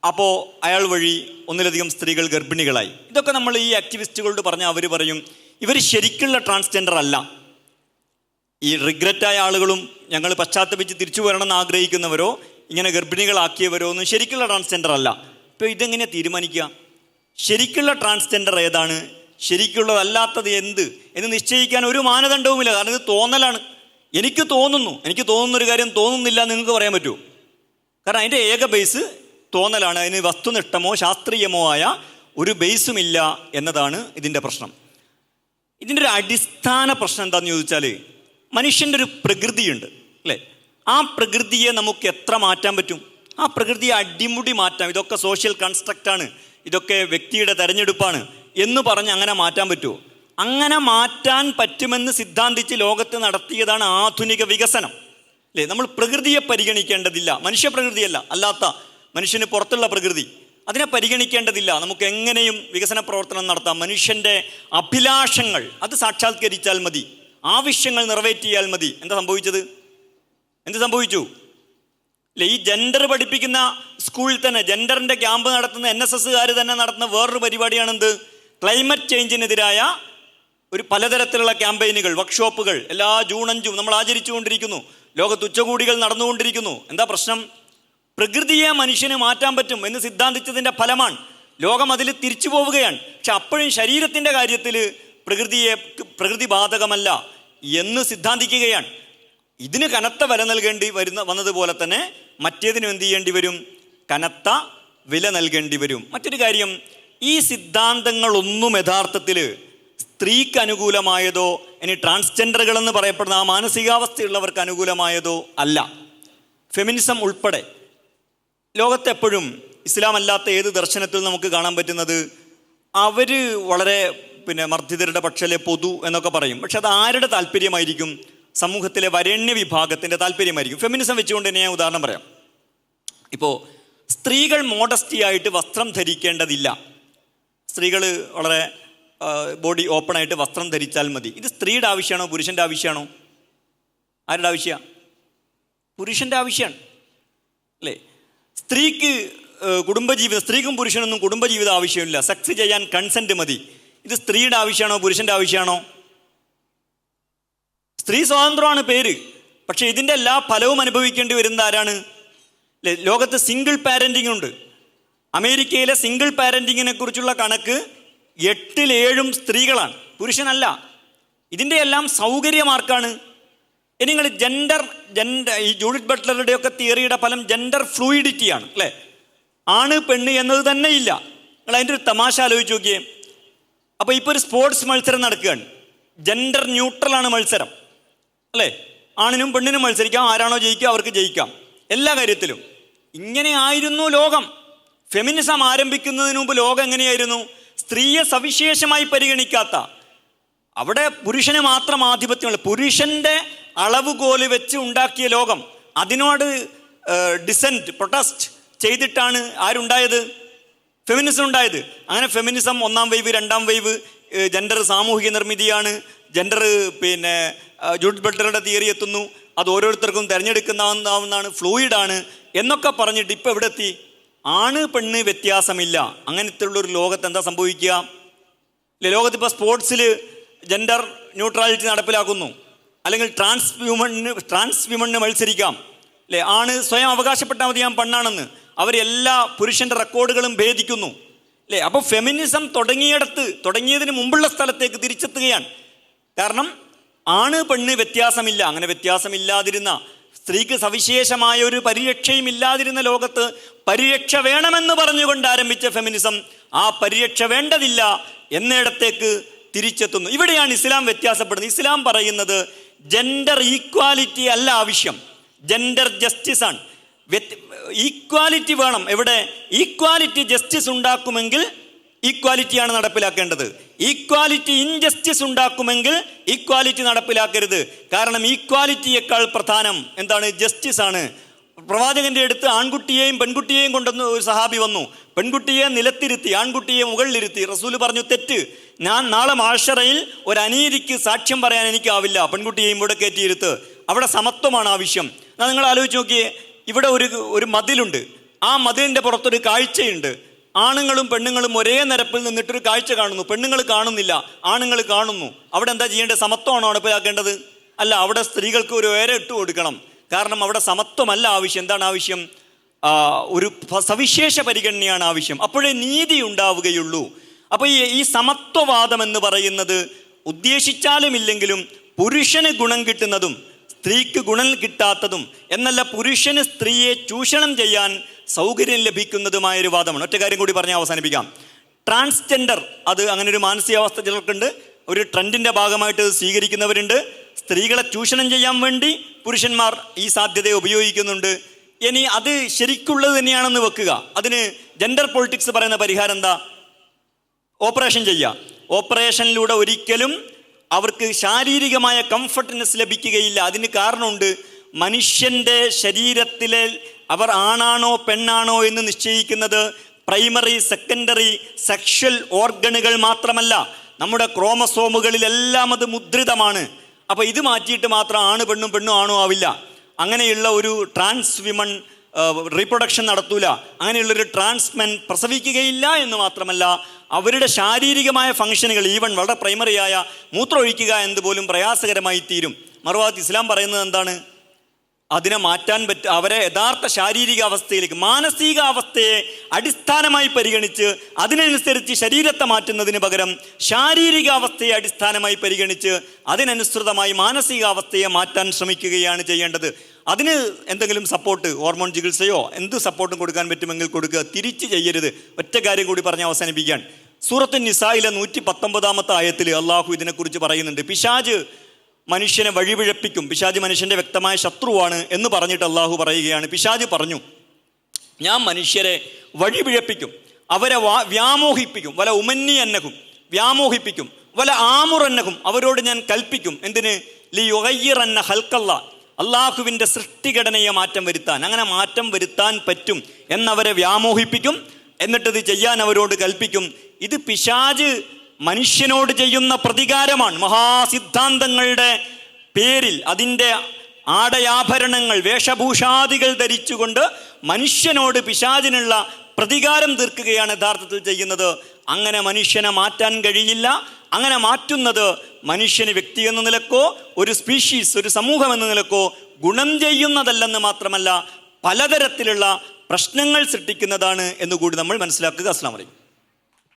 അപ്പോൾ അയാൾ വഴി ഒന്നിലധികം സ്ത്രീകൾ ഗർഭിണികളായി. ഇതൊക്കെ നമ്മൾ ഈ ആക്ടിവിസ്റ്റുകളോട് പറഞ്ഞാൽ അവർ പറയും ഇവർ ശരിക്കുള്ള ട്രാൻസ്ജെൻഡർ അല്ല. ഈ റിഗ്രറ്റായ ആളുകളും ഞങ്ങൾ പശ്ചാത്തപിച്ച് തിരിച്ചു വരണമെന്ന് ആഗ്രഹിക്കുന്നവരോ ഇങ്ങനെ ഗർഭിണികളാക്കിയവരോ ഒന്നും ശരിക്കുള്ള ട്രാൻസ്ജെൻഡർ അല്ല. ഇപ്പോൾ ഇതെങ്ങനെയാണ് തീരുമാനിക്കുക? ശരിക്കുള്ള ട്രാൻസ്ജെൻഡർ ഏതാണ്, ശരിക്കുള്ളതല്ലാത്തത് എന്ന് നിശ്ചയിക്കാൻ ഒരു മാനദണ്ഡവുമില്ല. കാരണം ഇത് തോന്നലാണ്. എനിക്ക് തോന്നുന്നൊരു കാര്യം തോന്നുന്നില്ല നിങ്ങൾക്ക് പറയാൻ പറ്റുമോ? കാരണം അതിൻ്റെ ഏക ബേസ് തോന്നലാണ്. അതിന് വസ്തുനിഷ്ഠമോ ശാസ്ത്രീയമോ ആയ ഒരു ബേസുമില്ല എന്നതാണ് ഇതിൻ്റെ പ്രശ്നം. ഇതിൻ്റെ ഒരു അടിസ്ഥാന പ്രശ്നം എന്താണെന്ന് ചോദിച്ചാൽ, മനുഷ്യൻ്റെ ഒരു പ്രകൃതിയുണ്ട് അല്ലേ? ആ പ്രകൃതിയെ നമുക്ക് എത്ര മാറ്റാൻ പറ്റും? ആ പ്രകൃതിയെ അടിമുടി മാറ്റാം. ഇതൊക്കെ സോഷ്യൽ കൺസ്ട്രക്റ്റാണ്, ഇതൊക്കെ വ്യക്തിയുടെ തെരഞ്ഞെടുപ്പാണ് എന്ന് പറഞ്ഞ് അങ്ങനെ മാറ്റാൻ പറ്റുമോ? അങ്ങനെ മാറ്റാൻ പറ്റുമെന്ന് സിദ്ധാന്തിച്ച് ലോകത്ത് നടത്തിയതാണ് ആധുനിക വികസനം അല്ലേ? നമ്മൾ പ്രകൃതിയെ പരിഗണിക്കേണ്ടതില്ല, മനുഷ്യ പ്രകൃതിയല്ല, അല്ലാത്ത മനുഷ്യന് പുറത്തുള്ള പ്രകൃതി, അതിനെ പരിഗണിക്കേണ്ടതില്ല. നമുക്ക് എങ്ങനെയും വികസന പ്രവർത്തനം നടത്താം. മനുഷ്യൻ്റെ അഭിലാഷങ്ങൾ അത് സാക്ഷാത്കരിച്ചാൽ മതി, ആവശ്യങ്ങൾ നിറവേറ്റിയാൽ മതി. എന്താ സംഭവിച്ചത്? എന്ത് സംഭവിച്ചു അല്ലേ? ഈ ജെൻഡർ പഠിപ്പിക്കുന്ന സ്കൂളിൽ തന്നെ ജെൻഡറിൻ്റെ ക്യാമ്പ് നടത്തുന്ന NSSകാർ തന്നെ നടത്തുന്ന വേറൊരു പരിപാടിയാണെന്ത്? ക്ലൈമറ്റ് ചേഞ്ചിനെതിരായ ഒരു പലതരത്തിലുള്ള ക്യാമ്പയിനുകൾ, വർക്ക്ഷോപ്പുകൾ എല്ലാ ജൂൺ 5 നമ്മൾ ആചരിച്ചുകൊണ്ടിരിക്കുന്നു. ലോകത്ത് ഉച്ചകോടികൾ നടന്നുകൊണ്ടിരിക്കുന്നു. എന്താ പ്രശ്നം? പ്രകൃതിയെ മനുഷ്യന് മാറ്റാൻ പറ്റും എന്ന് സിദ്ധാന്തിച്ചതിൻ്റെ ഫലമാണ്. ലോകം അതിൽ തിരിച്ചു പോവുകയാണ്. പക്ഷെ അപ്പോഴും ശരീരത്തിൻ്റെ കാര്യത്തിൽ പ്രകൃതി ബാധകമല്ല എന്ന് സിദ്ധാന്തിക്കുകയാണ്. ഇതിന് കനത്ത വില നൽകേണ്ടി വന്നതുപോലെ തന്നെ മറ്റേതിനും എന്ത് ചെയ്യേണ്ടി വരും? കനത്ത വില നൽകേണ്ടി വരും. മറ്റൊരു കാര്യം, ഈ സിദ്ധാന്തങ്ങളൊന്നും യഥാർത്ഥത്തിൽ സ്ത്രീക്ക് അനുകൂലമായതോ ഇനി ട്രാൻസ്ജെൻഡറുകളെന്ന് പറയപ്പെടുന്ന ആ മാനസികാവസ്ഥയുള്ളവർക്ക് അനുകൂലമായതോ അല്ല. ഫെമിനിസം ഉൾപ്പെടെ ലോകത്തെപ്പോഴും ഇസ്ലാം അല്ലാത്ത ഏത് ദർശനത്തിൽ നമുക്ക് കാണാൻ പറ്റുന്നത്, അവർ വളരെ മർദ്ദിതരുടെ പക്ഷലെ പൊതു എന്നൊക്കെ പറയും. പക്ഷെ അത് ആരുടെ താല്പര്യമായിരിക്കും? സമൂഹത്തിലെ വരേണ്യ വിഭാഗത്തിൻ്റെ താല്പര്യമായിരിക്കും. ഫെമിനിസം വെച്ചുകൊണ്ട് തന്നെ ഞാൻ ഉദാഹരണം പറയാം. ഇപ്പോൾ സ്ത്രീകൾ മോഡസ്റ്റിയായിട്ട് വസ്ത്രം ധരിക്കേണ്ടതില്ല, സ്ത്രീകൾ വളരെ ബോഡി ഓപ്പണായിട്ട് വസ്ത്രം ധരിച്ചാൽ മതി. ഇത് സ്ത്രീയുടെ ആവശ്യമാണോ പുരുഷൻ്റെ ആവശ്യമാണോ? ആരുടെ ആവശ്യമാണ്? പുരുഷൻ്റെ ആവശ്യമാണ് അല്ലേ? സ്ത്രീക്കും പുരുഷനൊന്നും കുടുംബജീവിതം ആവശ്യമില്ല, സെക്സ് ചെയ്യാൻ കൺസെൻറ്റ് മതി. ഇത് സ്ത്രീയുടെ ആവശ്യമാണോ പുരുഷൻ്റെ ആവശ്യമാണോ? സ്ത്രീ സ്വാതന്ത്ര്യമാണ് പേര്, പക്ഷേ ഇതിൻ്റെ എല്ലാ ഫലവും അനുഭവിക്കേണ്ടി വരുന്നത് ആരാണ്? ലോകത്ത് സിംഗിൾ പാരൻറ്റിംഗ് ഉണ്ട്. അമേരിക്കയിലെ സിംഗിൾ പാരൻറ്റിങ്ങിനെ കുറിച്ചുള്ള കണക്ക് 8-7 സ്ത്രീകളാണ്, പുരുഷനല്ല. ഇതിൻ്റെ എല്ലാം സൗകര്യമാർക്കാണ്? ഇനി നിങ്ങൾ ജെൻഡർ ഈ ജൂഡിത്ത് ബട്ട്ലറുടെയൊക്കെ തിയറിയുടെ ഫലം ജെൻഡർ ഫ്ലൂയിഡിറ്റിയാണ് അല്ലേ? ആണ് പെണ്ണ് എന്നത് തന്നെ ഇല്ല. നിങ്ങൾ അതിൻ്റെ ഒരു തമാശ ആലോചിച്ച് നോക്കിയേ. അപ്പോൾ ഇപ്പോൾ ഒരു സ്പോർട്സ് മത്സരം നടക്കുകയാണ്, ജെൻഡർ ന്യൂട്രലാണ് മത്സരം അല്ലേ? ആണിനും പെണ്ണിനും മത്സരിക്കാം, ആരാണോ ജയിക്കുക അവർക്ക് ജയിക്കാം എല്ലാ കാര്യത്തിലും. ഇങ്ങനെ ആയിരുന്നു ലോകം. ഫെമിനിസം ആരംഭിക്കുന്നതിന് മുമ്പ് ലോകം എങ്ങനെയായിരുന്നു? സ്ത്രീയെ സവിശേഷമായി പരിഗണിക്കാത്ത, അവിടെ പുരുഷന് മാത്രം ആധിപത്യമുള്ള, പുരുഷൻ്റെ അളവുകോല് വെച്ച് ഉണ്ടാക്കിയ ലോകം. അതിനോട് പ്രൊട്ടസ്റ്റ് ചെയ്തിട്ടാണ് ആരുണ്ടായത്? ഫെമിനിസം ഉണ്ടായത്. അങ്ങനെ ഫെമിനിസം 1ാം വേവ് 2ാം വേവ്, ജെൻഡർ സാമൂഹിക നിർമ്മിതിയാണ്, ജെൻഡർ ജൂഡിത്ത് ബട്ട്ലറുടെ തിയറി എത്തുന്നു, അത് ഓരോരുത്തർക്കും തിരഞ്ഞെടുക്കുന്നതാണ്, ഫ്ലൂയിഡാണ് എന്നൊക്കെ പറഞ്ഞിട്ട് ഇപ്പം എവിടെ എത്തി? ആണ് പെണ്ണ് വ്യത്യാസമില്ല. അങ്ങനത്തെ ഉള്ളൊരു ലോകത്ത് എന്താ സംഭവിക്കുക? ലോകത്തിപ്പോൾ സ്പോർട്സിൽ ജെൻഡർ ന്യൂട്രാലിറ്റി നടപ്പിലാക്കുന്നു, അല്ലെങ്കിൽ ട്രാൻസ് വിമണിന് മത്സരിക്കാം അല്ലേ? ആണ് സ്വയം അവകാശപ്പെട്ടാൽ മതി ഞാൻ പെണ്ണാണെന്ന്. അവരെല്ലാ പുരുഷൻ്റെ റെക്കോർഡുകളും ഭേദിക്കുന്നു അല്ലേ? അപ്പോൾ ഫെമിനിസം തുടങ്ങിയതിന് മുമ്പുള്ള സ്ഥലത്തേക്ക് തിരിച്ചെത്തുകയാണ്. കാരണം ആണ് പെണ്ണ് വ്യത്യാസമില്ല. അങ്ങനെ വ്യത്യാസമില്ലാതിരുന്ന, സ്ത്രീക്ക് സവിശേഷമായ ഒരു പരിരക്ഷയും ഇല്ലാതിരുന്ന ലോകത്ത് പരിരക്ഷ വേണമെന്ന് പറഞ്ഞുകൊണ്ട് ആരംഭിച്ച ഫെമിനിസം ആ പരിരക്ഷ വേണ്ടതില്ല എന്നിടത്തേക്ക് തിരിച്ചെത്തുന്നു. ഇവിടെയാണ് ഇസ്ലാം വ്യത്യാസപ്പെടുന്നത്. ഇസ്ലാം പറയുന്നത് ജെൻഡർ ഈക്വാലിറ്റി അല്ല ആവശ്യം, ജെൻഡർ ജസ്റ്റിസ് ആണ്. ഈക്വാലിറ്റി വേണം. എവിടെ? ഈക്വാലിറ്റി ജസ്റ്റിസ് ഉണ്ടാക്കുമെങ്കിൽ ഈക്വാലിറ്റിയാണ് നടപ്പിലാക്കേണ്ടത്. ഈക്വാലിറ്റി ഇൻജസ്റ്റിസ് ഉണ്ടാക്കുമെങ്കിൽ ഈക്വാലിറ്റി നടപ്പിലാക്കരുത്. കാരണം ഈക്വാലിറ്റിയേക്കാൾ പ്രധാനം എന്താണ്? ജസ്റ്റിസ് ആണ്. പ്രവാചകന്റെ അടുത്ത് ആൺകുട്ടിയെയും പെൺകുട്ടിയെയും കൊണ്ടുവന്ന് ഒരു സഹാബി വന്നു. പെൺകുട്ടിയെ നിലത്തിരുത്തി, ആൺകുട്ടിയെ മുകളിലിരുത്തി. റസൂല് പറഞ്ഞു, തെറ്റ്, ഞാൻ നാളെ മാഷറയിൽ ഒരു അനീതിക്ക് സാക്ഷ്യം പറയാൻ എനിക്കാവില്ല, പെൺകുട്ടിയെയും ഇവിടെ കയറ്റിയിരുത്ത്. അവിടെ സമത്വമാണ് ആവശ്യം. എന്നാൽ നിങ്ങൾ ആലോചിച്ച് നോക്കിയേ, ഇവിടെ ഒരു മതിലുണ്ട്, ആ മതിലിൻ്റെ പുറത്തൊരു കാഴ്ചയുണ്ട്. ആണുങ്ങളും പെണ്ണുങ്ങളും ഒരേ നിരപ്പിൽ നിന്നിട്ടൊരു കാഴ്ച കാണുന്നു. പെണ്ണുങ്ങൾ കാണുന്നില്ല, ആണുങ്ങൾ കാണുന്നു. അവിടെ എന്താ ചെയ്യേണ്ടത്? സമത്വമാണോ നടപ്പിലാക്കേണ്ടത്? അല്ല, അവിടെ സ്ത്രീകൾക്ക് ഒരു ഉയരം ഇട്ട് കൊടുക്കണം. കാരണം അവിടെ സമത്വമല്ല ആവശ്യം. എന്താണ് ആവശ്യം? ഒരു സവിശേഷ പരിഗണനയാണ് ആവശ്യം. അപ്പോഴേ നീതി ഉണ്ടാവുകയുള്ളൂ. അപ്പോൾ ഈ സമത്വവാദം എന്ന് പറയുന്നത് ഉദ്ദേശിച്ചാലും ഇല്ലെങ്കിലും പുരുഷന് ഗുണം കിട്ടുന്നതും സ്ത്രീക്ക് ഗുണം കിട്ടാത്തതും എന്നല്ല, പുരുഷന് സ്ത്രീയെ ചൂഷണം ചെയ്യാൻ സൗകര്യം ലഭിക്കുന്നതുമായ ഒരു വാദമാണ്. ഒറ്റ കാര്യം കൂടി പറഞ്ഞ് അവസാനിപ്പിക്കാം. ട്രാൻസ്ജെൻഡർ, അത് അങ്ങനെ ഒരു മാനസികാവസ്ഥ ചിലർക്കുണ്ട്. ഒരു ട്രെൻഡിൻ്റെ ഭാഗമായിട്ട് ഇത് സ്വീകരിക്കുന്നവരുണ്ട്. സ്ത്രീകളെ ചൂഷണം ചെയ്യാൻ വേണ്ടി പുരുഷന്മാർ ഈ സാധ്യതയെ ഉപയോഗിക്കുന്നുണ്ട്. ഇനി അത് ശരിക്കുള്ളത് തന്നെയാണെന്ന് വെക്കുക. അതിന് ജെൻഡർ പൊളിറ്റിക്സ് പറയുന്ന പരിഹാരം എന്താ? ഓപ്പറേഷൻ ചെയ്യുക. ഓപ്പറേഷനിലൂടെ ഒരിക്കലും അവർക്ക് ശാരീരികമായ കംഫർട്ട്നെസ് ലഭിക്കുകയില്ല. അതിന് കാരണമുണ്ട്. മനുഷ്യൻ്റെ ശരീരത്തിലെ അവർ ആണാണോ പെണ്ണാണോ എന്ന് നിശ്ചയിക്കുന്നത് പ്രൈമറി, സെക്കൻഡറി സെക്ഷൽ ഓർഗണുകൾ മാത്രമല്ല, നമ്മുടെ ക്രോമസോമുകളിലെല്ലാം അത് മുദ്രിതമാണ്. അപ്പോൾ ഇത് മാറ്റിയിട്ട് മാത്രം ആണ് പെണ്ണും പെണ്ണും ആണോ ആവില്ല. അങ്ങനെയുള്ള ഒരു ട്രാൻസ് വിമൺ റീപ്രൊഡക്ഷൻ നടത്തൂല. അങ്ങനെയുള്ളൊരു ട്രാൻസ്മെൻ പ്രസവിക്കുകയില്ല എന്ന് മാത്രമല്ല, അവരുടെ ശാരീരികമായ ഫംഗ്ഷനുകൾ, ഈവൻ വളരെ പ്രൈമറിയായ മൂത്രമൊഴിക്കുക എന്നതുപോലും പ്രയാസകരമായി തീരും. മറുഭാഗത്ത് ഇസ്ലാം പറയുന്നത് എന്താണ്? അതിനെ മാറ്റാൻ അവരെ യഥാർത്ഥ ശാരീരിക അവസ്ഥയിലേക്ക്, മാനസിക അവസ്ഥയെ അടിസ്ഥാനമായി പരിഗണിച്ച് അതിനനുസരിച്ച് ശരീരത്തെ മാറ്റുന്നതിന് പകരം ശാരീരിക അവസ്ഥയെ അടിസ്ഥാനമായി പരിഗണിച്ച് അതിനനുസൃതമായി മാനസികാവസ്ഥയെ മാറ്റാൻ ശ്രമിക്കുകയാണ് ചെയ്യേണ്ടത്. അതിന് എന്തെങ്കിലും സപ്പോർട്ട്, ഹോർമോൺ ചികിത്സയോ എന്ത് സപ്പോർട്ടും കൊടുക്കാൻ പറ്റുമെങ്കിൽ കൊടുക്കുക, തിരിച്ച് ചെയ്യരുത്. ഒറ്റ കാര്യം കൂടി പറഞ്ഞ് അവസാനിപ്പിക്കാൻ. സൂറത്തുൻ നിസായിലെ 119 ആയത്തിൽ അള്ളാഹു ഇതിനെക്കുറിച്ച് പറയുന്നുണ്ട്. പിശാച് മനുഷ്യനെ വഴിപിഴപ്പിക്കും, പിശാച് മനുഷ്യൻ്റെ വ്യക്തമായ ശത്രുവാണ് എന്ന് പറഞ്ഞിട്ട് അള്ളാഹു പറയുകയാണ്. പിശാച് പറഞ്ഞു, ഞാൻ മനുഷ്യരെ വഴിപിഴപ്പിക്കും, അവരെ വ്യാമോഹിപ്പിക്കും. വല ഉമന്നി വ്യാമോഹിപ്പിക്കും, വല ആമുറന്നഹും അവരോട് ഞാൻ കൽപ്പിക്കും. എന്തിന്? ലിയുഗയ്യിറന്ന ഖൽഖല്ല, അള്ളാഹുവിൻ്റെ സൃഷ്ടിഘടനയെ മാറ്റം വരുത്താൻ. അങ്ങനെ മാറ്റം വരുത്താൻ പറ്റും എന്നവരെ വ്യാമോഹിപ്പിക്കും. എന്നിട്ടത് ചെയ്യാൻ അവരോട് കൽപ്പിക്കും. ഇത് പിശാച് മനുഷ്യനോട് ചെയ്യുന്ന പ്രതികാരമാണ്. മഹാസിദ്ധാന്തങ്ങളുടെ പേരിൽ അതിൻ്റെ ആടയാഭരണങ്ങൾ, വേഷഭൂഷാദികൾ ധരിച്ചുകൊണ്ട് മനുഷ്യനോട് പിശാചിനുള്ള പ്രതികാരം തീർക്കുകയാണ് യഥാർത്ഥത്തിൽ ചെയ്യുന്നത്. അങ്ങനെ മനുഷ്യനെ മാറ്റാൻ കഴിയില്ല. അങ്ങനെ മാറ്റുന്നത് മനുഷ്യന് വ്യക്തി എന്ന നിലക്കോ ഒരു സ്പീഷീസ്, ഒരു സമൂഹം എന്ന നിലക്കോ ഗുണം ചെയ്യുന്നതല്ലെന്ന് മാത്രമല്ല പലതരത്തിലുള്ള പ്രശ്നങ്ങൾ സൃഷ്ടിക്കുന്നതാണ് എന്നുകൂടി നമ്മൾ മനസ്സിലാക്കുക. അസ്സലാമു അലൈക്കും.